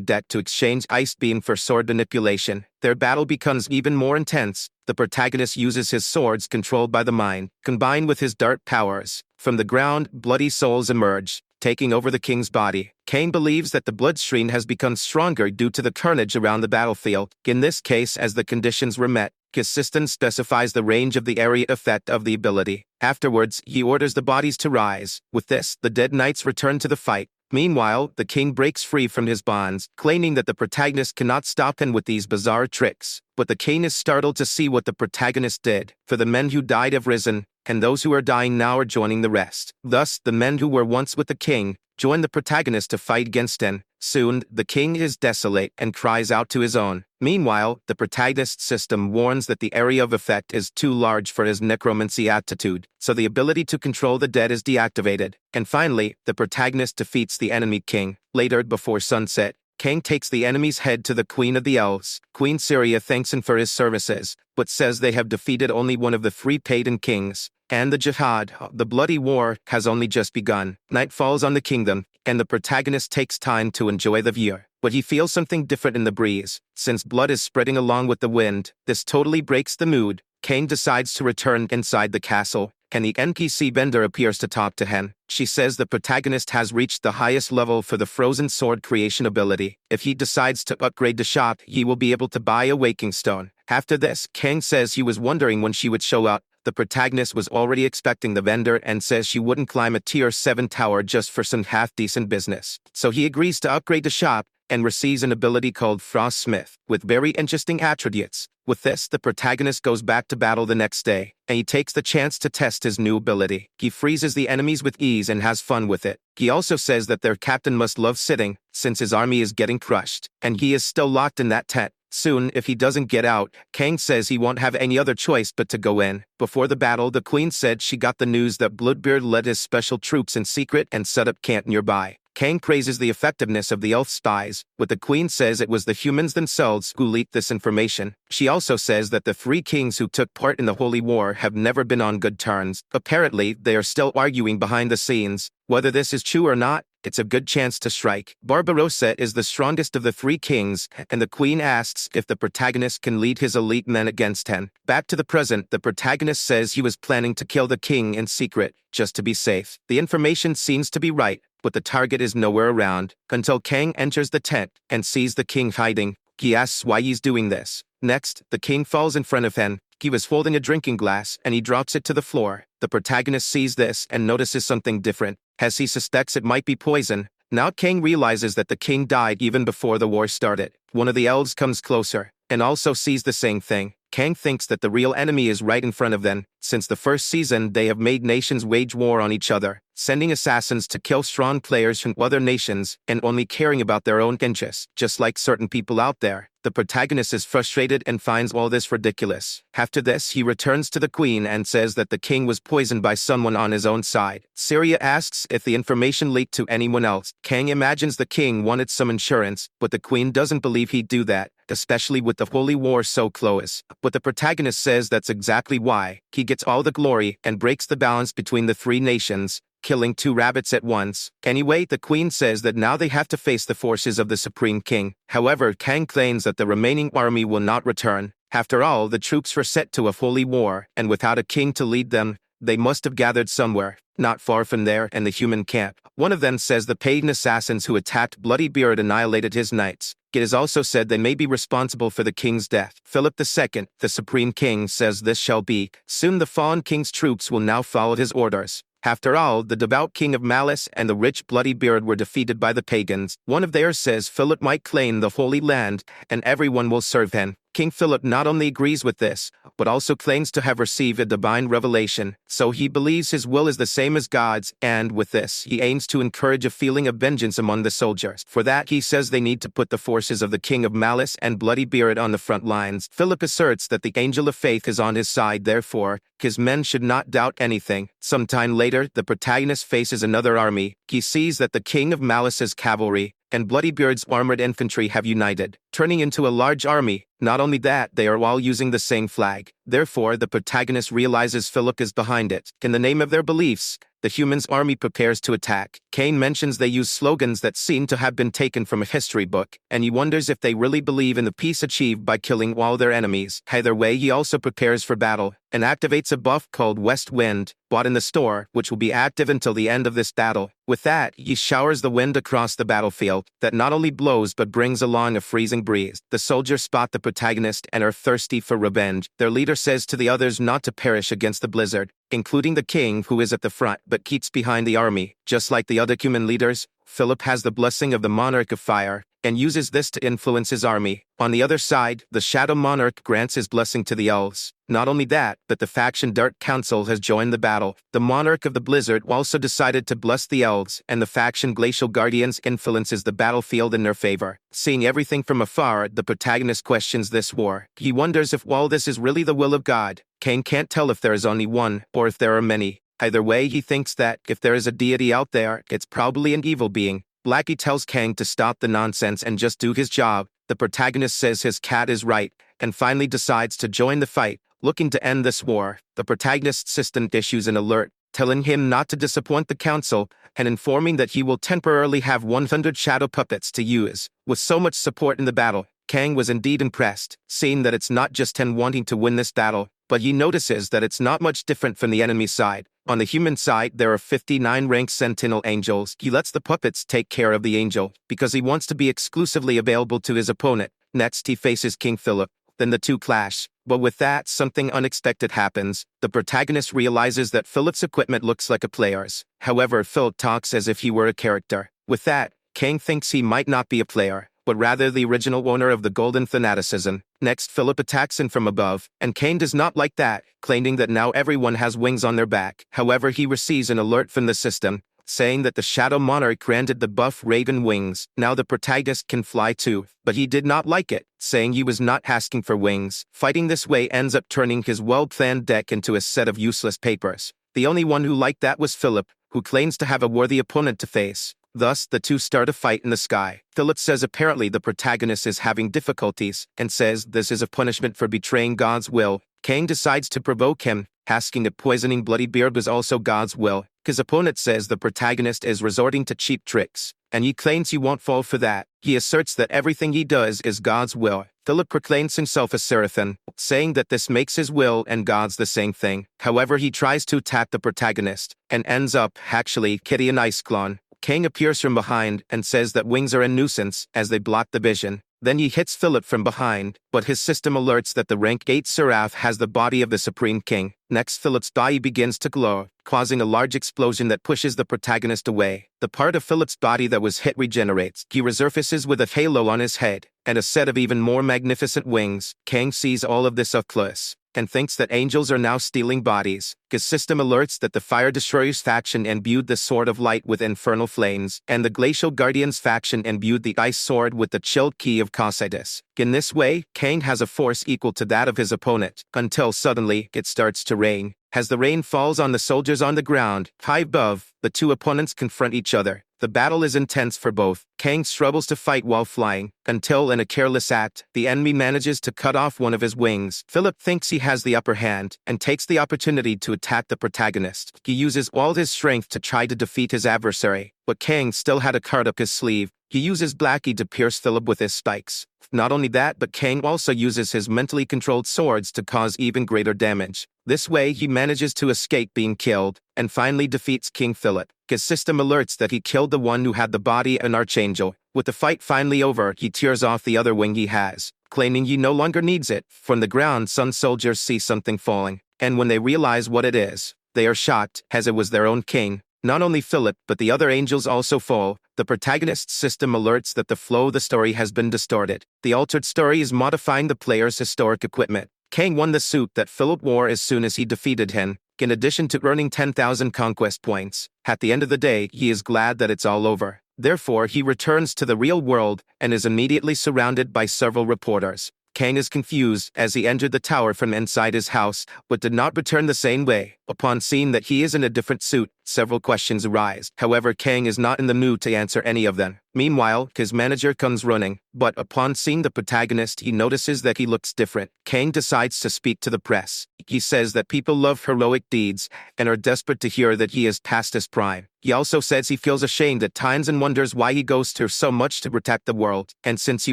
deck to exchange Ice Beam for sword manipulation. Their battle becomes even more intense. The protagonist uses his swords controlled by the mind, combined with his dart powers. From the ground, bloody souls emerge, taking over the king's body. Kang believes that the bloodstream has become stronger due to the carnage around the battlefield. In this case, as the conditions were met, his system specifies the range of the area effect of the ability. Afterwards, he orders the bodies to rise. With this, the dead knights return to the fight. Meanwhile, the king breaks free from his bonds, claiming that the protagonist cannot stop him with these bizarre tricks. But the king is startled to see what the protagonist did. For the men who died have risen, and those who are dying now are joining the rest. Thus, the men who were once with the king join the protagonist to fight against him. Soon, the king is desolate and cries out to his own. Meanwhile, the protagonist's system warns that the area of effect is too large for his necromancy aptitude, so the ability to control the dead is deactivated. And finally, the protagonist defeats the enemy king. Later, before sunset, Kang takes the enemy's head to the Queen of the Elves. Queen Syria thanks him for his services, but says they have defeated only one of the 3 pagan kings. And the jihad, the bloody war, has only just begun. Night falls on the kingdom, and the protagonist takes time to enjoy the view. But he feels something different in the breeze. Since blood is spreading along with the wind, this totally breaks the mood. Kang decides to return inside the castle, and the NPC vendor appears to talk to him. She says the protagonist has reached the highest level for the frozen sword creation ability. If he decides to upgrade the shop, he will be able to buy a waking stone. After this, Kang says he was wondering when she would show up. The protagonist was already expecting the vendor and says she wouldn't climb a tier 7 tower just for some half-decent business. So he agrees to upgrade the shop and receives an ability called Frostsmith, with very interesting attributes. With this, the protagonist goes back to battle the next day, and he takes the chance to test his new ability. He freezes the enemies with ease and has fun with it. He also says that their captain must love sitting, since his army is getting crushed, and he is still locked in that tent. Soon, if he doesn't get out, Kang says he won't have any other choice but to go in. Before the battle, the queen said she got the news that Bloodbeard led his special troops in secret and set up camp nearby. Kang praises the effectiveness of the elf spies, but the queen says it was the humans themselves who leaked this information. She also says that the 3 kings who took part in the Holy War have never been on good terms. Apparently, they are still arguing behind the scenes. Whether this is true or not, it's a good chance to strike. Barbarossa is the strongest of the 3 kings, and the queen asks if the protagonist can lead his elite men against him. Back to the present, the protagonist says he was planning to kill the king in secret, just to be safe. The information seems to be right, but the target is nowhere around, until Kang enters the tent and sees the king hiding. He asks why he's doing this. Next, the king falls in front of him. He was holding a drinking glass, and he drops it to the floor. The protagonist sees this and notices something different, as he suspects it might be poison. Now Kang realizes that the king died even before the war started. One of the elves comes closer, and also sees the same thing. Kang thinks that the real enemy is right in front of them. Since the first season, they have made nations wage war on each other, sending assassins to kill strong players from other nations and only caring about their own interests. Just like certain people out there, the protagonist is frustrated and finds all this ridiculous. After this, he returns to the queen and says that the king was poisoned by someone on his own side. Syria asks if the information leaked to anyone else. Kang imagines the king wanted some insurance, but the queen doesn't believe he'd do that, especially with the holy war so close. But the protagonist says that's exactly why. He gets all the glory and breaks the balance between the three nations, killing 2 rabbits at once. Anyway, the queen says that now they have to face the forces of the Supreme King. However, Kang claims that the remaining army will not return. After all, the troops were set to a holy war, and without a king to lead them, they must have gathered somewhere, not far from there and the human camp. One of them says the pagan assassins who attacked Bloodybeard annihilated his knights. It is also said they may be responsible for the king's death. Philip II, the Supreme King, says this shall be. Soon the fallen king's troops will now follow his orders. After all, the devout king of Malice and the rich Bloodybeard were defeated by the pagans. One of theirs says Philip might claim the Holy Land, and everyone will serve him. King Philip not only agrees with this, but also claims to have received a divine revelation, so he believes his will is the same as God's, and with this, he aims to encourage a feeling of vengeance among the soldiers. For that, he says they need to put the forces of the King of Malice and Bloodybeard on the front lines. Philip asserts that the Angel of Faith is on his side, therefore, his men should not doubt anything. Sometime later, the protagonist faces another army. He sees that the King of Malice's cavalry and Bloodybeard's armored infantry have united, turning into a large army. Not only that, they are all using the same flag. Therefore, the protagonist realizes Philip is behind it. In the name of their beliefs, the humans' army prepares to attack. Kane mentions they use slogans that seem to have been taken from a history book, and he wonders if they really believe in the peace achieved by killing all their enemies. Either way, he also prepares for battle and activates a buff called West Wind, bought in the store, which will be active until the end of this battle. With that, he showers the wind across the battlefield that not only blows but brings along a freezing breeze. The soldiers spot the protagonist and are thirsty for revenge. Their leader says to the others not to perish against the blizzard, including the king, who is at the front but keeps behind the army. Just like the other human leaders, Philip has the blessing of the Monarch of Fire and uses this to influence his army. On the other side, the Shadow Monarch grants his blessing to the elves. Not only that, but the faction Dark Council has joined the battle. The Monarch of the Blizzard also decided to bless the elves, and the faction Glacial Guardians influences the battlefield in their favor. Seeing everything from afar, the protagonist questions this war. He wonders if all this is really the will of God. Kane can't tell if there is only one, or if there are many. Either way, he thinks that, if there is a deity out there, it's probably an evil being. Blackie tells Kang to stop the nonsense and just do his job. The protagonist says his cat is right, and finally decides to join the fight, looking to end this war. The protagonist's assistant issues an alert, telling him not to disappoint the council, and informing that he will temporarily have 100 shadow puppets to use. With so much support in the battle, Kang was indeed impressed, seeing that it's not just him wanting to win this battle, but he notices that it's not much different from the enemy side. On the human side, there are 59 ranked Sentinel Angels. He lets the puppets take care of the angel, because he wants to be exclusively available to his opponent. Next, he faces King Philip. Then the two clash. But with that, something unexpected happens. The protagonist realizes that Philip's equipment looks like a player's. However, Philip talks as if he were a character. With that, Kang thinks he might not be a player, but rather the original owner of the Golden Fanaticism. Next, Philip attacks him from above, and Kane does not like that, claiming that now everyone has wings on their back. However, he receives an alert from the system, saying that the Shadow Monarch granted the buff Raven wings. Now the protagonist can fly too, but he did not like it, saying he was not asking for wings. Fighting this way ends up turning his well-planned deck into a set of useless papers. The only one who liked that was Philip, who claims to have a worthy opponent to face. Thus, the two start a fight in the sky. Philip says apparently the protagonist is having difficulties, and says this is a punishment for betraying God's will. Kang decides to provoke him, asking if poisoning Bloodybeard was also God's will. His opponent says the protagonist is resorting to cheap tricks, and he claims he won't fall for that. He asserts that everything he does is God's will. Philip proclaims himself a Seraphim, saying that this makes his will and God's the same thing. However, he tries to attack the protagonist, and ends up, actually, Kitty and Ice Clone. Kang appears from behind and says that wings are a nuisance as they block the vision. Then he hits Philip from behind, but his system alerts that the rank 8 Seraph has the body of the Supreme King. Next, Philip's body begins to glow, causing a large explosion that pushes the protagonist away. The part of Philip's body that was hit regenerates. He resurfaces with a halo on his head, and a set of even more magnificent wings. Kang sees all of this up close, and thinks that angels are now stealing bodies. His system alerts that the Fire Destroyers faction imbued the Sword of Light with infernal flames, and the Glacial Guardians faction imbued the Ice Sword with the Chilled Key of Causidus. In this way, Kang has a force equal to that of his opponent, until suddenly, it starts to rain. As the rain falls on the soldiers on the ground, high above, the two opponents confront each other. The battle is intense for both. Kang struggles to fight while flying, until in a careless act, the enemy manages to cut off one of his wings. Philip thinks he has the upper hand, and takes the opportunity to attack the protagonist. He uses all his strength to try to defeat his adversary, but Kang still had a card up his sleeve. He uses Blackie to pierce Philip with his spikes. Not only that, but Kang also uses his mentally controlled swords to cause even greater damage. This way, he manages to escape being killed, and finally defeats King Philip. His system alerts that he killed the one who had the body of an archangel. With the fight finally over, he tears off the other wing he has, claiming he no longer needs it. From the ground, some soldiers see something falling, and when they realize what it is, they are shocked, as it was their own king. Not only Philip, but the other angels also fall. The protagonist's system alerts that the flow of the story has been distorted. The altered story is modifying the player's historic equipment. Kang won the suit that Philip wore as soon as he defeated him, in addition to earning 10,000 conquest points. At the end of the day, he is glad that it's all over. Therefore, he returns to the real world, and is immediately surrounded by several reporters. Kang is confused as he entered the tower from inside his house, but did not return the same way. Upon seeing that he is in a different suit, several questions arise. However, Kang is not in the mood to answer any of them. Meanwhile, his manager comes running, but upon seeing the protagonist, he notices that he looks different. Kang decides to speak to the press. He says that people love heroic deeds, and are desperate to hear that he is past his prime. He also says he feels ashamed at times and wonders why he goes through so much to protect the world. And since he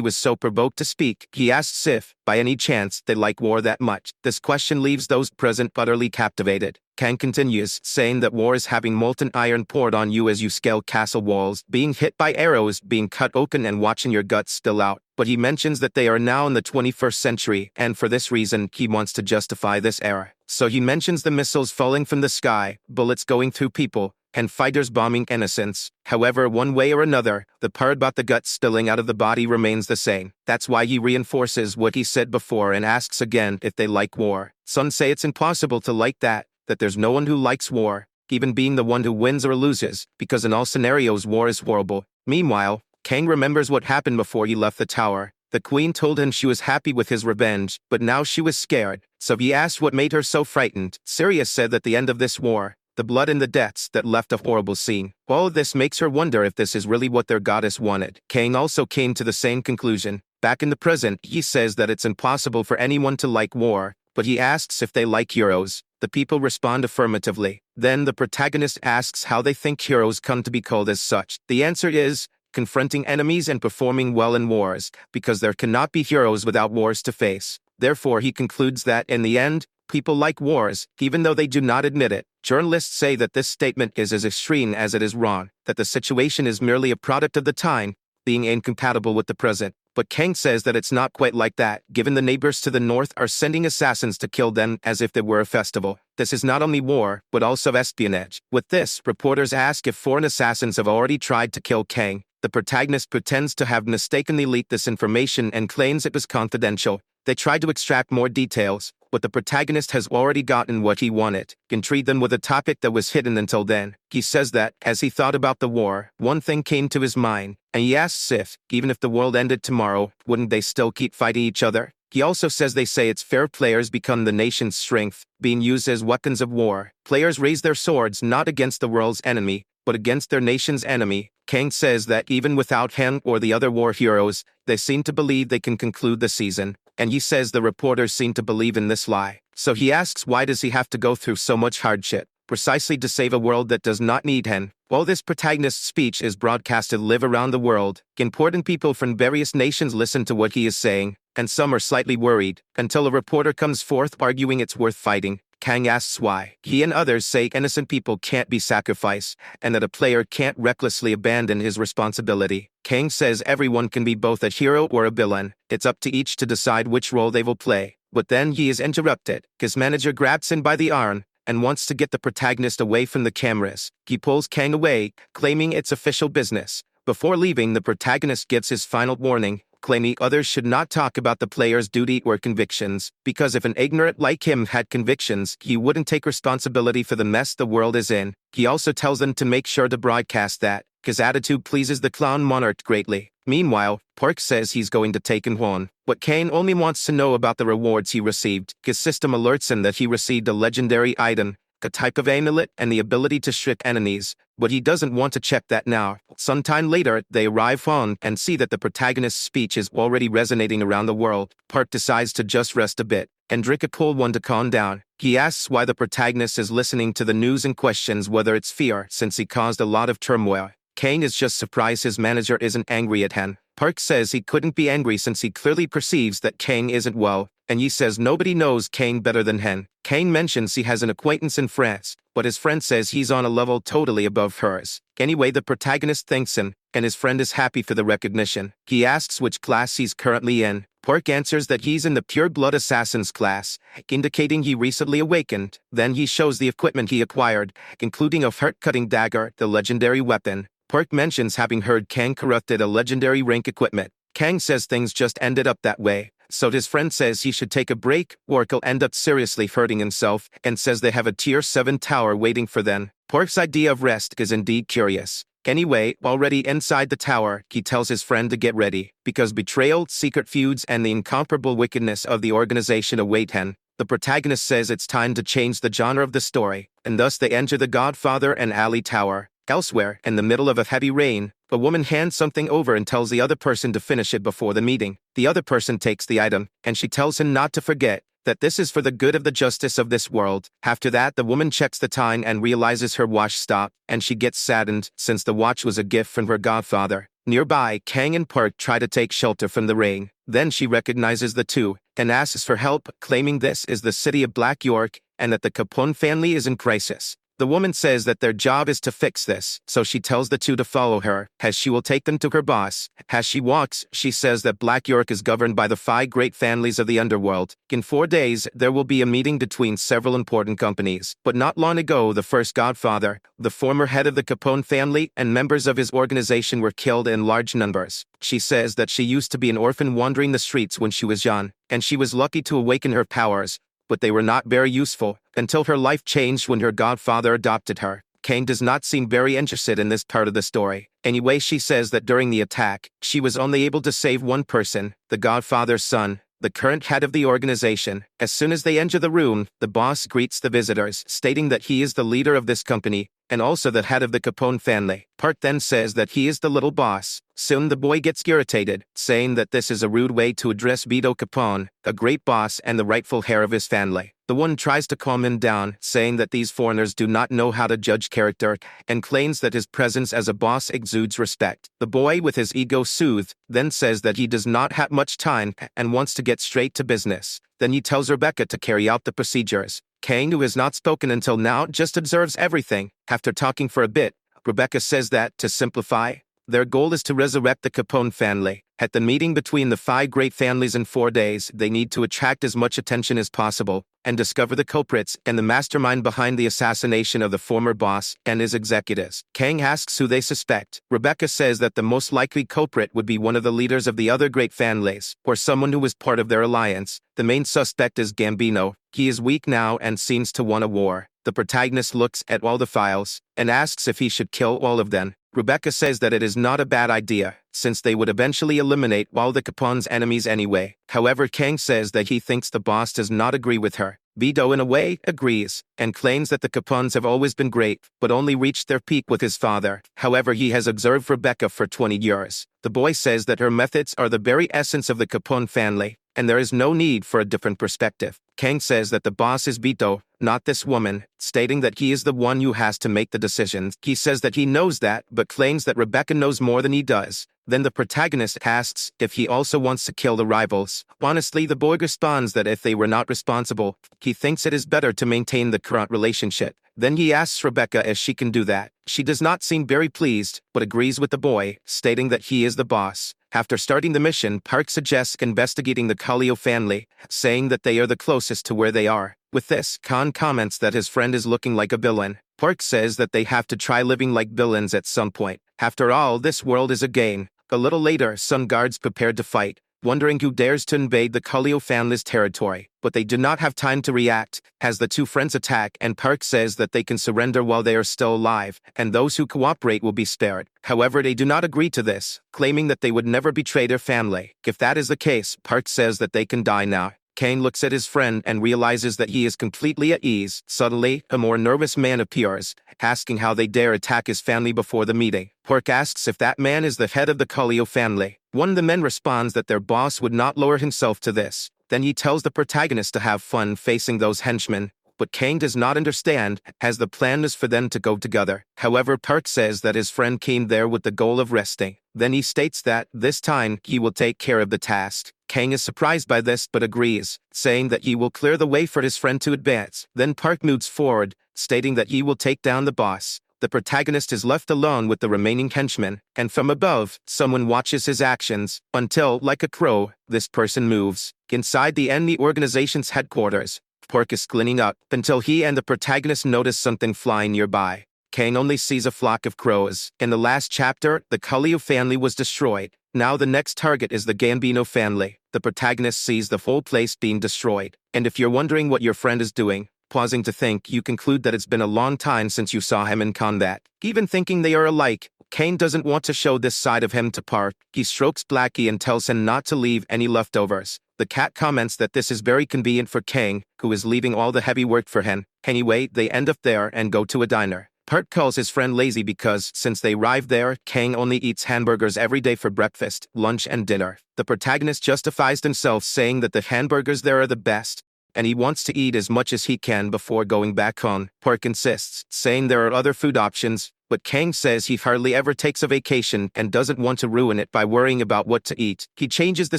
was so provoked to speak, he asks if, by any chance, they like war that much. This question leaves those present utterly captivated. Kang continues, saying that war is having molten iron poured on you as you scale castle walls, being hit by arrows, being cut open and watching your guts spill out. But he mentions that they are now in the 21st century, and for this reason, he wants to justify this era. So he mentions the missiles falling from the sky, bullets going through people, and fighters bombing innocents. However, one way or another, the part about the guts spilling out of the body remains the same. That's why he reinforces what he said before and asks again if they like war. Some say it's impossible to like that there's no one who likes war, even being the one who wins or loses, because in all scenarios war is horrible. Meanwhile, Kang remembers what happened before he left the tower. The queen told him she was happy with his revenge, but now she was scared, so he asked what made her so frightened. Sirius said that the end of this war, the blood and the deaths that left a horrible scene. All of this makes her wonder if this is really what their goddess wanted. Kang also came to the same conclusion. Back in the present, he says that it's impossible for anyone to like war, but he asks if they like heroes. The people respond affirmatively. Then the protagonist asks how they think heroes come to be called as such. The answer is, confronting enemies and performing well in wars, because there cannot be heroes without wars to face. Therefore, he concludes that, in the end, people like wars, even though they do not admit it. Journalists say that this statement is as extreme as it is wrong, that the situation is merely a product of the time, being incompatible with the present. But Kang says that it's not quite like that, given the neighbors to the north are sending assassins to kill them as if it were a festival. This is not only war, but also espionage. With this, reporters ask if foreign assassins have already tried to kill Kang. The protagonist pretends to have mistakenly leaked this information and claims it was confidential. They try to extract more details, but the protagonist has already gotten what he wanted, intrigued them with a topic that was hidden until then. He says that, as he thought about the war, one thing came to his mind, and he asks if, even if the world ended tomorrow, wouldn't they still keep fighting each other? He also says they say it's fair players become the nation's strength, being used as weapons of war. Players raise their swords not against the world's enemy, but against their nation's enemy. Kang says that even without him or the other war heroes, they seem to believe they can conclude the season. And he says the reporters seem to believe in this lie. So he asks why does he have to go through so much hardship, precisely to save a world that does not need him. While this protagonist's speech is broadcasted live around the world, important people from various nations listen to what he is saying, and some are slightly worried, until a reporter comes forth arguing it's worth fighting. Kang asks why. He and others say innocent people can't be sacrificed, and that a player can't recklessly abandon his responsibility. Kang says everyone can be both a hero or a villain. It's up to each to decide which role they will play. But then he is interrupted. His manager grabs him by the arm and wants to get the protagonist away from the cameras. He pulls Kang away, claiming it's official business. Before leaving, the protagonist gives his final warning, claiming others should not talk about the player's duty or convictions, because if an ignorant like him had convictions, he wouldn't take responsibility for the mess the world is in. He also tells them to make sure to broadcast that. His attitude pleases the clown monarch greatly. Meanwhile, Park says he's going to take Won, but Kane only wants to know about the rewards he received. His system alerts him that he received a legendary item, a type of amulet, and the ability to strip enemies, but he doesn't want to check that now. Sometime later, they arrive home and see that the protagonist's speech is already resonating around the world. Park decides to just rest a bit and drink a cold one to calm down. He asks why the protagonist is listening to the news and questions whether it's fear, since he caused a lot of turmoil. Kane is just surprised his manager isn't angry at him. Park says he couldn't be angry since he clearly perceives that Kane isn't well, and he says nobody knows Kane better than him. Kane mentions he has an acquaintance in France, but his friend says he's on a level totally above hers. Anyway, the protagonist thanks him, and his friend is happy for the recognition. He asks which class he's currently in. Park answers that he's in the Pure Blood Assassins class, indicating he recently awakened. Then he shows the equipment he acquired, including a heart-cutting dagger, the legendary weapon. Park mentions having heard Kang corrupted a legendary rank equipment. Kang says things just ended up that way, so his friend says he should take a break or he'll end up seriously hurting himself, and says they have a tier 7 tower waiting for them. Park's idea of rest is indeed curious. Anyway, already inside the tower, he tells his friend to get ready, because betrayal, secret feuds, and the incomparable wickedness of the organization await him. The protagonist says it's time to change the genre of the story, and thus they enter the Godfather and Alley Tower. Elsewhere, in the middle of a heavy rain, a woman hands something over and tells the other person to finish it before the meeting. The other person takes the item, and she tells him not to forget that this is for the good of the justice of this world. After that, the woman checks the time and realizes her watch stopped, and she gets saddened since the watch was a gift from her godfather. Nearby, Kang and Park try to take shelter from the rain. Then she recognizes the two and asks for help, claiming this is the city of Black York and that the Capone family is in crisis. The woman says that their job is to fix this, so she tells the two to follow her, as she will take them to her boss. As she walks, she says that Black York is governed by the 5 great families of the underworld. In 4 days, there will be a meeting between several important companies. But not long ago, the first godfather, the former head of the Capone family, and members of his organization were killed in large numbers. She says that she used to be an orphan wandering the streets when she was young, and she was lucky to awaken her powers, but they were not very useful, until her life changed when her godfather adopted her. Kane does not seem very interested in this part of the story. Anyway, she says that during the attack, she was only able to save one person, the godfather's son, the current head of the organization. As soon as they enter the room, the boss greets the visitors, stating that he is the leader of this company, and also the head of the Capone family. Park then says that he is the little boss. Soon the boy gets irritated, saying that this is a rude way to address Vito Capone, a great boss and the rightful heir of his family. The one tries to calm him down, saying that these foreigners do not know how to judge character, and claims that his presence as a boss exudes respect. The boy, with his ego soothed, then says that he does not have much time and wants to get straight to business. Then he tells Rebecca to carry out the procedures. Kane, who has not spoken until now, just observes everything. After talking for a bit, Rebecca says that, to simplify, their goal is to resurrect the Capone family. At the meeting between the 5 great families in 4 days, they need to attract as much attention as possible and discover the culprits and the mastermind behind the assassination of the former boss and his executives. Kang asks who they suspect. Rebecca says that the most likely culprit would be one of the leaders of the other great families, or someone who was part of their alliance. The main suspect is Gambino. He is weak now and seems to want a war. The protagonist looks at all the files and asks if he should kill all of them. Rebecca says that it is not a bad idea, since they would eventually eliminate all the Capone's enemies anyway. However, Kang says that he thinks the boss does not agree with her. Vito, in a way, agrees, and claims that the Capones have always been great, but only reached their peak with his father. However, he has observed Rebecca for 20 years. The boy says that her methods are the very essence of the Capone family, and there is no need for a different perspective. Kang says that the boss is Vito, not this woman, stating that he is the one who has to make the decisions. He says that he knows that, but claims that Rebecca knows more than he does. Then the protagonist asks if he also wants to kill the rivals. Honestly, the boy responds that if they were not responsible, he thinks it is better to maintain the current relationship. Then he asks Rebecca if she can do that. She does not seem very pleased, but agrees with the boy, stating that he is the boss. After starting the mission, Park suggests investigating the Kallio family, saying that they are the closest to where they are. With this, Khan comments that his friend is looking like a villain. Park says that they have to try living like villains at some point. After all, this world is a game. A little later, some guards prepared to fight, wondering who dares to invade the Kallio family's territory. But they do not have time to react, as the two friends attack, and Park says that they can surrender while they are still alive, and those who cooperate will be spared. However, they do not agree to this, claiming that they would never betray their family. If that is the case, Park says that they can die now. Kane looks at his friend and realizes that he is completely at ease. Suddenly, a more nervous man appears, asking how they dare attack his family before the meeting. Park asks if that man is the head of the Kallio family. One of the men responds that their boss would not lower himself to this. Then he tells the protagonist to have fun facing those henchmen. But Kane does not understand, as the plan is for them to go together. However, Park says that his friend came there with the goal of resting. Then he states that, this time, he will take care of the task. Kang is surprised by this but agrees, saying that he will clear the way for his friend to advance. Then Park moves forward, stating that he will take down the boss. The protagonist is left alone with the remaining henchmen, and from above, someone watches his actions, until, like a crow, this person moves. Inside the enemy organization's headquarters, Park is cleaning up, until he and the protagonist notice something flying nearby. Kang only sees a flock of crows. In the last chapter, the Kallio family was destroyed. Now the next target is the Gambino family. The protagonist sees the whole place being destroyed. And if you're wondering what your friend is doing, pausing to think, you conclude that it's been a long time since you saw him in combat. Even thinking they are alike, Kane doesn't want to show this side of him to Park. He strokes Blackie and tells him not to leave any leftovers. The cat comments that this is very convenient for Kang, who is leaving all the heavy work for him. Anyway, they end up there and go to a diner. Park calls his friend lazy because, since they arrived there, Kang only eats hamburgers every day for breakfast, lunch and dinner. The protagonist justifies himself saying that the hamburgers there are the best, and he wants to eat as much as he can before going back home. Park insists, saying there are other food options, but Kang says he hardly ever takes a vacation and doesn't want to ruin it by worrying about what to eat. He changes the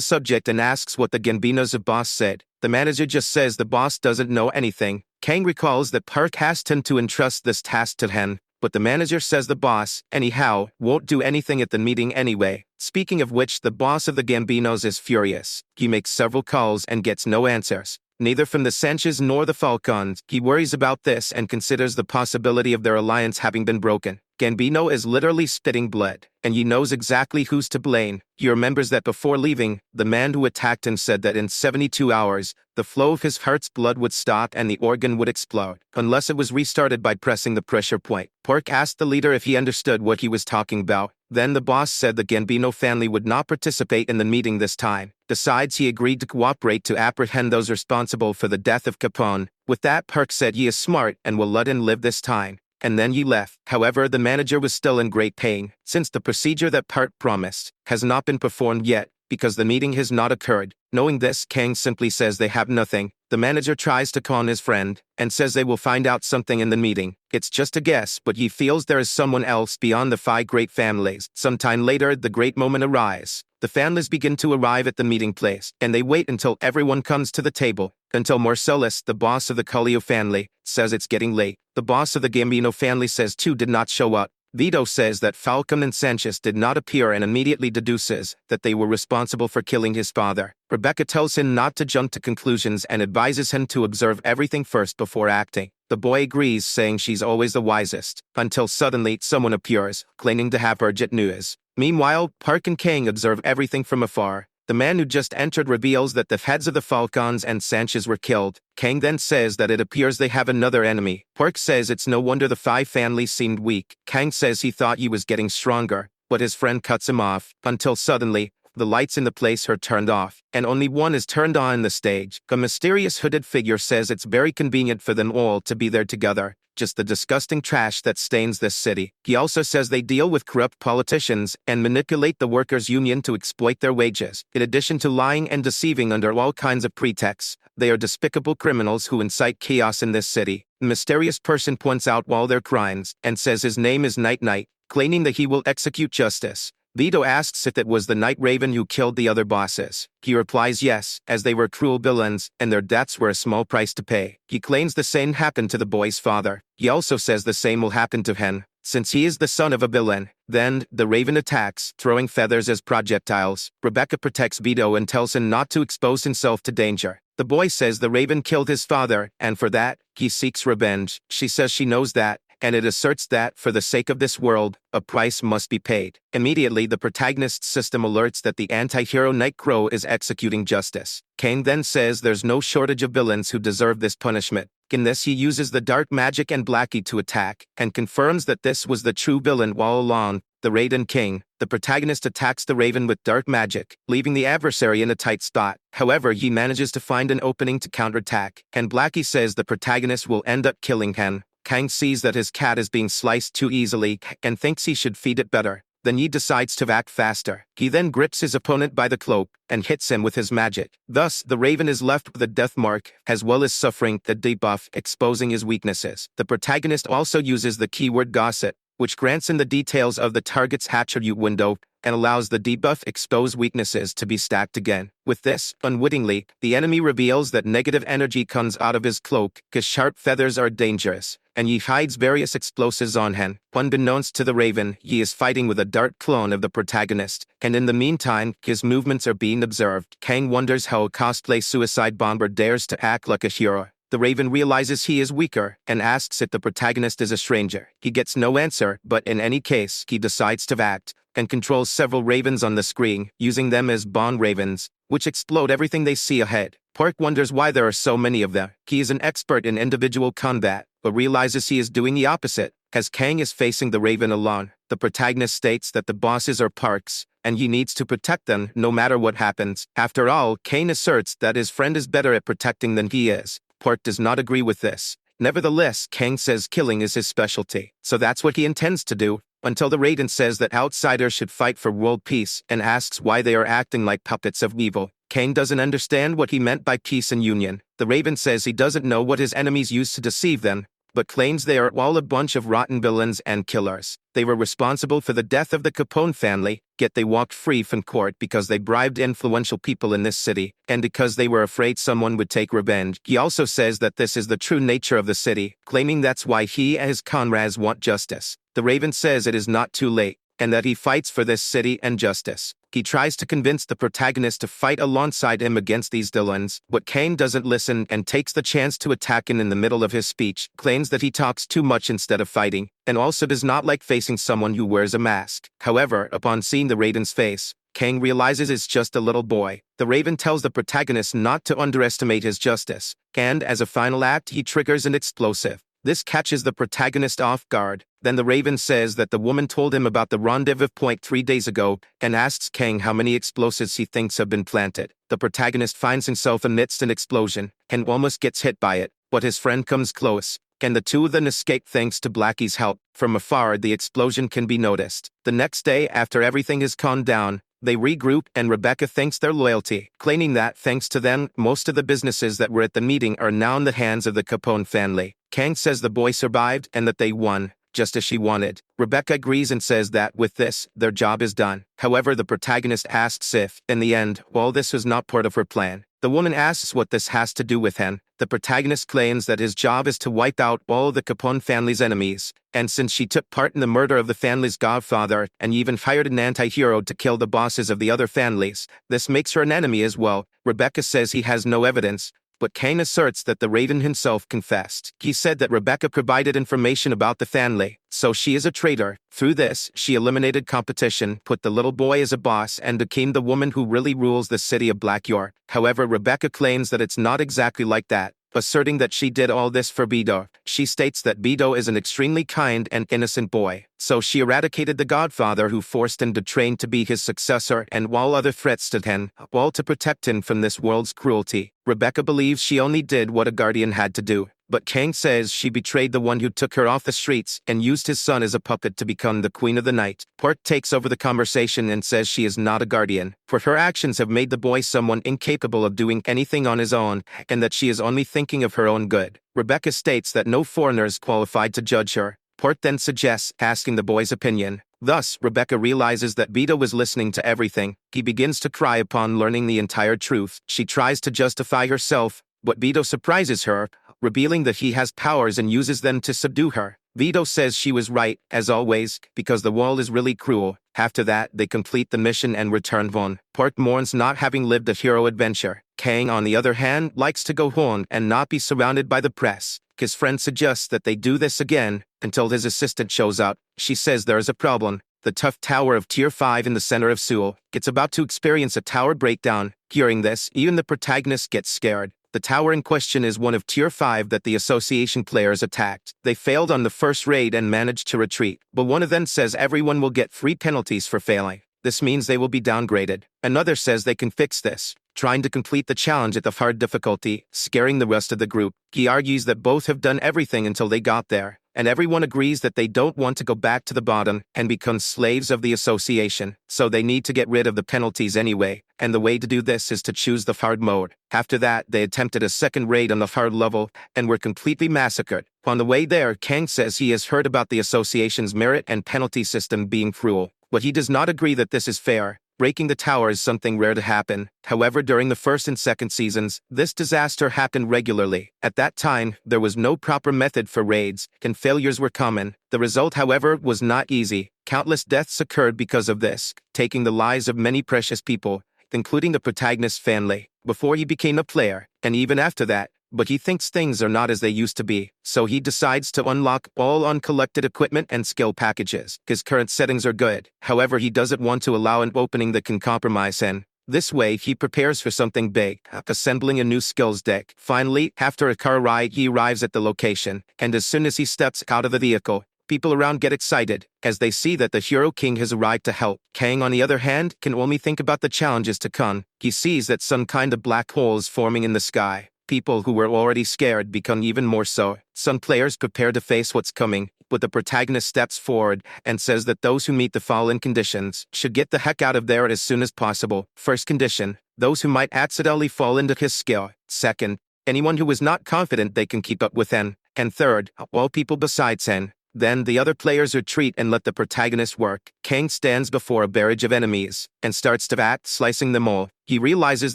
subject and asks what the Gambino's boss said. The manager just says the boss doesn't know anything. Kang recalls that Park asked him to entrust this task to him, but the manager says the boss, anyhow, won't do anything at the meeting anyway. Speaking of which, the boss of the Gambinos is furious. He makes several calls and gets no answers. Neither from the Sanchez nor the Falcons. He worries about this and considers the possibility of their alliance having been broken. Gambino is literally spitting blood, and he knows exactly who's to blame. He remembers that before leaving, the man who attacked him said that in 72 hours, the flow of his heart's blood would stop and the organ would explode, unless it was restarted by pressing the pressure point. Park asked the leader if he understood what he was talking about. Then the boss said the Gambino family would not participate in the meeting this time. Besides, he agreed to cooperate to apprehend those responsible for the death of Capone. With that, Park said he is smart and will let him live this time. And then he left. However, the manager was still in great pain, since the procedure that Park promised has not been performed yet, because the meeting has not occurred. Knowing this, Kang simply says they have nothing. The manager tries to con his friend, and says they will find out something in the meeting. It's just a guess, but he feels there is someone else beyond the 5 great families. Sometime later, the great moment arrives. The families begin to arrive at the meeting place, and they wait until everyone comes to the table, until Marcellus, the boss of the Kallio family, says it's getting late. The boss of the Gambino family says 2 did not show up. Vito says that Falcon and Sanchez did not appear and immediately deduces that they were responsible for killing his father. Rebecca tells him not to jump to conclusions and advises him to observe everything first before acting. The boy agrees, saying she's always the wisest, until suddenly someone appears, claiming to have urgent news. Meanwhile, Park and Kang observe everything from afar. The man who just entered reveals that the heads of the Falcons and Sanchez were killed. Kang then says that it appears they have another enemy. Park says it's no wonder the 5 families seemed weak. Kang says he thought he was getting stronger, but his friend cuts him off, until suddenly, the lights in the place are turned off, and only one is turned on the stage. A mysterious hooded figure says it's very convenient for them all to be there together, just the disgusting trash that stains this city. He also says they deal with corrupt politicians and manipulate the workers' union to exploit their wages. In addition to lying and deceiving under all kinds of pretexts, they are despicable criminals who incite chaos in this city. A mysterious person points out all their crimes and says his name is Night Night, claiming that he will execute justice. Beto asks if it was the Night Raven who killed the other bosses. He replies yes, as they were cruel villains, and their deaths were a small price to pay. He claims the same happened to the boy's father. He also says the same will happen to Hen, since he is the son of a villain. Then, the Raven attacks, throwing feathers as projectiles. Rebecca protects Beto and tells him not to expose himself to danger. The boy says the Raven killed his father, and for that, he seeks revenge. She says she knows that, and it asserts that, for the sake of this world, a price must be paid. Immediately, the protagonist's system alerts that the anti-hero Night Crow is executing justice. Kang then says there's no shortage of villains who deserve this punishment. In this, he uses the dark magic and Blackie to attack, and confirms that this was the true villain all along, the Raven King. The protagonist attacks the Raven with dark magic, leaving the adversary in a tight spot. However, he manages to find an opening to counterattack, and Blackie says the protagonist will end up killing Hen. Kang sees that his cat is being sliced too easily, and thinks he should feed it better. Then he decides to act faster. He then grips his opponent by the cloak, and hits him with his magic. Thus, the Raven is left with a death mark, as well as suffering the debuff, exposing his weaknesses. The protagonist also uses the keyword gossip, which grants him the details of the target's attribute window, and allows the debuff exposed weaknesses to be stacked again. With this, unwittingly, the enemy reveals that negative energy comes out of his cloak, cause sharp feathers are dangerous, and he hides various explosives on him. Unbeknownst to the Raven, he is fighting with a dark clone of the protagonist, and in the meantime, his movements are being observed. Kang wonders how a cosplay suicide bomber dares to act like a hero. The Raven realizes he is weaker, and asks if the protagonist is a stranger. He gets no answer, but in any case, he decides to act, and controls several ravens on the screen, using them as Bond Ravens, which explode everything they see ahead. Park wonders why there are so many of them. He is an expert in individual combat, but realizes he is doing the opposite, as Kang is facing the Raven alone. The protagonist states that the bosses are Park's, and he needs to protect them no matter what happens. After all, Kang asserts that his friend is better at protecting than he is. Park does not agree with this. Nevertheless, Kang says killing is his specialty, so that's what he intends to do, until the Raven says that outsiders should fight for world peace, and asks why they are acting like puppets of evil. Kang doesn't understand what he meant by peace and union. The Raven says he doesn't know what his enemies used to deceive them, but claims they are all a bunch of rotten villains and killers. They were responsible for the death of the Capone family, yet they walked free from court because they bribed influential people in this city, and because they were afraid someone would take revenge. He also says that this is the true nature of the city, claiming that's why he and his comrades want justice. The Raven says it is not too late, and that he fights for this city and justice. He tries to convince the protagonist to fight alongside him against these villains, but Kang doesn't listen and takes the chance to attack him in the middle of his speech, claims that he talks too much instead of fighting, and also does not like facing someone who wears a mask. However, upon seeing the Raven's face, Kang realizes it's just a little boy. The Raven tells the protagonist not to underestimate his justice, and as a final act he triggers an explosive. This catches the protagonist off guard. Then the Raven says that the woman told him about the rendezvous point 3 days ago, and asks Kang how many explosives he thinks have been planted. The protagonist finds himself amidst an explosion, and almost gets hit by it, but his friend comes close, and the two of them escape thanks to Blackie's help. From afar, the explosion can be noticed. The next day, after everything has calmed down, they regroup, and Rebecca thanks their loyalty, claiming that, thanks to them, most of the businesses that were at the meeting are now in the hands of the Capone family. Kang says the boy survived and that they won, just as she wanted. Rebecca agrees and says that, with this, their job is done. However, the protagonist asks if, in the end, all this was not part of her plan. The woman asks what this has to do with him. The protagonist claims that his job is to wipe out all of the Capone family's enemies, and since she took part in the murder of the family's godfather and even hired an anti-hero to kill the bosses of the other families, this makes her an enemy as well. Rebecca says he has no evidence, but Kang asserts that the Raven himself confessed. He said that Rebecca provided information about the family, so she is a traitor. Through this, she eliminated competition, put the little boy as a boss, and became the woman who really rules the city of Black York. However, Rebecca claims that it's not exactly like that, asserting that she did all this for Beto. She states that Beto is an extremely kind and innocent boy, so she eradicated the godfather who forced him to train to be his successor and all other threats to him, all to protect him from this world's cruelty. Rebecca believes she only did what a guardian had to do, but Kang says she betrayed the one who took her off the streets and used his son as a puppet to become the queen of the night. Park takes over the conversation and says she is not a guardian, for her actions have made the boy someone incapable of doing anything on his own, and that she is only thinking of her own good. Rebecca states that no foreigner is qualified to judge her. Park then suggests asking the boy's opinion, Thus, Rebecca realizes that Beto was listening to everything. He begins to cry upon learning the entire truth. She tries to justify herself, but Beto surprises her, revealing that he has powers and uses them to subdue her. Vito says she was right, as always, because the world is really cruel. After that, they complete the mission and return home. Park mourns not having lived a hero adventure. Kang, on the other hand, likes to go home and not be surrounded by the press. His friend suggests that they do this again, until his assistant shows up. She says there is a problem. The tough tower of Tier 5 in the center of Seoul gets about to experience a tower breakdown. Hearing this, even the protagonist gets scared. The tower in question is one of Tier 5 that the association players attacked. They failed on the first raid and managed to retreat, but one of them says everyone will get 3 penalties for failing. This means they will be downgraded. Another says they can fix this, trying to complete the challenge at the hard difficulty, scaring the rest of the group. He argues that both have done everything until they got there, and everyone agrees that they don't want to go back to the bottom and become slaves of the association, so they need to get rid of the penalties anyway, and the way to do this is to choose the hard mode. After that, they attempted a second raid on the hard level, and were completely massacred. On the way there, Kang says he has heard about the association's merit and penalty system being cruel, but he does not agree that this is fair. Breaking the tower is something rare to happen. However, during the first and second seasons, this disaster happened regularly. At that time, there was no proper method for raids, and failures were common. The result, however, was not easy. Countless deaths occurred because of this, taking the lives of many precious people, including the protagonist's family, before he became a player, and even after that. But he thinks things are not as they used to be, so he decides to unlock all uncollected equipment and skill packages. His current settings are good, however he doesn't want to allow an opening that can compromise him. This way, he prepares for something big, assembling a new skills deck. Finally, after a car ride, he arrives at the location, and as soon as he steps out of the vehicle, people around get excited, as they see that the Hero King has arrived to help. Kang, on the other hand, can only think about the challenges to come. He sees that some kind of black hole is forming in the sky. People who were already scared become even more so. Some players prepare to face what's coming, but the protagonist steps forward and says that those who meet the following conditions should get the heck out of there as soon as possible. First condition, those who might accidentally fall into his skill. Second, anyone who is not confident they can keep up with him. And third, all people besides him. Then the other players retreat and let the protagonist work. Kang stands before a barrage of enemies and starts to act, slicing them all. He realizes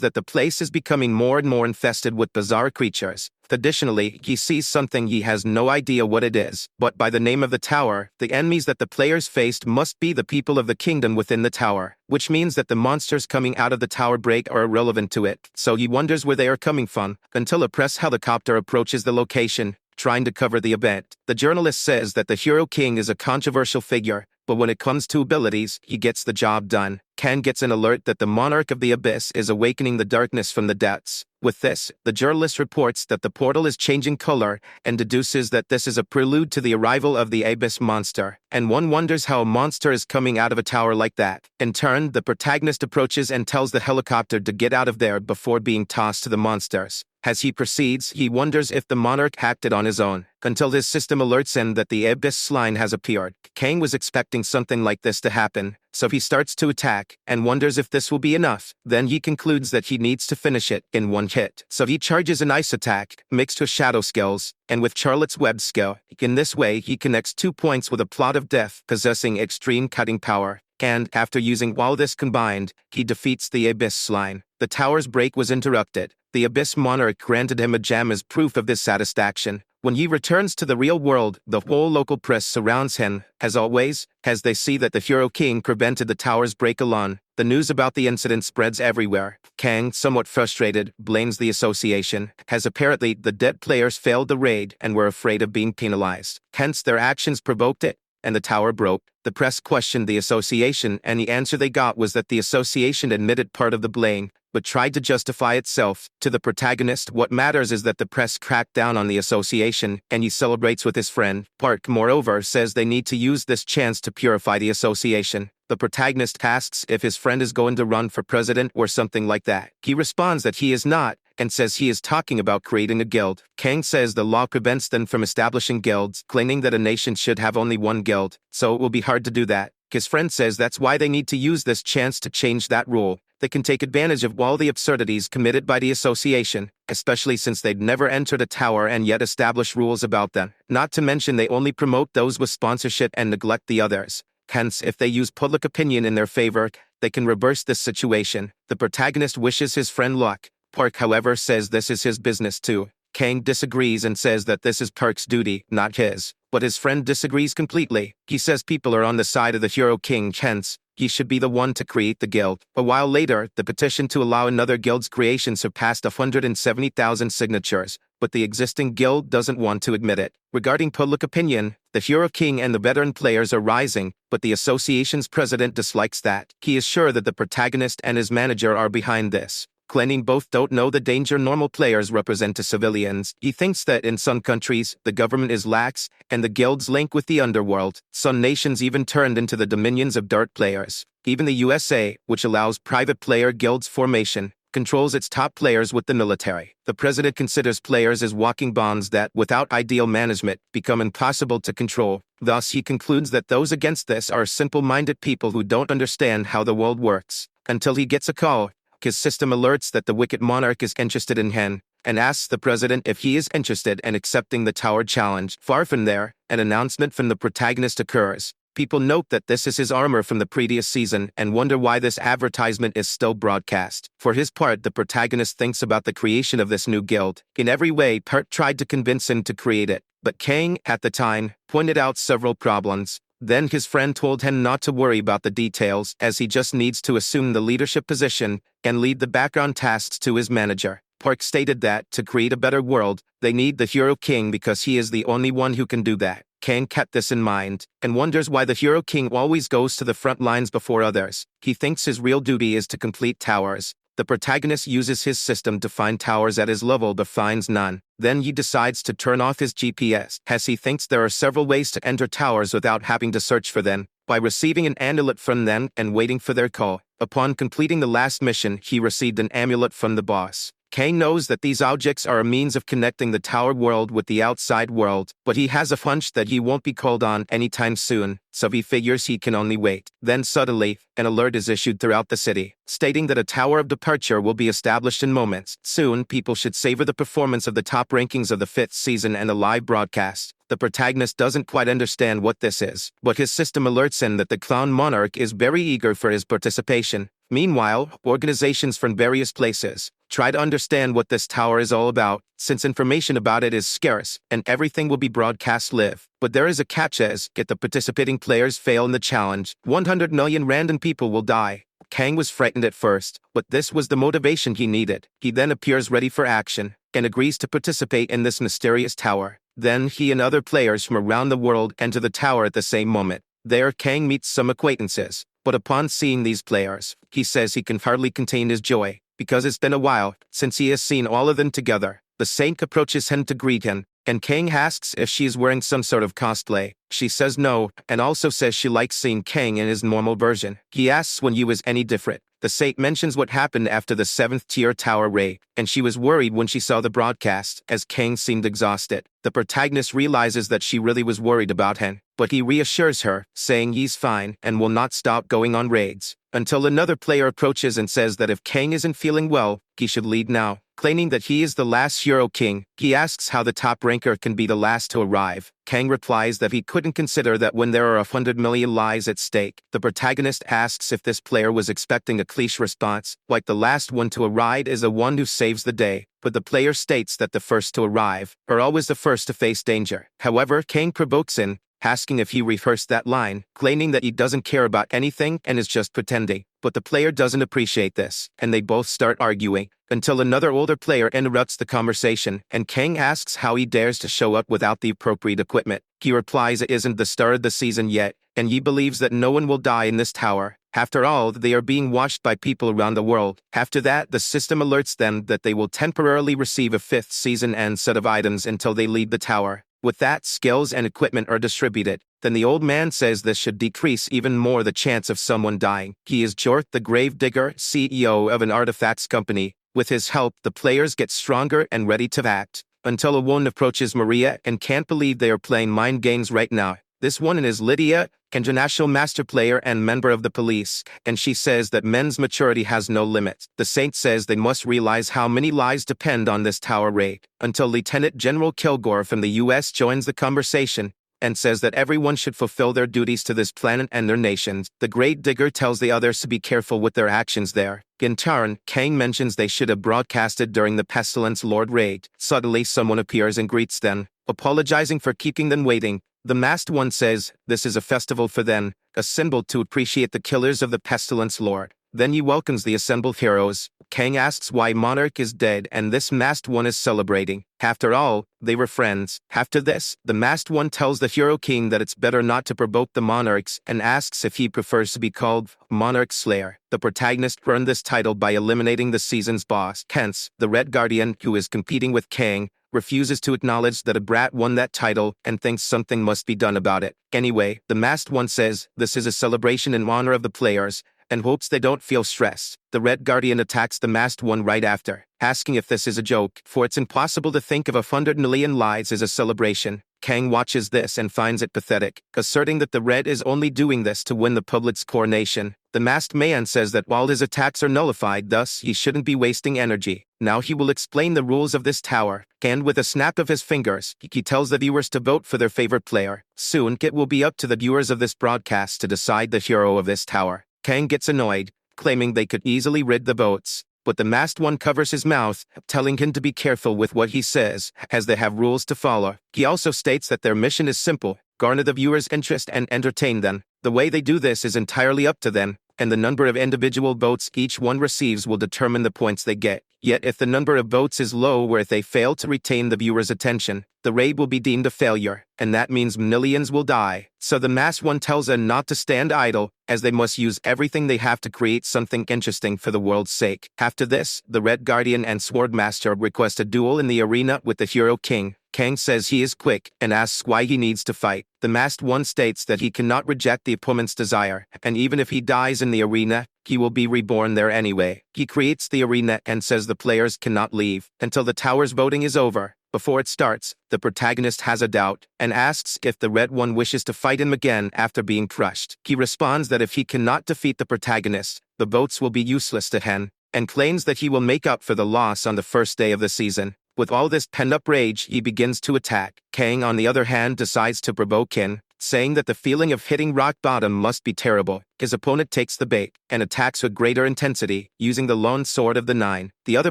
that the place is becoming more and more infested with bizarre creatures. Additionally, he sees something he has no idea what it is, but by the name of the tower, the enemies that the players faced must be the people of the kingdom within the tower, which means that the monsters coming out of the tower break are irrelevant to it. So he wonders where they are coming from, until a press helicopter approaches the location, trying to cover the event. The journalist says that the Hero King is a controversial figure, but when it comes to abilities, he gets the job done. Kang gets an alert that the Monarch of the Abyss is awakening the darkness from the depths. With this, the journalist reports that the portal is changing color and deduces that this is a prelude to the arrival of the Abyss monster. And one wonders how a monster is coming out of a tower like that. In turn, the protagonist approaches and tells the helicopter to get out of there before being tossed to the monsters. As he proceeds, he wonders if the monarch hacked it on his own, until his system alerts him that the Abyss line has appeared. Kang was expecting something like this to happen, so he starts to attack, and wonders if this will be enough. Then he concludes that he needs to finish it in one hit. So he charges an ice attack, mixed with shadow skills, and with Charlotte's web skill. In this way, he connects 2 points with a plot of death, possessing extreme cutting power. And, after using all this combined, he defeats the Abyss line. The tower's break was interrupted. The Abyss Monarch granted him a gem as proof of this satisfaction. When he returns to the real world, the whole local press surrounds him, as always, as they see that the Hero King prevented the tower's break alone. The news about the incident spreads everywhere. Kang, somewhat frustrated, blames the association, as apparently the dead players failed the raid and were afraid of being penalized. Hence, their actions provoked it, and the tower broke. The press questioned the association, and the answer they got was that the association admitted part of the blame, but tried to justify itself. To the protagonist, what matters is that the press cracked down on the association, and he celebrates with his friend. Park, moreover, says they need to use this chance to purify the association. The protagonist asks if his friend is going to run for president or something like that. He responds that he is not, and says he is talking about creating a guild. Kang says the law prevents them from establishing guilds, claiming that a nation should have only one guild, so it will be hard to do that. His friend says that's why they need to use this chance to change that rule. They can take advantage of all the absurdities committed by the association, especially since they'd never entered a tower and yet establish rules about them. Not to mention they only promote those with sponsorship and neglect the others. Hence, if they use public opinion in their favor, they can reverse this situation. The protagonist wishes his friend luck. Park, however, says this is his business too. Kang disagrees and says that this is Park's duty, not his. But his friend disagrees completely. He says people are on the side of the hero king, hence, he should be the one to create the guild. A while later, the petition to allow another guild's creation surpassed 170,000 signatures, but the existing guild doesn't want to admit it. Regarding public opinion, the hero king and the veteran players are rising, but the association's president dislikes that. He is sure that the protagonist and his manager are behind this, claiming both don't know the danger normal players represent to civilians. He thinks that in some countries, the government is lax, and the guilds link with the underworld. Some nations even turned into the dominions of dark players. Even the USA, which allows private player guilds formation, controls its top players with the military. The president considers players as walking bombs that, without ideal management, become impossible to control. Thus, he concludes that those against this are simple-minded people who don't understand how the world works. Until he gets a call, his system alerts that the wicked monarch is interested in him, and asks the president if he is interested in accepting the tower challenge. Far from there, an announcement from the protagonist occurs. People note that this is his armor from the previous season and wonder why this advertisement is still broadcast. For his part, the protagonist thinks about the creation of this new guild. In every way, Part tried to convince him to create it, but Kang, at the time, pointed out several problems. Then his friend told him not to worry about the details, as he just needs to assume the leadership position and lead the background tasks to his manager. Park stated that, to create a better world, they need the hero king because he is the only one who can do that. Kang kept this in mind, and wonders why the hero king always goes to the front lines before others. He thinks his real duty is to complete towers. The protagonist uses his system to find towers at his level but finds none. Then he decides to turn off his GPS, as he thinks there are several ways to enter towers without having to search for them, by receiving an amulet from them and waiting for their call. Upon completing the last mission, he received an amulet from the boss. Kang knows that these objects are a means of connecting the tower world with the outside world, but he has a hunch that he won't be called on anytime soon, so he figures he can only wait. Then suddenly, an alert is issued throughout the city, stating that a tower of departure will be established in moments. Soon, people should savor the performance of the top rankings of the 5th season and a live broadcast. The protagonist doesn't quite understand what this is, but his system alerts him that the clown monarch is very eager for his participation. Meanwhile, organizations from various places try to understand what this tower is all about, since information about it is scarce, and everything will be broadcast live. But there is a catch, as if the participating players fail in the challenge, 100 million random people will die. Kang was frightened at first, but this was the motivation he needed. He then appears ready for action, and agrees to participate in this mysterious tower. Then he and other players from around the world enter the tower at the same moment. There, Kang meets some acquaintances, but upon seeing these players, he says he can hardly contain his joy, because it's been a while since he has seen all of them together. The saint approaches him to greet him, and Kang asks if she is wearing some sort of cosplay. She says no, and also says she likes seeing Kang in his normal version. He asks when you was any different. The saint mentions what happened after the 7th tier tower raid, and she was worried when she saw the broadcast, as Kang seemed exhausted. The protagonist realizes that she really was worried about him, but he reassures her, saying he's fine and will not stop going on raids, until another player approaches and says that if Kang isn't feeling well, he should lead now. Claiming that he is the last hero king, he asks how the top ranker can be the last to arrive. Kang replies that he couldn't consider that when there are 100 million lives at stake. The protagonist asks if this player was expecting a cliché response, like the last one to arrive is the one who saves the day, but the player states that the first to arrive are always the first to face danger. However, Kang provokes him, asking if he rehearsed that line, claiming that he doesn't care about anything and is just pretending. But the player doesn't appreciate this, and they both start arguing, until another older player interrupts the conversation, and Kang asks how he dares to show up without the appropriate equipment. He replies it isn't the start of the season yet, and he believes that no one will die in this tower. After all, they are being watched by people around the world. After that, the system alerts them that they will temporarily receive a 5th season and set of items until they leave the tower. With that, skills and equipment are distributed. Then the old man says this should decrease even more the chance of someone dying. He is Jort the Gravedigger, CEO of an artifacts company. With his help, the players get stronger and ready to act, until a woman approaches Maria and can't believe they are playing mind games right now. This woman is Lydia, international master player and member of the police, and she says that men's maturity has no limit. The saint says they must realize how many lives depend on this tower raid, until Lieutenant General Kilgore from the US joins the conversation, and says that everyone should fulfill their duties to this planet and their nations. The grave digger tells the others to be careful with their actions there. In turn, Kang mentions they should have broadcasted during the pestilence Lord raid. Suddenly someone appears and greets them, apologizing for keeping them waiting. The masked one says, this is a festival for them, a symbol to appreciate the killers of the pestilence Lord. Then he welcomes the assembled heroes. Kang asks why Monarch is dead and this masked one is celebrating. After all, they were friends. After this, the masked one tells the hero king that it's better not to provoke the monarchs and asks if he prefers to be called Monarch Slayer. The protagonist earned this title by eliminating the season's boss. Hence, the Red Guardian, who is competing with Kang, refuses to acknowledge that a brat won that title and thinks something must be done about it. Anyway, the masked one says this is a celebration in honor of the players and hopes they don't feel stressed. The Red Guardian attacks the masked one right after, asking if this is a joke, for it's impossible to think of 100 million lives as a celebration. Kang watches this and finds it pathetic, asserting that the Red is only doing this to win the public's coronation. The masked man says that while his attacks are nullified, thus he shouldn't be wasting energy. Now he will explain the rules of this tower, and with a snap of his fingers, he tells the viewers to vote for their favorite player. Soon, it will be up to the viewers of this broadcast to decide the hero of this tower. Kang gets annoyed, claiming they could easily rid the votes, but the masked one covers his mouth, telling him to be careful with what he says, as they have rules to follow. He also states that their mission is simple: garner the viewers' interest and entertain them. The way they do this is entirely up to them, and the number of individual votes each one receives will determine the points they get. Yet if the number of votes is low or if they fail to retain the viewer's attention, the raid will be deemed a failure, and that means millions will die. So the masked one tells them not to stand idle, as they must use everything they have to create something interesting for the world's sake. After this, the Red Guardian and Sword Master request a duel in the arena with the Hero King. Kang says he is quick and asks why he needs to fight. The masked one states that he cannot reject the opponent's desire, and even if he dies in the arena, he will be reborn there anyway. He creates the arena and says the players cannot leave until the tower's voting is over. Before it starts, the protagonist has a doubt and asks if the Red One wishes to fight him again after being crushed. He responds that if he cannot defeat the protagonist, the votes will be useless to him, and claims that he will make up for the loss on the first day of the season. With all this pent-up rage, he begins to attack. Kang, on the other hand, decides to provoke him, saying that the feeling of hitting rock bottom must be terrible. His opponent takes the bait and attacks with greater intensity, using the lone sword of the nine. The other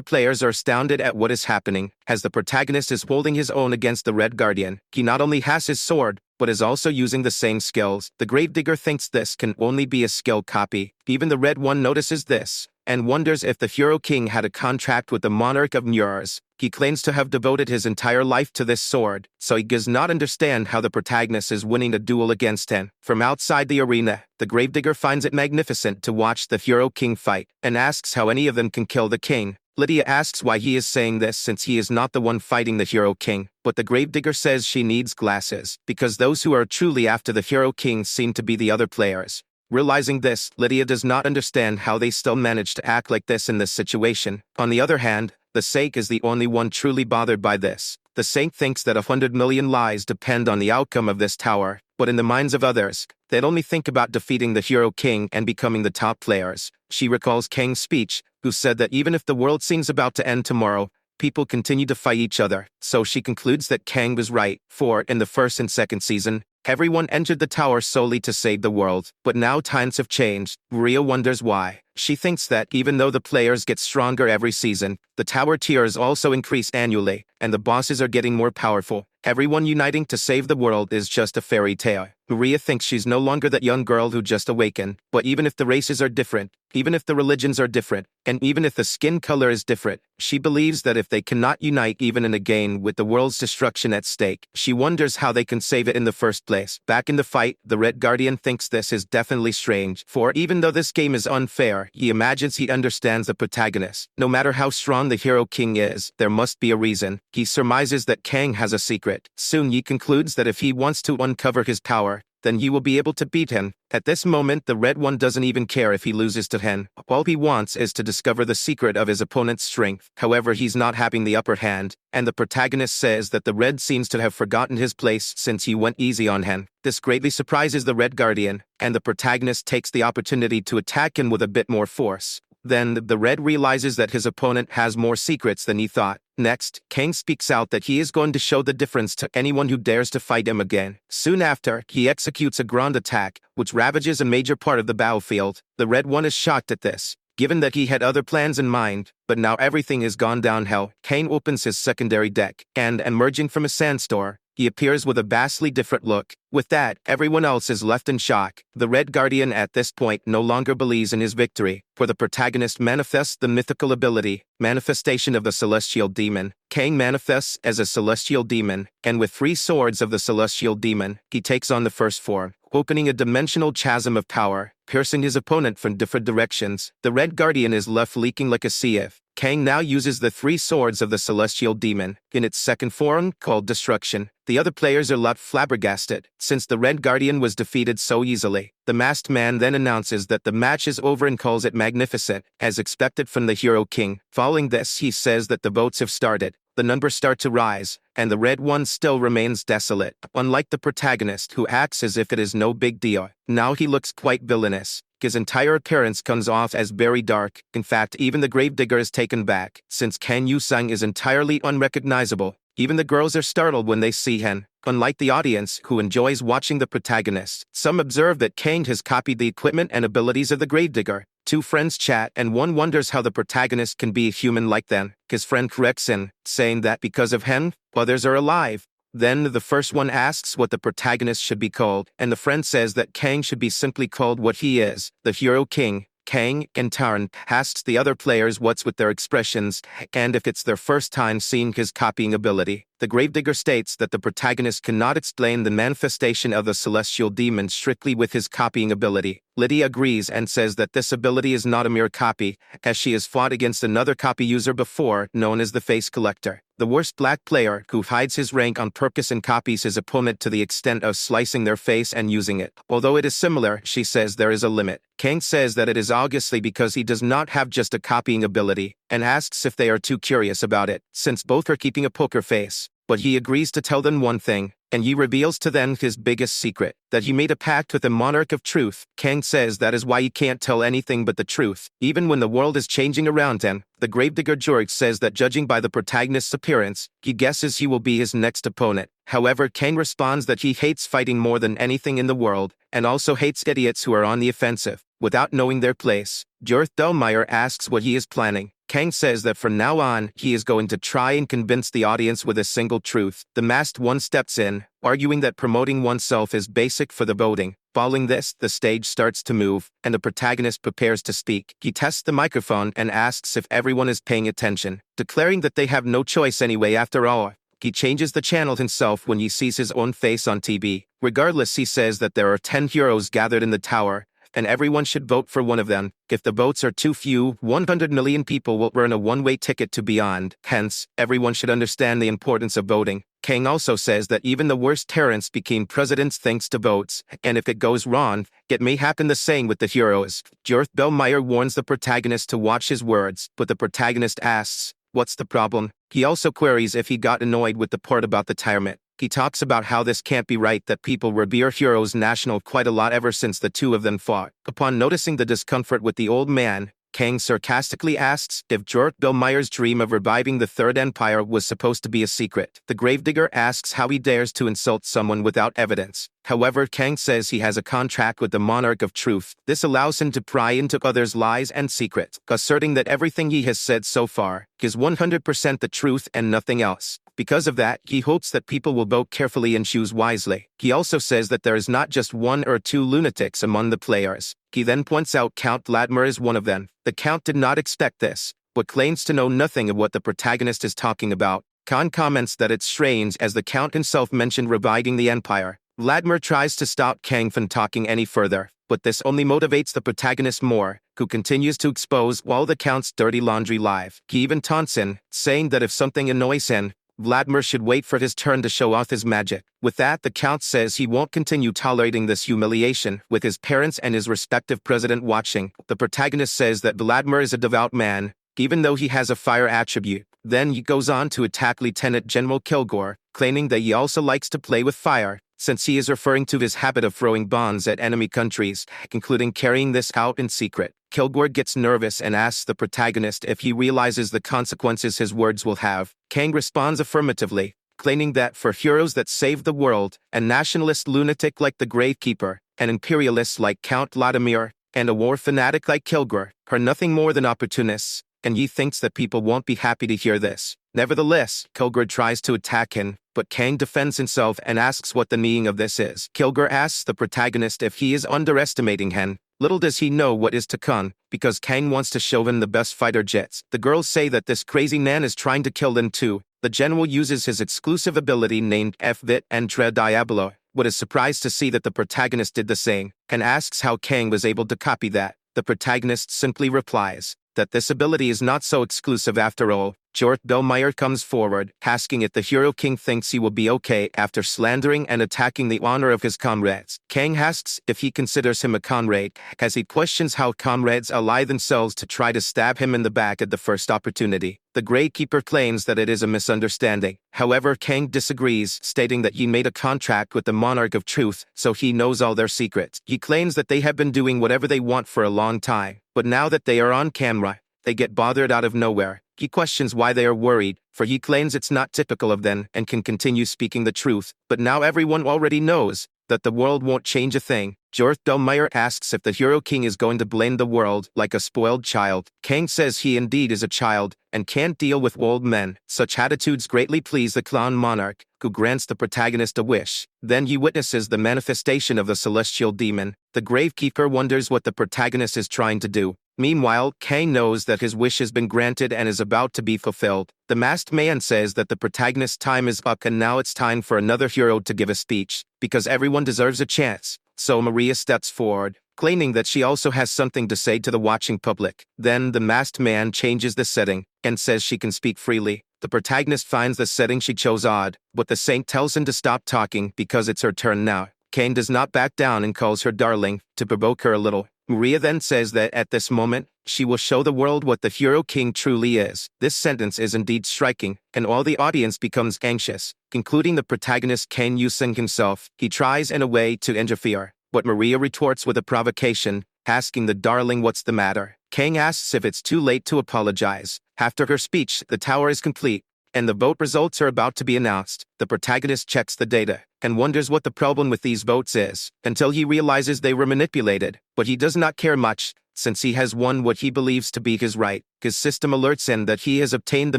players are astounded at what is happening, as the protagonist is holding his own against the Red Guardian. He not only has his sword, but is also using the same skills. The Gravedigger thinks this can only be a skill copy. Even the Red One notices this, and wonders if the Hero King had a contract with the Monarch of Murs. He claims to have devoted his entire life to this sword, so he does not understand how the protagonist is winning a duel against him. From outside the arena, the Gravedigger finds it magnificent to watch the Hero King fight, and asks how any of them can kill the king. Lydia asks why he is saying this since he is not the one fighting the Hero King, but the Gravedigger says she needs glasses, because those who are truly after the Hero King seem to be the other players. Realizing this, Lydia does not understand how they still manage to act like this in this situation. On the other hand, the Saint is the only one truly bothered by this. The Saint thinks that 100 million lives depend on the outcome of this tower, but in the minds of others, they'd only think about defeating the Hero King and becoming the top players. She recalls Kang's speech, who said that even if the world seems about to end tomorrow, people continue to fight each other. So she concludes that Kang was right, for in the first and second season, everyone entered the tower solely to save the world. But now times have changed. Maria wonders why. She thinks that even though the players get stronger every season, the tower tiers also increase annually, and the bosses are getting more powerful. Everyone uniting to save the world is just a fairy tale. Maria thinks she's no longer that young girl who just awakened. But even if the races are different, even if the religions are different, and even if the skin color is different, she believes that if they cannot unite even in a game with the world's destruction at stake, she wonders how they can save it in the first place. Back in the fight, the Red Guardian thinks this is definitely strange, for even though this game is unfair, he imagines he understands the protagonist. No matter how strong the Hero King is, there must be a reason. He surmises that Kang has a secret. Soon he concludes that if he wants to uncover his power, then he will be able to beat him. At this moment, the Red One doesn't even care if he loses to him. All he wants is to discover the secret of his opponent's strength. However, he's not having the upper hand, and the protagonist says that the Red seems to have forgotten his place since he went easy on him. This greatly surprises the Red Guardian, and the protagonist takes the opportunity to attack him with a bit more force. Then, the Red realizes that his opponent has more secrets than he thought. Next, Kang speaks out that he is going to show the difference to anyone who dares to fight him again. Soon after, he executes a grand attack, which ravages a major part of the battlefield. The Red One is shocked at this, given that he had other plans in mind, but now everything has gone downhill. Kang opens his secondary deck, and, emerging from a sand store, he appears with a vastly different look. With that, everyone else is left in shock. The Red Guardian at this point no longer believes in his victory, for the protagonist manifests the mythical ability, Manifestation of the Celestial Demon. Kang manifests as a celestial demon, and with 3 swords of the celestial demon, he takes on the first form, opening a dimensional chasm of power, piercing his opponent from different directions. The Red Guardian is left leaking like a sieve. Kang now uses the 3 swords of the celestial demon, in its second form, called Destruction. The other players are left flabbergasted, since the Red Guardian was defeated so easily. The masked man then announces that the match is over and calls it magnificent, as expected from the Hero King. Following this, he says that the votes have started. The numbers start to rise, and the Red One still remains desolate. Unlike the protagonist, who acts as if it is no big deal, now he looks quite villainous. His entire appearance comes off as very dark. In fact, even the gravedigger is taken back, since Kang Yu-sung is entirely unrecognizable. Even the girls are startled when they see him. Unlike the audience, who enjoys watching the protagonist, some observe that Kang has copied the equipment and abilities of the gravedigger. 2 friends chat, and one wonders how the protagonist can be human like them. His friend corrects him, saying that because of him, others are alive. Then the first one asks what the protagonist should be called, and the friend says that Kang should be simply called what he is, the Hero King. Kang, in turn, asks the other players what's with their expressions, and if it's their first time seeing his copying ability. The gravedigger states that the protagonist cannot explain the manifestation of the celestial demon strictly with his copying ability. Lydia agrees and says that this ability is not a mere copy, as she has fought against another copy user before, known as the Face Collector, the worst black player who hides his rank on purpose and copies his opponent to the extent of slicing their face and using it. Although it is similar, she says there is a limit. Kang says that it is obviously because he does not have just a copying ability, and asks if they are too curious about it, since both are keeping a poker face. But he agrees to tell them one thing, and he reveals to them his biggest secret, that he made a pact with the Monarch of Truth. Kang says that is why he can't tell anything but the truth, even when the world is changing around him. The gravedigger George says that judging by the protagonist's appearance, he guesses he will be his next opponent. However, Kang responds that he hates fighting more than anything in the world, and also hates idiots who are on the offensive, without knowing their place. Jorth Delmeyer asks what he is planning. Kang says that from now on, he is going to try and convince the audience with a single truth. The masked one steps in, arguing that promoting oneself is basic for the voting. Following this, the stage starts to move, and the protagonist prepares to speak. He tests the microphone and asks if everyone is paying attention, declaring that they have no choice anyway after all. He changes the channel himself when he sees his own face on TV. Regardless, he says that there are 10 heroes gathered in the tower, and everyone should vote for one of them. If the votes are too few, 100 million people will earn a one-way ticket to Beyond. Hence, everyone should understand the importance of voting. Kang also says that even the worst tyrants became presidents thanks to votes, and if it goes wrong, it may happen the same with the heroes. Jorth Belmeyer warns the protagonist to watch his words, but the protagonist asks, "What's the problem?" He also queries if he got annoyed with the part about the tyrant. He talks about how this can't be right, that people revere heroes national quite a lot ever since the 2 of them fought. Upon noticing the discomfort with the old man, Kang sarcastically asks if Jorth Belmeyer's dream of reviving the Third Empire was supposed to be a secret. The gravedigger asks how he dares to insult someone without evidence. However, Kang says he has a contract with the Monarch of Truth. This allows him to pry into others' lies and secrets, asserting that everything he has said so far is 100% the truth and nothing else. Because of that, he hopes that people will vote carefully and choose wisely. He also says that there is not just 1 or 2 lunatics among the players. He then points out Count Vladimir is one of them. The Count did not expect this, but claims to know nothing of what the protagonist is talking about. Khan comments that it's strange as the Count himself mentioned reviving the Empire. Vladimir tries to stop Kang from talking any further, but this only motivates the protagonist more, who continues to expose all the Count's dirty laundry live. He even taunts him, saying that if something annoys him, Vladimir should wait for his turn to show off his magic. With that, the Count says he won't continue tolerating this humiliation, with his parents and his respective president watching. The protagonist says that Vladimir is a devout man, even though he has a fire attribute. Then he goes on to attack Lieutenant General Kilgore, claiming that he also likes to play with fire, since he is referring to his habit of throwing bombs at enemy countries, including carrying this out in secret. Kilgore gets nervous and asks the protagonist if he realizes the consequences his words will have. Kang responds affirmatively, claiming that for heroes that save the world, a nationalist lunatic like the Gravekeeper, an imperialist like Count Vladimir, and a war fanatic like Kilgore are nothing more than opportunists, and he thinks that people won't be happy to hear this. Nevertheless, Kilgore tries to attack him, but Kang defends himself and asks what the meaning of this is. Kilgore asks the protagonist if he is underestimating him. Little does he know what is to come, because Kang wants to show him the best fighter jets. The girls say that this crazy man is trying to kill them too. The general uses his exclusive ability named F-Vit Entre Diablo, but is surprised to see that the protagonist did the same, and asks how Kang was able to copy that. The protagonist simply replies that this ability is not so exclusive after all. Jort Belmeyer comes forward, asking if the Hero King thinks he will be okay after slandering and attacking the honor of his comrades. Kang asks if he considers him a comrade, as he questions how comrades ally themselves to try to stab him in the back at the first opportunity. The Gravekeeper claims that it is a misunderstanding. However, Kang disagrees, stating that he made a contract with the Monarch of Truth, so he knows all their secrets. He claims that they have been doing whatever they want for a long time, but now that they are on camera, they get bothered out of nowhere. He questions why they are worried, for he claims it's not typical of them and can continue speaking the truth, but now everyone already knows that the world won't change a thing. Jort Belmeyer asks if the Hero King is going to blame the world like a spoiled child. Kang says he indeed is a child and can't deal with old men. Such attitudes greatly please the Clown Monarch, who grants the protagonist a wish. Then he witnesses the manifestation of the celestial demon. The Gravekeeper wonders what the protagonist is trying to do. Meanwhile, Kang knows that his wish has been granted and is about to be fulfilled. The masked man says that the protagonist's time is up and now it's time for another hero to give a speech, because everyone deserves a chance. So Maria steps forward, claiming that she also has something to say to the watching public. Then the masked man changes the setting and says she can speak freely. The protagonist finds the setting she chose odd, but the saint tells him to stop talking because it's her turn now. Kang does not back down and calls her darling, to provoke her a little. Maria then says that at this moment, she will show the world what the Hero King truly is. This sentence is indeed striking, and all the audience becomes anxious, concluding the protagonist Kang using himself. He tries in a way to interfere, but Maria retorts with a provocation, asking the darling what's the matter. Kang asks if it's too late to apologize. After her speech, the tower is complete, and the vote results are about to be announced. The protagonist checks the data and wonders what the problem with these votes is, until he realizes they were manipulated. But he does not care much, since he has won what he believes to be his right. His system alerts him that he has obtained the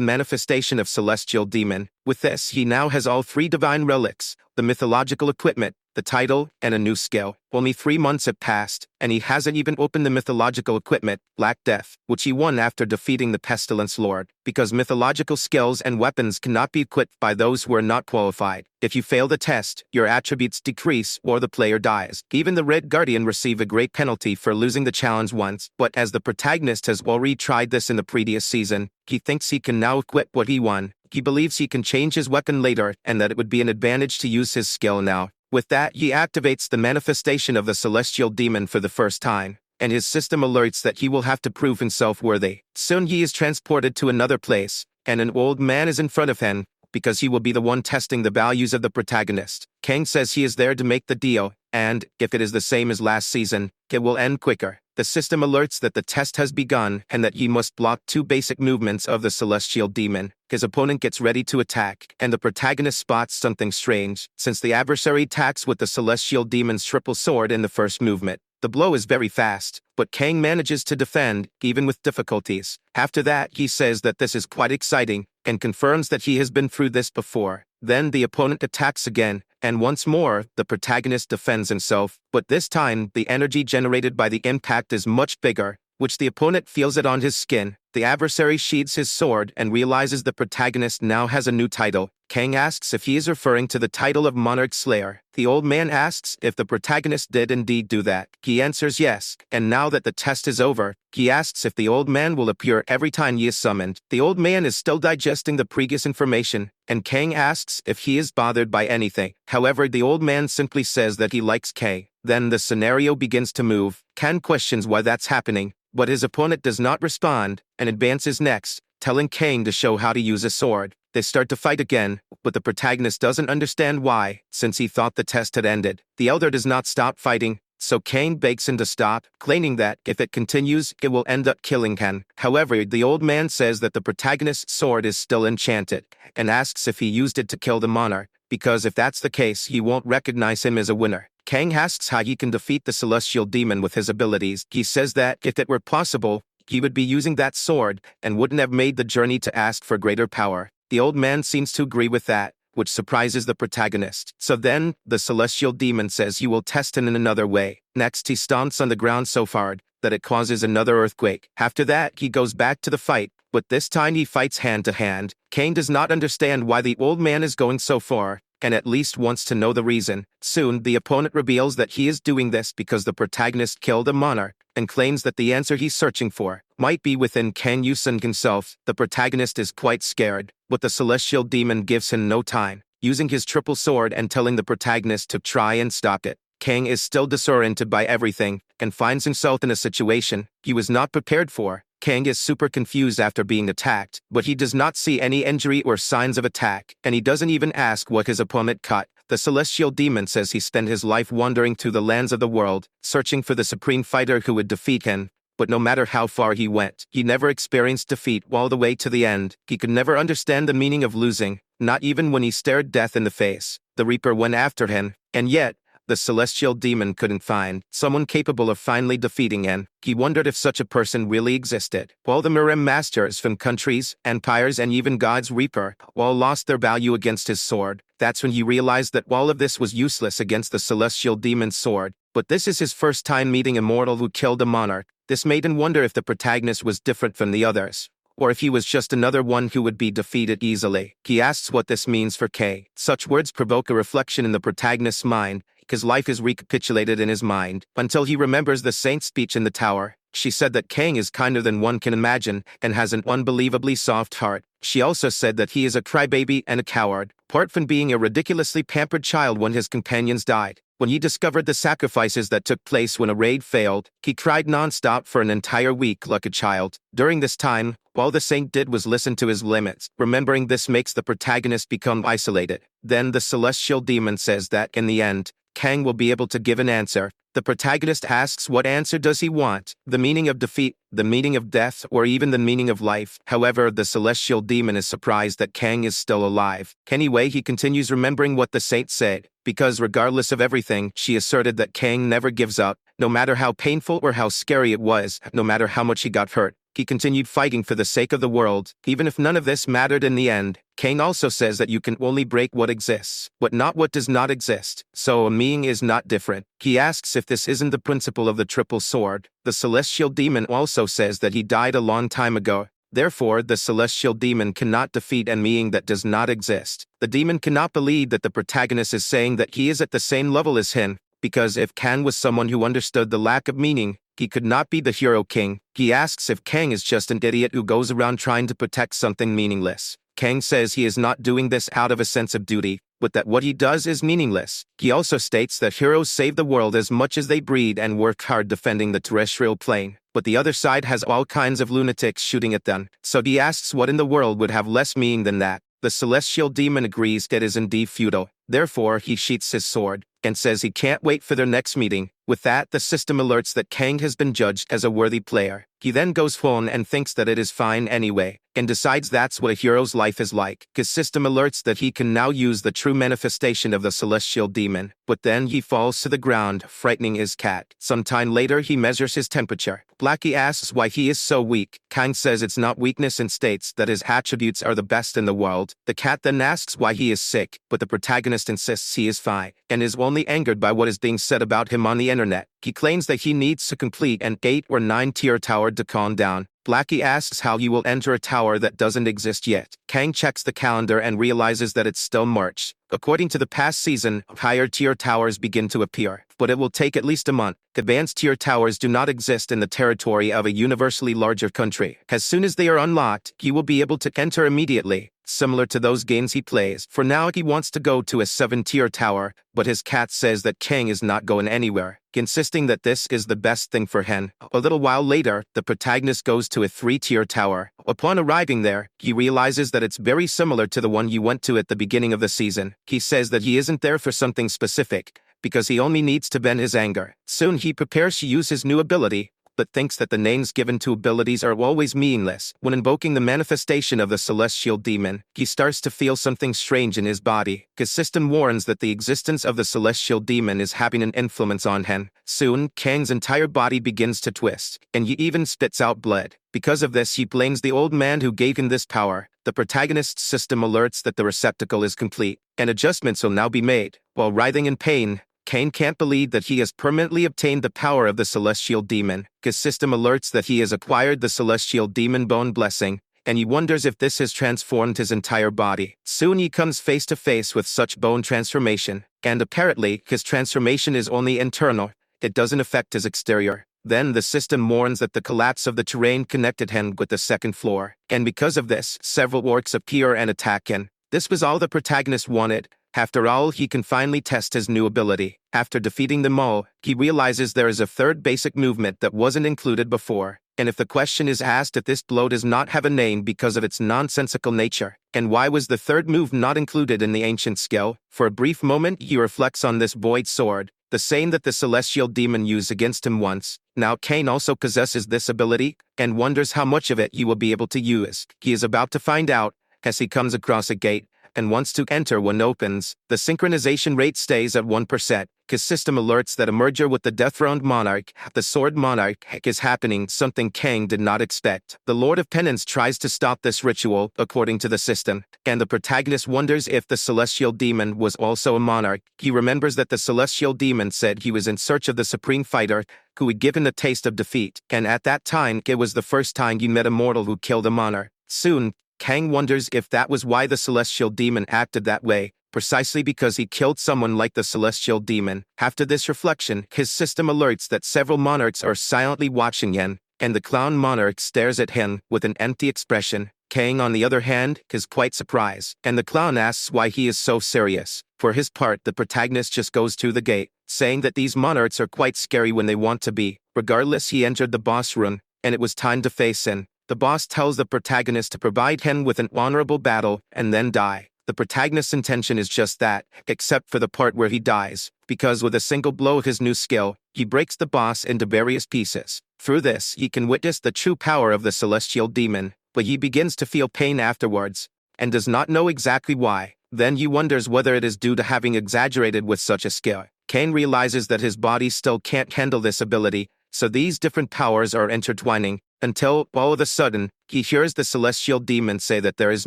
manifestation of Celestial Demon. With this, he now has all 3 divine relics, the mythological equipment, the title, and a new skill. Only 3 months have passed, and he hasn't even opened the mythological equipment, Black Death, which he won after defeating the Pestilence Lord, because mythological skills and weapons cannot be equipped by those who are not qualified. If you fail the test, your attributes decrease or the player dies. Even the Red Guardian receive a great penalty for losing the challenge once, but as the protagonist has already tried this in the previous season, he thinks he can now equip what he won. He believes he can change his weapon later and that it would be an advantage to use his skill now. With that, he activates the manifestation of the Celestial Demon for the first time, and his system alerts that he will have to prove himself worthy. Soon he is transported to another place, and an old man is in front of him, because he will be the one testing the values of the protagonist. Kang says he is there to make the deal, and, if it is the same as last season, it will end quicker. The system alerts that the test has begun and that he must block 2 basic movements of the Celestial Demon. His opponent gets ready to attack, and the protagonist spots something strange, since the adversary attacks with the Celestial Demon's triple sword in the first movement. The blow is very fast, but Kang manages to defend, even with difficulties. After that, he says that this is quite exciting, and confirms that he has been through this before. Then the opponent attacks again, and once more, the protagonist defends himself, but this time, the energy generated by the impact is much bigger, which the opponent feels it on his skin. The adversary sheathes his sword and realizes the protagonist now has a new title. Kang asks if he is referring to the title of Monarch Slayer. The old man asks if the protagonist did indeed do that. He answers yes, and now that the test is over, he asks if the old man will appear every time he is summoned. The old man is still digesting the previous information, and Kang asks if he is bothered by anything. However, the old man simply says that he likes Kang. Then the scenario begins to move. Kang questions why that's happening, but his opponent does not respond, and advances next, telling Kang to show how to use a sword. They start to fight again, but the protagonist doesn't understand why, since he thought the test had ended. The elder does not stop fighting, so Kang begs him to stop, claiming that, if it continues, it will end up killing Ken. However, the old man says that the protagonist's sword is still enchanted, and asks if he used it to kill the monarch, because if that's the case, he won't recognize him as a winner. Kang asks how he can defeat the celestial demon with his abilities. He says that, if it were possible, he would be using that sword, and wouldn't have made the journey to ask for greater power. The old man seems to agree with that, which surprises the protagonist. So then, the celestial demon says he will test him in another way. Next, he stomps on the ground so hard that it causes another earthquake. After that, he goes back to the fight, but this time he fights hand to hand. Kang does not understand why the old man is going so far, and at least wants to know the reason. Soon, the opponent reveals that he is doing this because the protagonist killed a monarch, and claims that the answer he's searching for might be within Kang Yusun himself. The protagonist is quite scared, but the celestial demon gives him no time, using his triple sword and telling the protagonist to try and stop it. Kang is still disoriented by everything, and finds himself in a situation he was not prepared for. Kang is super confused after being attacked, but he does not see any injury or signs of attack, and he doesn't even ask what his opponent cut. The celestial demon says he spent his life wandering through the lands of the world, searching for the supreme fighter who would defeat him. But no matter how far he went, he never experienced defeat all the way to the end. He could never understand the meaning of losing, not even when he stared death in the face. The Reaper went after him, and yet, the celestial demon couldn't find someone capable of finally defeating him. He wondered if such a person really existed. All the Mirim masters from countries, empires, and even God's Reaper all lost their value against his sword. That's when he realized that all of this was useless against the celestial demon's sword. But this is his first time meeting a mortal who killed a monarch. This made him wonder if the protagonist was different from the others, or if he was just another one who would be defeated easily. He asks what this means for Kay. Such words provoke a reflection in the protagonist's mind. His life is recapitulated in his mind, until he remembers the saint's speech in the tower. She said that Kang is kinder than one can imagine, and has an unbelievably soft heart. She also said that he is a crybaby and a coward, apart from being a ridiculously pampered child when his companions died. When he discovered the sacrifices that took place when a raid failed, he cried non-stop for an entire week like a child. During this time, all the saint did was listen to his limits. Remembering this makes the protagonist become isolated. Then the celestial demon says that, in the end, Kang will be able to give an answer. The protagonist asks what answer does he want, the meaning of defeat, the meaning of death, or even the meaning of life. However, the celestial demon is surprised that Kang is still alive. Anyway, he continues remembering what the saint said, because regardless of everything, she asserted that Kang never gives up, no matter how painful or how scary it was, no matter how much he got hurt. He continued fighting for the sake of the world, even if none of this mattered in the end. Kang also says that you can only break what exists, but not what does not exist, so a meaning is not different. He asks if this isn't the principle of the triple sword. The celestial demon also says that he died a long time ago. Therefore, the celestial demon cannot defeat a meaning that does not exist. The demon cannot believe that the protagonist is saying that he is at the same level as him, because if Kang was someone who understood the lack of meaning, he could not be the hero king. He asks if Kang is just an idiot who goes around trying to protect something meaningless. Kang says he is not doing this out of a sense of duty, but that what he does is meaningless. He also states that heroes save the world as much as they breed and work hard defending the terrestrial plane, but the other side has all kinds of lunatics shooting at them. So he asks what in the world would have less meaning than that. The celestial demon agrees it is indeed futile. Therefore, he sheaths his sword, and says he can't wait for their next meeting. With that, the system alerts that Kang has been judged as a worthy player. He then goes home and thinks that it is fine anyway, and decides that's what a hero's life is like. His system alerts that he can now use the true manifestation of the celestial demon, but then he falls to the ground, frightening his cat. Sometime later, he measures his temperature. Blackie asks why he is so weak. Kang says it's not weakness and states that his attributes are the best in the world. The cat then asks why he is sick, but the protagonist insists he is fine, and is only angered by what is being said about him on the internet. He claims that he needs to complete an 8 or 9 tier tower to calm down. Blackie asks how he will enter a tower that doesn't exist yet. Kang checks the calendar and realizes that it's still March. According to the past season, higher tier towers begin to appear, but it will take at least a month. Advanced tier towers do not exist in the territory of a universally larger country. As soon as they are unlocked, he will be able to enter immediately, similar to those games he plays. For now, he wants to go to a 7-tier tower, but his cat says that Kang is not going anywhere, insisting that this is the best thing for him. A little while later, the protagonist goes to a 3-tier tower. Upon arriving there, he realizes that it's very similar to the one he went to at the beginning of the season. He says that he isn't there for something specific, because he only needs to vent his anger. Soon he prepares to use his new ability, but thinks that the names given to abilities are always meaningless. When invoking the manifestation of the celestial demon, he starts to feel something strange in his body. His system warns that the existence of the celestial demon is having an influence on him. Soon, Kang's entire body begins to twist, and he even spits out blood. Because of this, he blames the old man who gave him this power. The protagonist's system alerts that the receptacle is complete, and adjustments will now be made. While writhing in pain, Kang can't believe that he has permanently obtained the power of the celestial demon. His system alerts that he has acquired the celestial demon bone blessing, and he wonders if this has transformed his entire body. Soon he comes face to face with such bone transformation, and apparently his transformation is only internal. It doesn't affect his exterior. Then the system warns that the collapse of the terrain connected him with the second floor, and because of this, several orcs appear and attack him. This was all the protagonist wanted. After all, he can finally test his new ability. After defeating them all, he realizes there is a third basic movement that wasn't included before. And if the question is asked if this blow does not have a name because of its nonsensical nature, and why was the third move not included in the ancient skill, for a brief moment he reflects on this void sword, the same that the celestial demon used against him once. Now Kang also possesses this ability, and wonders how much of it he will be able to use. He is about to find out, as he comes across a gate, and wants to enter when opens. The synchronization rate stays at 1%. His system alerts that a merger with the dethroned monarch, the sword monarch, is happening, something Kang did not expect. The Lord of Penance tries to stop this ritual, according to the system, and the protagonist wonders if the celestial demon was also a monarch. He remembers that the celestial demon said he was in search of the supreme fighter, who would give him a taste of defeat, and at that time it was the first time he met a mortal who killed a monarch. Soon, Kang wonders if that was why the celestial demon acted that way, precisely because he killed someone like the celestial demon. After this reflection, his system alerts that several monarchs are silently watching him, and the clown monarch stares at him with an empty expression. Kang, on the other hand, is quite surprised, and the clown asks why he is so serious. For his part, the protagonist just goes through the gate, saying that these monarchs are quite scary when they want to be. Regardless, he entered the boss room, and it was time to face him. The boss tells the protagonist to provide him with an honorable battle and then die. The protagonist's intention is just that, except for the part where he dies, because with a single blow of his new skill, he breaks the boss into various pieces. Through this, he can witness the true power of the celestial demon, but he begins to feel pain afterwards, and does not know exactly why. Then he wonders whether it is due to having exaggerated with such a skill. Kang realizes that his body still can't handle this ability, so these different powers are intertwining, until, all of a sudden, he hears the celestial demon say that there is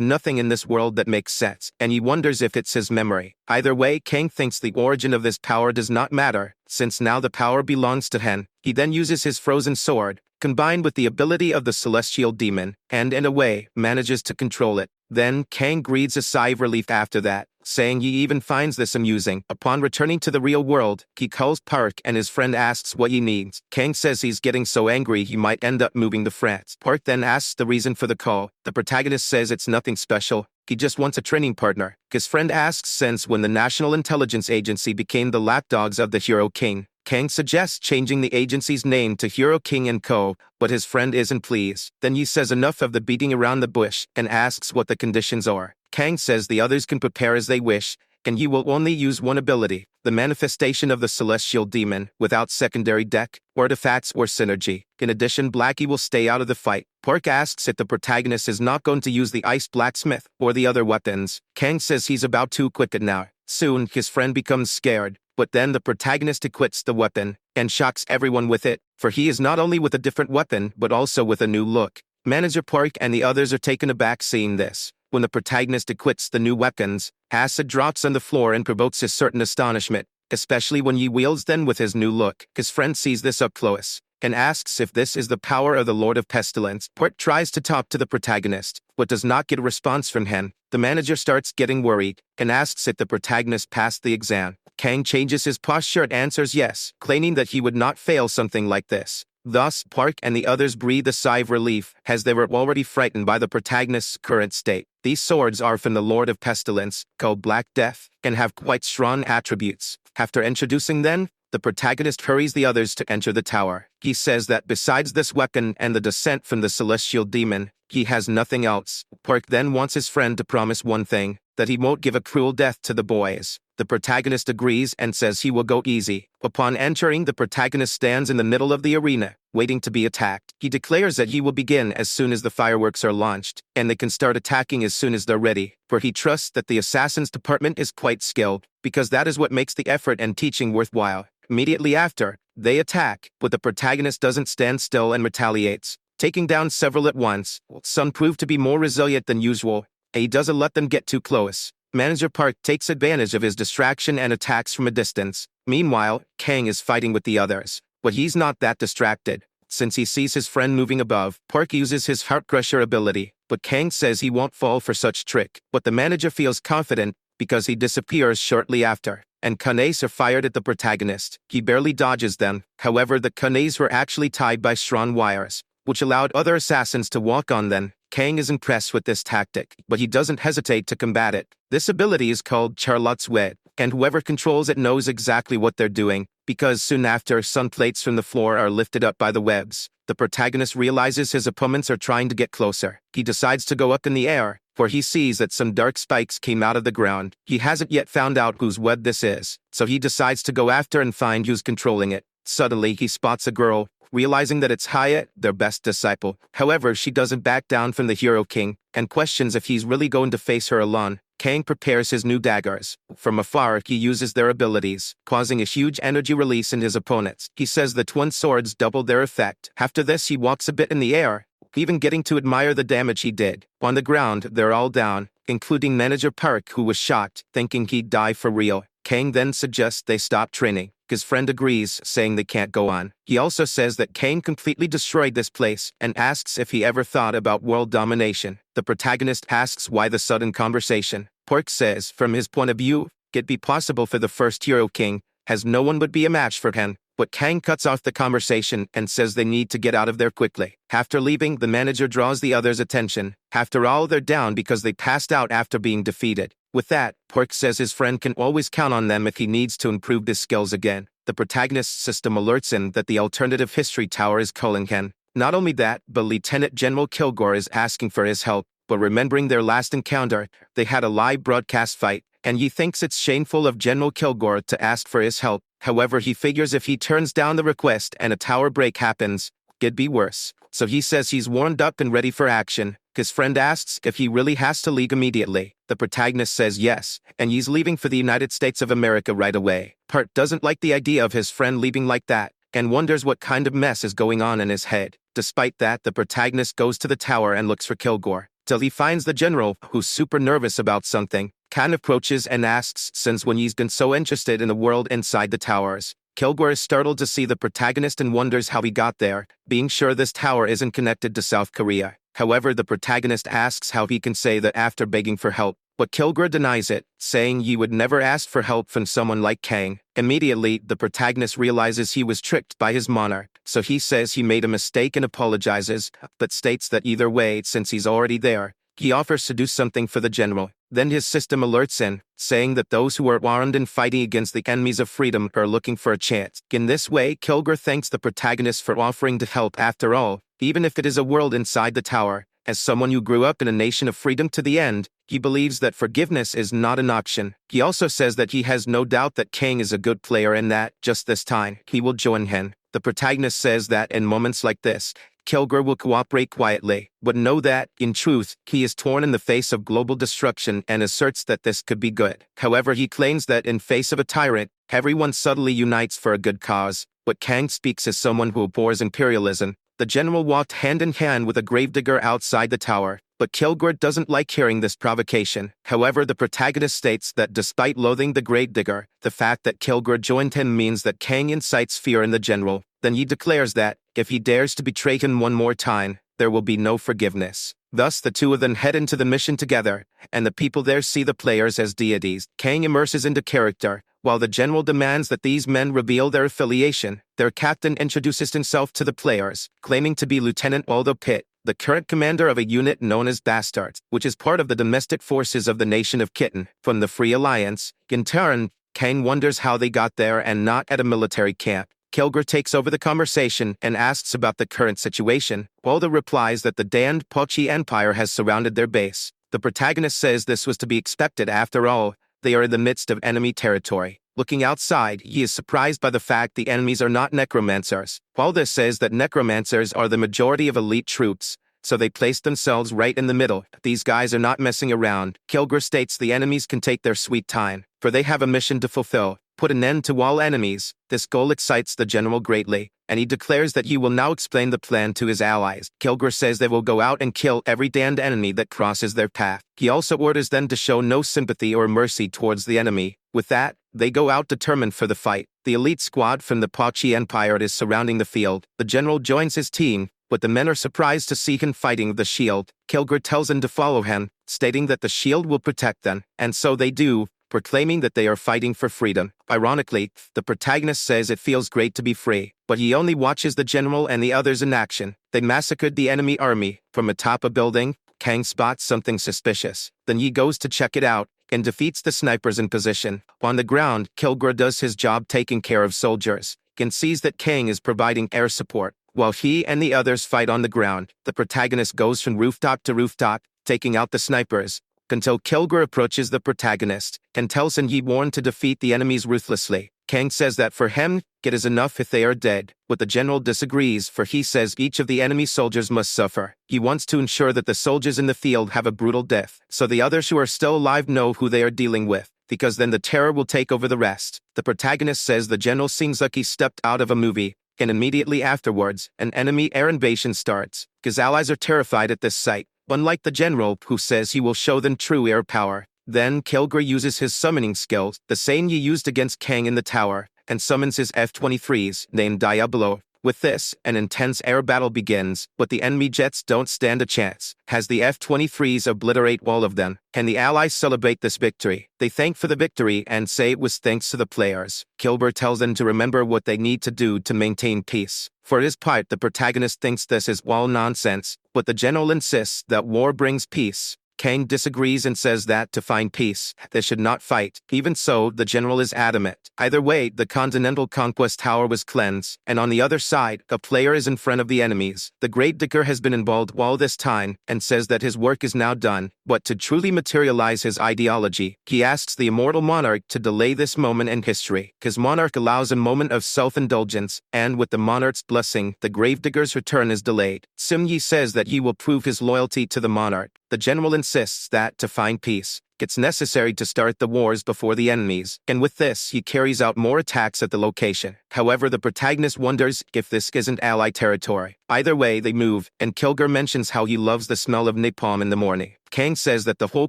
nothing in this world that makes sense, and he wonders if it's his memory. Either way, Kang thinks the origin of this power does not matter, since now the power belongs to him. He then uses his frozen sword, combined with the ability of the celestial demon, and in a way, manages to control it. Then, Kang breathes a sigh of relief after that, saying he even finds this amusing. Upon returning to the real world, he calls Park and his friend asks what he needs. Kang says he's getting so angry he might end up moving to France. Park then asks the reason for the call. The protagonist says it's nothing special, he just wants a training partner. His friend asks since when the National Intelligence Agency became the lapdogs of the Hero King. Kang suggests changing the agency's name to Hero King & Co., but his friend isn't pleased. Then he says enough of the beating around the bush and asks what the conditions are. Kang says the others can prepare as they wish, and he will only use one ability, the manifestation of the celestial demon, without secondary deck, artifacts, or synergy. In addition, Blackie will stay out of the fight. Park asks if the protagonist is not going to use the ice blacksmith or the other weapons. Kang says he's about to equip it now. Soon, his friend becomes scared, but then the protagonist equips the weapon, and shocks everyone with it, for he is not only with a different weapon, but also with a new look. Manager Park and the others are taken aback seeing this. When the protagonist equips the new weapons, acid drops on the floor and provokes a certain astonishment, especially when he wields them with his new look. His friend sees this up close, and asks if this is the power of the Lord of Pestilence. Park tries to talk to the protagonist, but does not get a response from him. The manager starts getting worried, and asks if the protagonist passed the exam. Kang changes his posture and answers yes, claiming that he would not fail something like this. Thus, Park and the others breathe a sigh of relief, as they were already frightened by the protagonist's current state. These swords are from the Lord of Pestilence, called Black Death, and have quite strong attributes. After introducing them, the protagonist hurries the others to enter the tower. He says that besides this weapon and the descent from the celestial demon, he has nothing else. Park then wants his friend to promise one thing, that he won't give a cruel death to the boys. The protagonist agrees and says he will go easy. Upon entering, the protagonist stands in the middle of the arena, waiting to be attacked. He declares that he will begin as soon as the fireworks are launched, and they can start attacking as soon as they're ready, for he trusts that the assassin's department is quite skilled, because that is what makes the effort and teaching worthwhile. Immediately after, they attack, but the protagonist doesn't stand still and retaliates, taking down several at once. Some prove to be more resilient than usual, and he doesn't let them get too close. Manager Park takes advantage of his distraction and attacks from a distance. Meanwhile, Kang is fighting with the others, but he's not that distracted. Since he sees his friend moving above, Park uses his heart crusher ability, but Kang says he won't fall for such trick. But the manager feels confident because he disappears shortly after, and kunais are fired at the protagonist. He barely dodges them. However, the kunais were actually tied by strong wires, which allowed other assassins to walk on them. Kang is impressed with this tactic, but he doesn't hesitate to combat it. This ability is called Charlotte's Web, and whoever controls it knows exactly what they're doing, because soon after, some plates from the floor are lifted up by the webs. The protagonist realizes his opponents are trying to get closer. He decides to go up in the air, for he sees that some dark spikes came out of the ground. He hasn't yet found out whose web this is, so he decides to go after and find who's controlling it. Suddenly, he spots a girl, realizing that it's Hyatt, their best disciple. However, she doesn't back down from the Hero King, and questions if he's really going to face her alone. Kang prepares his new daggers. From afar, he uses their abilities, causing a huge energy release in his opponents. He says the twin swords double their effect. After this, he walks a bit in the air, even getting to admire the damage he did. On the ground, they're all down, including Manager Park, who was shocked, thinking he'd die for real. Kang then suggests they stop training. His friend agrees, saying they can't go on. He also says that Kang completely destroyed this place and asks if he ever thought about world domination. The protagonist asks why the sudden conversation. Park says, from his point of view, it'd be possible for the first Hero King, as no one would be a match for him. But Kang cuts off the conversation and says they need to get out of there quickly. After leaving, the manager draws the others' attention. After all, they're down because they passed out after being defeated. With that, Park says his friend can always count on them if he needs to improve his skills again. The protagonist's system alerts him that the alternative history tower is calling him. Not only that, but Lieutenant General Kilgore is asking for his help. But remembering their last encounter, they had a live broadcast fight, and he thinks it's shameful of General Kilgore to ask for his help. However, he figures if he turns down the request and a tower break happens, it'd be worse. So he says he's warmed up and ready for action. His friend asks if he really has to leave immediately. The protagonist says yes, and he's leaving for the United States of America right away. Park doesn't like the idea of his friend leaving like that, and wonders what kind of mess is going on in his head. Despite that, the protagonist goes to the tower and looks for Kilgore, till he finds the general, who's super nervous about something. Khan approaches and asks since when he's been so interested in the world inside the towers. Kilgore is startled to see the protagonist and wonders how he got there, being sure this tower isn't connected to South Korea. However, the protagonist asks how he can say that after begging for help, but Kilgore denies it, saying he would never ask for help from someone like Kang. Immediately, the protagonist realizes he was tricked by his monarch, so he says he made a mistake and apologizes, but states that either way, since he's already there, he offers to do something for the general. Then his system alerts him, saying that those who are armed and fighting against the enemies of freedom are looking for a chance. In this way, Kilgore thanks the protagonist for offering to help after all, even if it is a world inside the tower. As someone who grew up in a nation of freedom to the end, he believes that forgiveness is not an option. He also says that he has no doubt that Kang is a good player and that, just this time, he will join him. The protagonist says that in moments like this, Kilgore will cooperate quietly, but know that, in truth, he is torn in the face of global destruction and asserts that this could be good. However, he claims that in face of a tyrant, everyone subtly unites for a good cause. But Kang speaks as someone who abhors imperialism. The general walked hand in hand with a gravedigger outside the tower, but Kilgore doesn't like hearing this provocation. However, the protagonist states that despite loathing the gravedigger, the fact that Kilgore joined him means that Kang incites fear in the general. Then he declares that, if he dares to betray him one more time, there will be no forgiveness. Thus, the two of them head into the mission together, and the people there see the players as deities. Kang immerses into character, while the general demands that these men reveal their affiliation. Their captain introduces himself to the players, claiming to be Lieutenant Aldo Pitt, the current commander of a unit known as Bastards, which is part of the domestic forces of the nation of Kitten, from the Free Alliance. In turn, Kang wonders how they got there and not at a military camp. Kilgore takes over the conversation and asks about the current situation. Aldo replies that the damned Pochi Empire has surrounded their base. The protagonist says this was to be expected after all, they are in the midst of enemy territory. Looking outside, he is surprised by the fact the enemies are not necromancers. While this says that necromancers are the majority of elite troops, so they place themselves right in the middle. These guys are not messing around. Kilgore states the enemies can take their sweet time, for they have a mission to fulfill. Put an end to all enemies. This goal excites the general greatly, and he declares that he will now explain the plan to his allies. Kilgore says they will go out and kill every damned enemy that crosses their path. He also orders them to show no sympathy or mercy towards the enemy. With that, they go out determined for the fight. The elite squad from the Pachi Empire is surrounding the field. The general joins his team, but the men are surprised to see him fighting the shield. Kilgore tells them to follow him, stating that the shield will protect them, and so they do, proclaiming that they are fighting for freedom. Ironically, the protagonist says it feels great to be free, but he only watches the general and the others in action. They massacred the enemy army. From atop a building, Kang spots something suspicious. Then he goes to check it out, and defeats the snipers in position. On the ground, Kilgore does his job taking care of soldiers, and sees that Kang is providing air support. While he and the others fight on the ground, the protagonist goes from rooftop to rooftop, taking out the snipers, until Kilgore approaches the protagonist, and tells him he warned to defeat the enemies ruthlessly. Kang says that for him, it is enough if they are dead, but the general disagrees, for he says each of the enemy soldiers must suffer. He wants to ensure that the soldiers in the field have a brutal death, so the others who are still alive know who they are dealing with, because then the terror will take over the rest. The protagonist says the general seems like he stepped out of a movie, and immediately afterwards, an enemy air invasion starts. His allies are terrified at this sight, unlike the general, who says he will show them true air power. Then Kilgore uses his summoning skills, the same he used against Kang in the tower, and summons his F-23s, named Diablo. With this, an intense air battle begins, but the enemy jets don't stand a chance, as the F-23s obliterate all of them, and the allies celebrate this victory. They thank for the victory and say it was thanks to the players. Kilgore tells them to remember what they need to do to maintain peace. For his part, the protagonist thinks this is all nonsense, but the general insists that war brings peace. Kang disagrees and says that, to find peace, they should not fight. Even so, the general is adamant. Either way, the Continental Conquest Tower was cleansed, and on the other side, a player is in front of the enemies. The Great Dicker has been involved all this time, and says that his work is now done, but to truly materialize his ideology, he asks the immortal monarch to delay this moment in history. His monarch allows a moment of self-indulgence, and with the monarch's blessing, the Gravedigger's return is delayed. Sim Yi says that he will prove his loyalty to the monarch. The general insists that, to find peace, it's necessary to start the wars before the enemies, and with this he carries out more attacks at the location. However, the protagonist wonders if this isn't ally territory. Either way, they move, and Kilgore mentions how he loves the smell of napalm in the morning. Kang says that the whole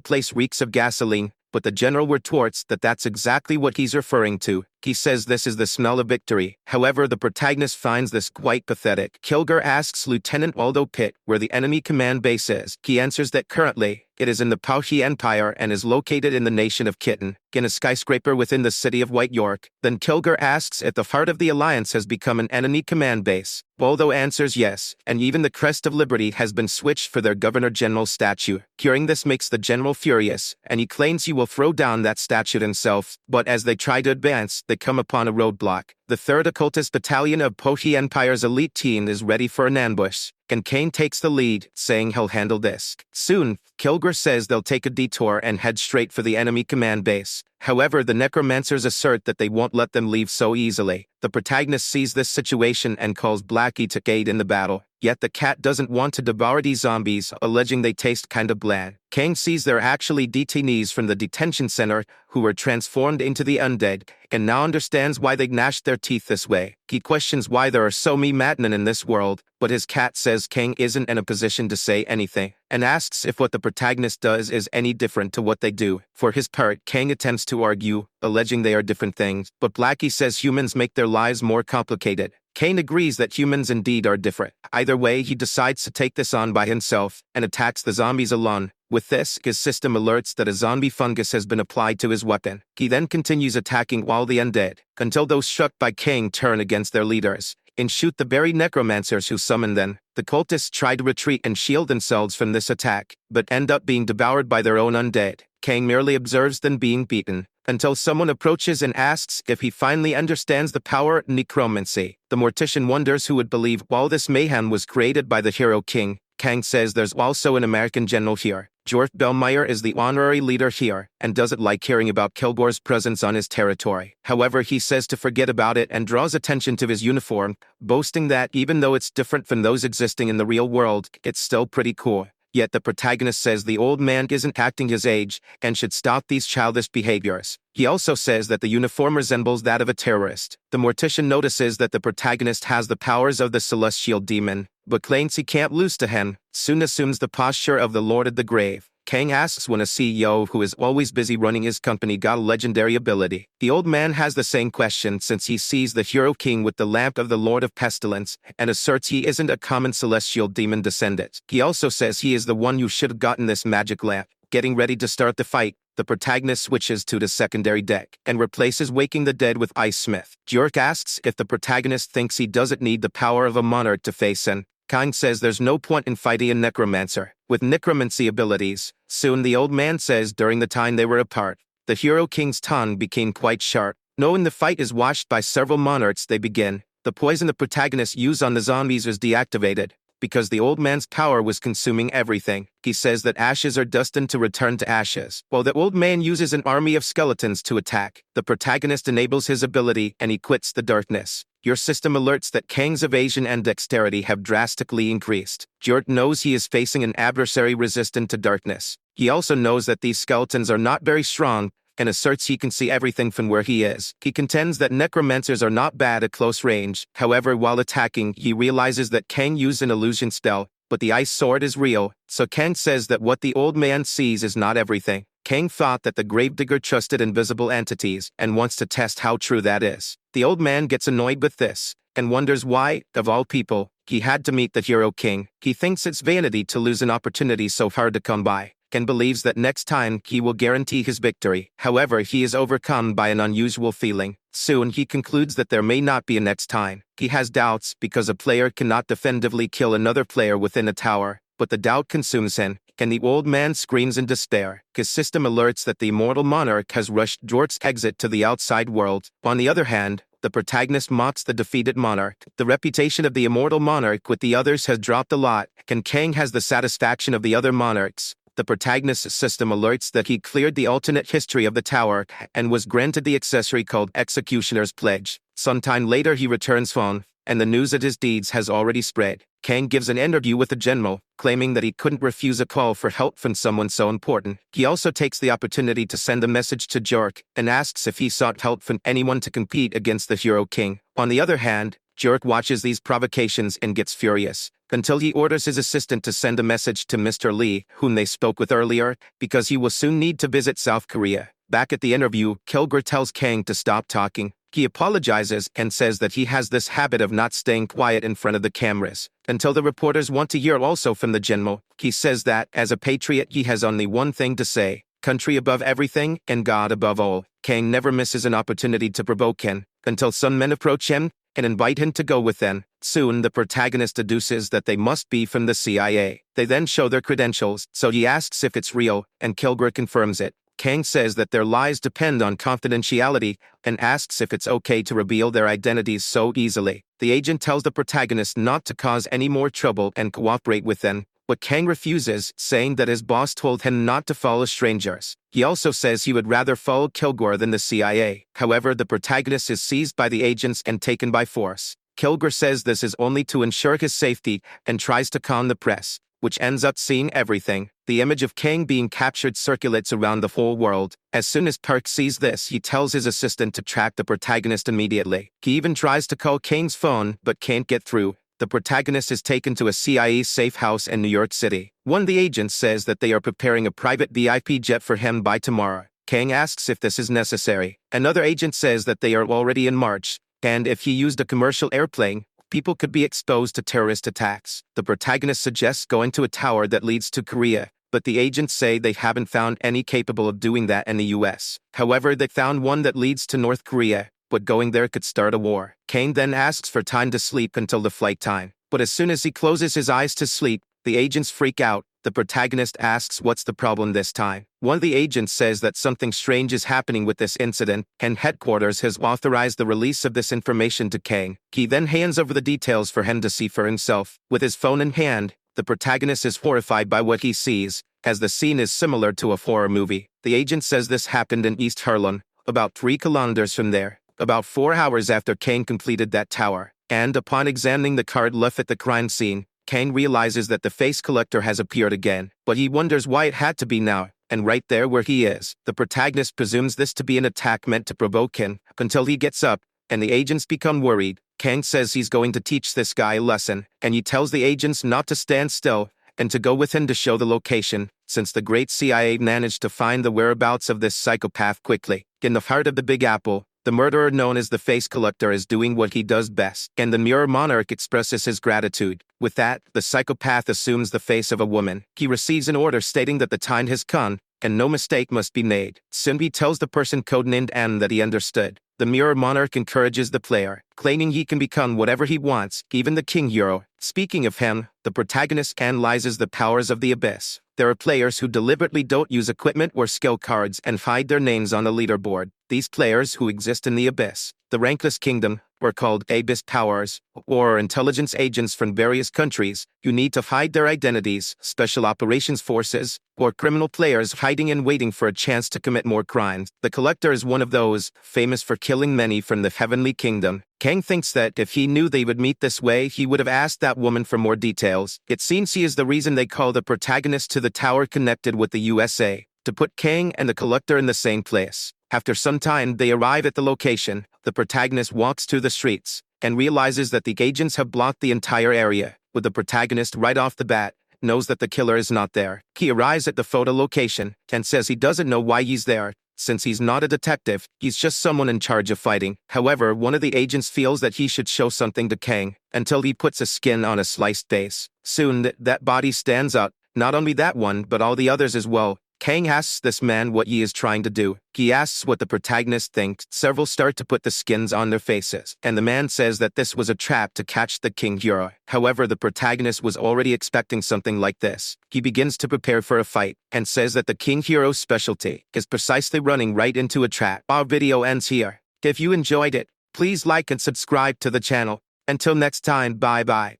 place reeks of gasoline, but the general retorts that that's exactly what he's referring to. He says this is the smell of victory. However, the protagonist finds this quite pathetic. Kilgore asks Lieutenant Waldo Pitt where the enemy command base is. He answers that currently, it is in the Pauhi Empire and is located in the nation of Kitten, in a skyscraper within the city of White York. Then Kilgore asks if the heart of the Alliance has become an enemy command base. Waldo answers yes, and even the Crest of Liberty has been switched for their Governor-General statue. Hearing this makes the general furious, and he claims he will throw down that statue himself, but as they try to advance, they come upon a roadblock. The 3rd Occultist Battalion of Pauhi Empire's elite team is ready for an ambush, and Kane takes the lead, saying he'll handle this. Soon, Kilgore says they'll take a detour and head straight for the enemy command base. However, the necromancers assert that they won't let them leave so easily. The protagonist sees this situation and calls Blackie to aid in the battle. Yet the cat doesn't want to devour these zombies, alleging they taste kinda bland. Kang sees they're actually detainees from the detention center who were transformed into the undead, and now understands why they gnashed their teeth this way. He questions why there are so many madmen in this world, but his cat says Kang isn't in a position to say anything, and asks if what the protagonist does is any different to what they do. For his part, Kang attempts to argue, alleging they are different things, but Blackie says humans make their lives more complicated. Kane agrees that humans indeed are different. Either way, he decides to take this on by himself, and attacks the zombies alone. With this, his system alerts that a zombie fungus has been applied to his weapon. He then continues attacking all the undead, until those struck by Kang turn against their leaders, and shoot the very necromancers who summoned them. The cultists try to retreat and shield themselves from this attack, but end up being devoured by their own undead. Kang merely observes them being beaten, until someone approaches and asks if he finally understands the power of necromancy. The mortician wonders who would believe all this mayhem was created by the hero king, Kang says there's also an American general here. Jort Bellmeyer is the honorary leader here, and doesn't like hearing about Kilgore's presence on his territory. However, he says to forget about it and draws attention to his uniform, boasting that even though it's different from those existing in the real world, it's still pretty cool. Yet the protagonist says the old man isn't acting his age, and should stop these childish behaviors. He also says that the uniform resembles that of a terrorist. The mortician notices that the protagonist has the powers of the celestial demon, but claims he can't lose to him, soon assumes the posture of the Lord of the Grave. Kang asks when a CEO who is always busy running his company got a legendary ability. The old man has the same question since he sees the hero king with the lamp of the Lord of Pestilence, and asserts he isn't a common celestial demon descendant. He also says he is the one who should have gotten this magic lamp. Getting ready to start the fight, the protagonist switches to the secondary deck, and replaces Waking the Dead with Ice Smith. Jurk asks if the protagonist thinks he doesn't need the power of a monarch to face him. Kang says there's no point in fighting a necromancer with necromancy abilities. Soon the old man says during the time they were apart, the hero king's tongue became quite sharp. Knowing the fight is watched by several monarchs, they begin. The poison the protagonist used on the zombies is deactivated, because the old man's power was consuming everything. He says that ashes are destined to return to ashes. While the old man uses an army of skeletons to attack, the protagonist enables his ability and he quits the darkness. Your system alerts that Kang's evasion and dexterity have drastically increased. Jort knows he is facing an adversary resistant to darkness. He also knows that these skeletons are not very strong, and asserts he can see everything from where he is. He contends that necromancers are not bad at close range. However, while attacking, he realizes that Kang used an illusion spell, but the ice sword is real, so Kang says that what the old man sees is not everything. Kang thought that the gravedigger trusted invisible entities, and wants to test how true that is. The old man gets annoyed with this, and wonders why, of all people, he had to meet the hero king. He thinks it's vanity to lose an opportunity so hard to come by, and believes that next time he will guarantee his victory. However, he is overcome by an unusual feeling. Soon he concludes that there may not be a next time. He has doubts because a player cannot definitively kill another player within a tower, but the doubt consumes him, and the old man screams in despair. His system alerts that the immortal monarch has rushed Jort's exit to the outside world. On the other hand, the protagonist mocks the defeated monarch. The reputation of the immortal monarch with the others has dropped a lot, and Kang has the satisfaction of the other monarchs. The protagonist's system alerts that he cleared the alternate history of the tower, and was granted the accessory called Executioner's Pledge. Sometime later he returns home, and the news of his deeds has already spread. Kang gives an interview with the general, claiming that he couldn't refuse a call for help from someone so important. He also takes the opportunity to send a message to Jurk, and asks if he sought help from anyone to compete against the hero king. On the other hand, Jurk watches these provocations and gets furious, until he orders his assistant to send a message to Mr. Lee, whom they spoke with earlier, because he will soon need to visit South Korea. Back at the interview, Kilgore tells Kang to stop talking. He apologizes and says that he has this habit of not staying quiet in front of the cameras, until the reporters want to hear also from the general. He says that, as a patriot, he has only one thing to say: country above everything, and God above all. Kang never misses an opportunity to provoke him, until some men approach him and invite him to go with them. Soon the protagonist deduces that they must be from the CIA. They then show their credentials, so he asks if it's real, and Kilgore confirms it. Kang says that their lives depend on confidentiality, and asks if it's okay to reveal their identities so easily. The agent tells the protagonist not to cause any more trouble and cooperate with them, but Kang refuses, saying that his boss told him not to follow strangers. He also says he would rather follow Kilgore than the CIA. However, the protagonist is seized by the agents and taken by force. Kilgore says this is only to ensure his safety, and tries to calm the press, which ends up seeing everything. The image of Kang being captured circulates around the whole world. As soon as Park sees this, he tells his assistant to track the protagonist immediately. He even tries to call Kang's phone, but can't get through. The protagonist is taken to a CIA safe house in New York City. One of the agents says that they are preparing a private VIP jet for him by tomorrow. Kang asks if this is necessary. Another agent says that they are already in March, and if he used a commercial airplane, people could be exposed to terrorist attacks. The protagonist suggests going to a tower that leads to Korea, but the agents say they haven't found any capable of doing that in the US. However, they found one that leads to North Korea, but going there could start a war. Kang then asks for time to sleep until the flight time, but as soon as he closes his eyes to sleep, the agents freak out. The protagonist asks what's the problem this time. One of the agents says that something strange is happening with this incident, and headquarters has authorized the release of this information to Kang. He then hands over the details for him to see for himself. With his phone in hand, the The protagonist is horrified by what he sees, as the scene is similar to a horror movie. The agent says this happened in East Harlem, about 3 kilometers from there, about 4 hours after Kang completed that tower. And upon examining the card left at the crime scene, Kang realizes that the face collector has appeared again, but he wonders why it had to be now, and right there where he is. The protagonist presumes this to be an attack meant to provoke him, until he gets up, and the agents become worried. Kang says he's going to teach this guy a lesson, and he tells the agents not to stand still, and to go with him to show the location, since the great CIA managed to find the whereabouts of this psychopath quickly. In the heart of the Big Apple, the murderer known as the Face Collector is doing what he does best, and the Mirror Monarch expresses his gratitude. With that, the psychopath assumes the face of a woman. He receives an order stating that the time has come, and no mistake must be made. Simbi tells the person codenamed Anne that he understood. The Mirror Monarch encourages the player, claiming he can become whatever he wants, even the King Hero. Speaking of him, the protagonist analyzes the powers of the Abyss. There are players who deliberately don't use equipment or skill cards and hide their names on the leaderboard. These players who exist in the Abyss, the rankless kingdom, were called Abyss Powers, or intelligence agents from various countries, who need to hide their identities, special operations forces, or criminal players hiding and waiting for a chance to commit more crimes. The Collector is one of those, famous for killing many from the Heavenly Kingdom. Kang thinks that if he knew they would meet this way, he would have asked that woman for more details. It seems he is the reason they call the protagonist to the tower connected with the USA, to put Kang and the Collector in the same place. After some time, they arrive at the location. The protagonist walks through the streets, and realizes that the agents have blocked the entire area. With the protagonist right off the bat, knows that the killer is not there. He arrives at the photo location, and says he doesn't know why he's there. Since he's not a detective, he's just someone in charge of fighting. However, one of the agents feels that he should show something to Kang, until he puts a skin on a sliced face. Soon, that body stands up, not only that one, but all the others as well. Kang asks this man what he is trying to do. He asks what the protagonist thinks. Several start to put the skins on their faces, and the man says that this was a trap to catch the King Hero. However, the protagonist was already expecting something like this. He begins to prepare for a fight, and says that the King Hero's specialty is precisely running right into a trap. Our video ends here. If you enjoyed it, please like and subscribe to the channel. Until next time, bye-bye.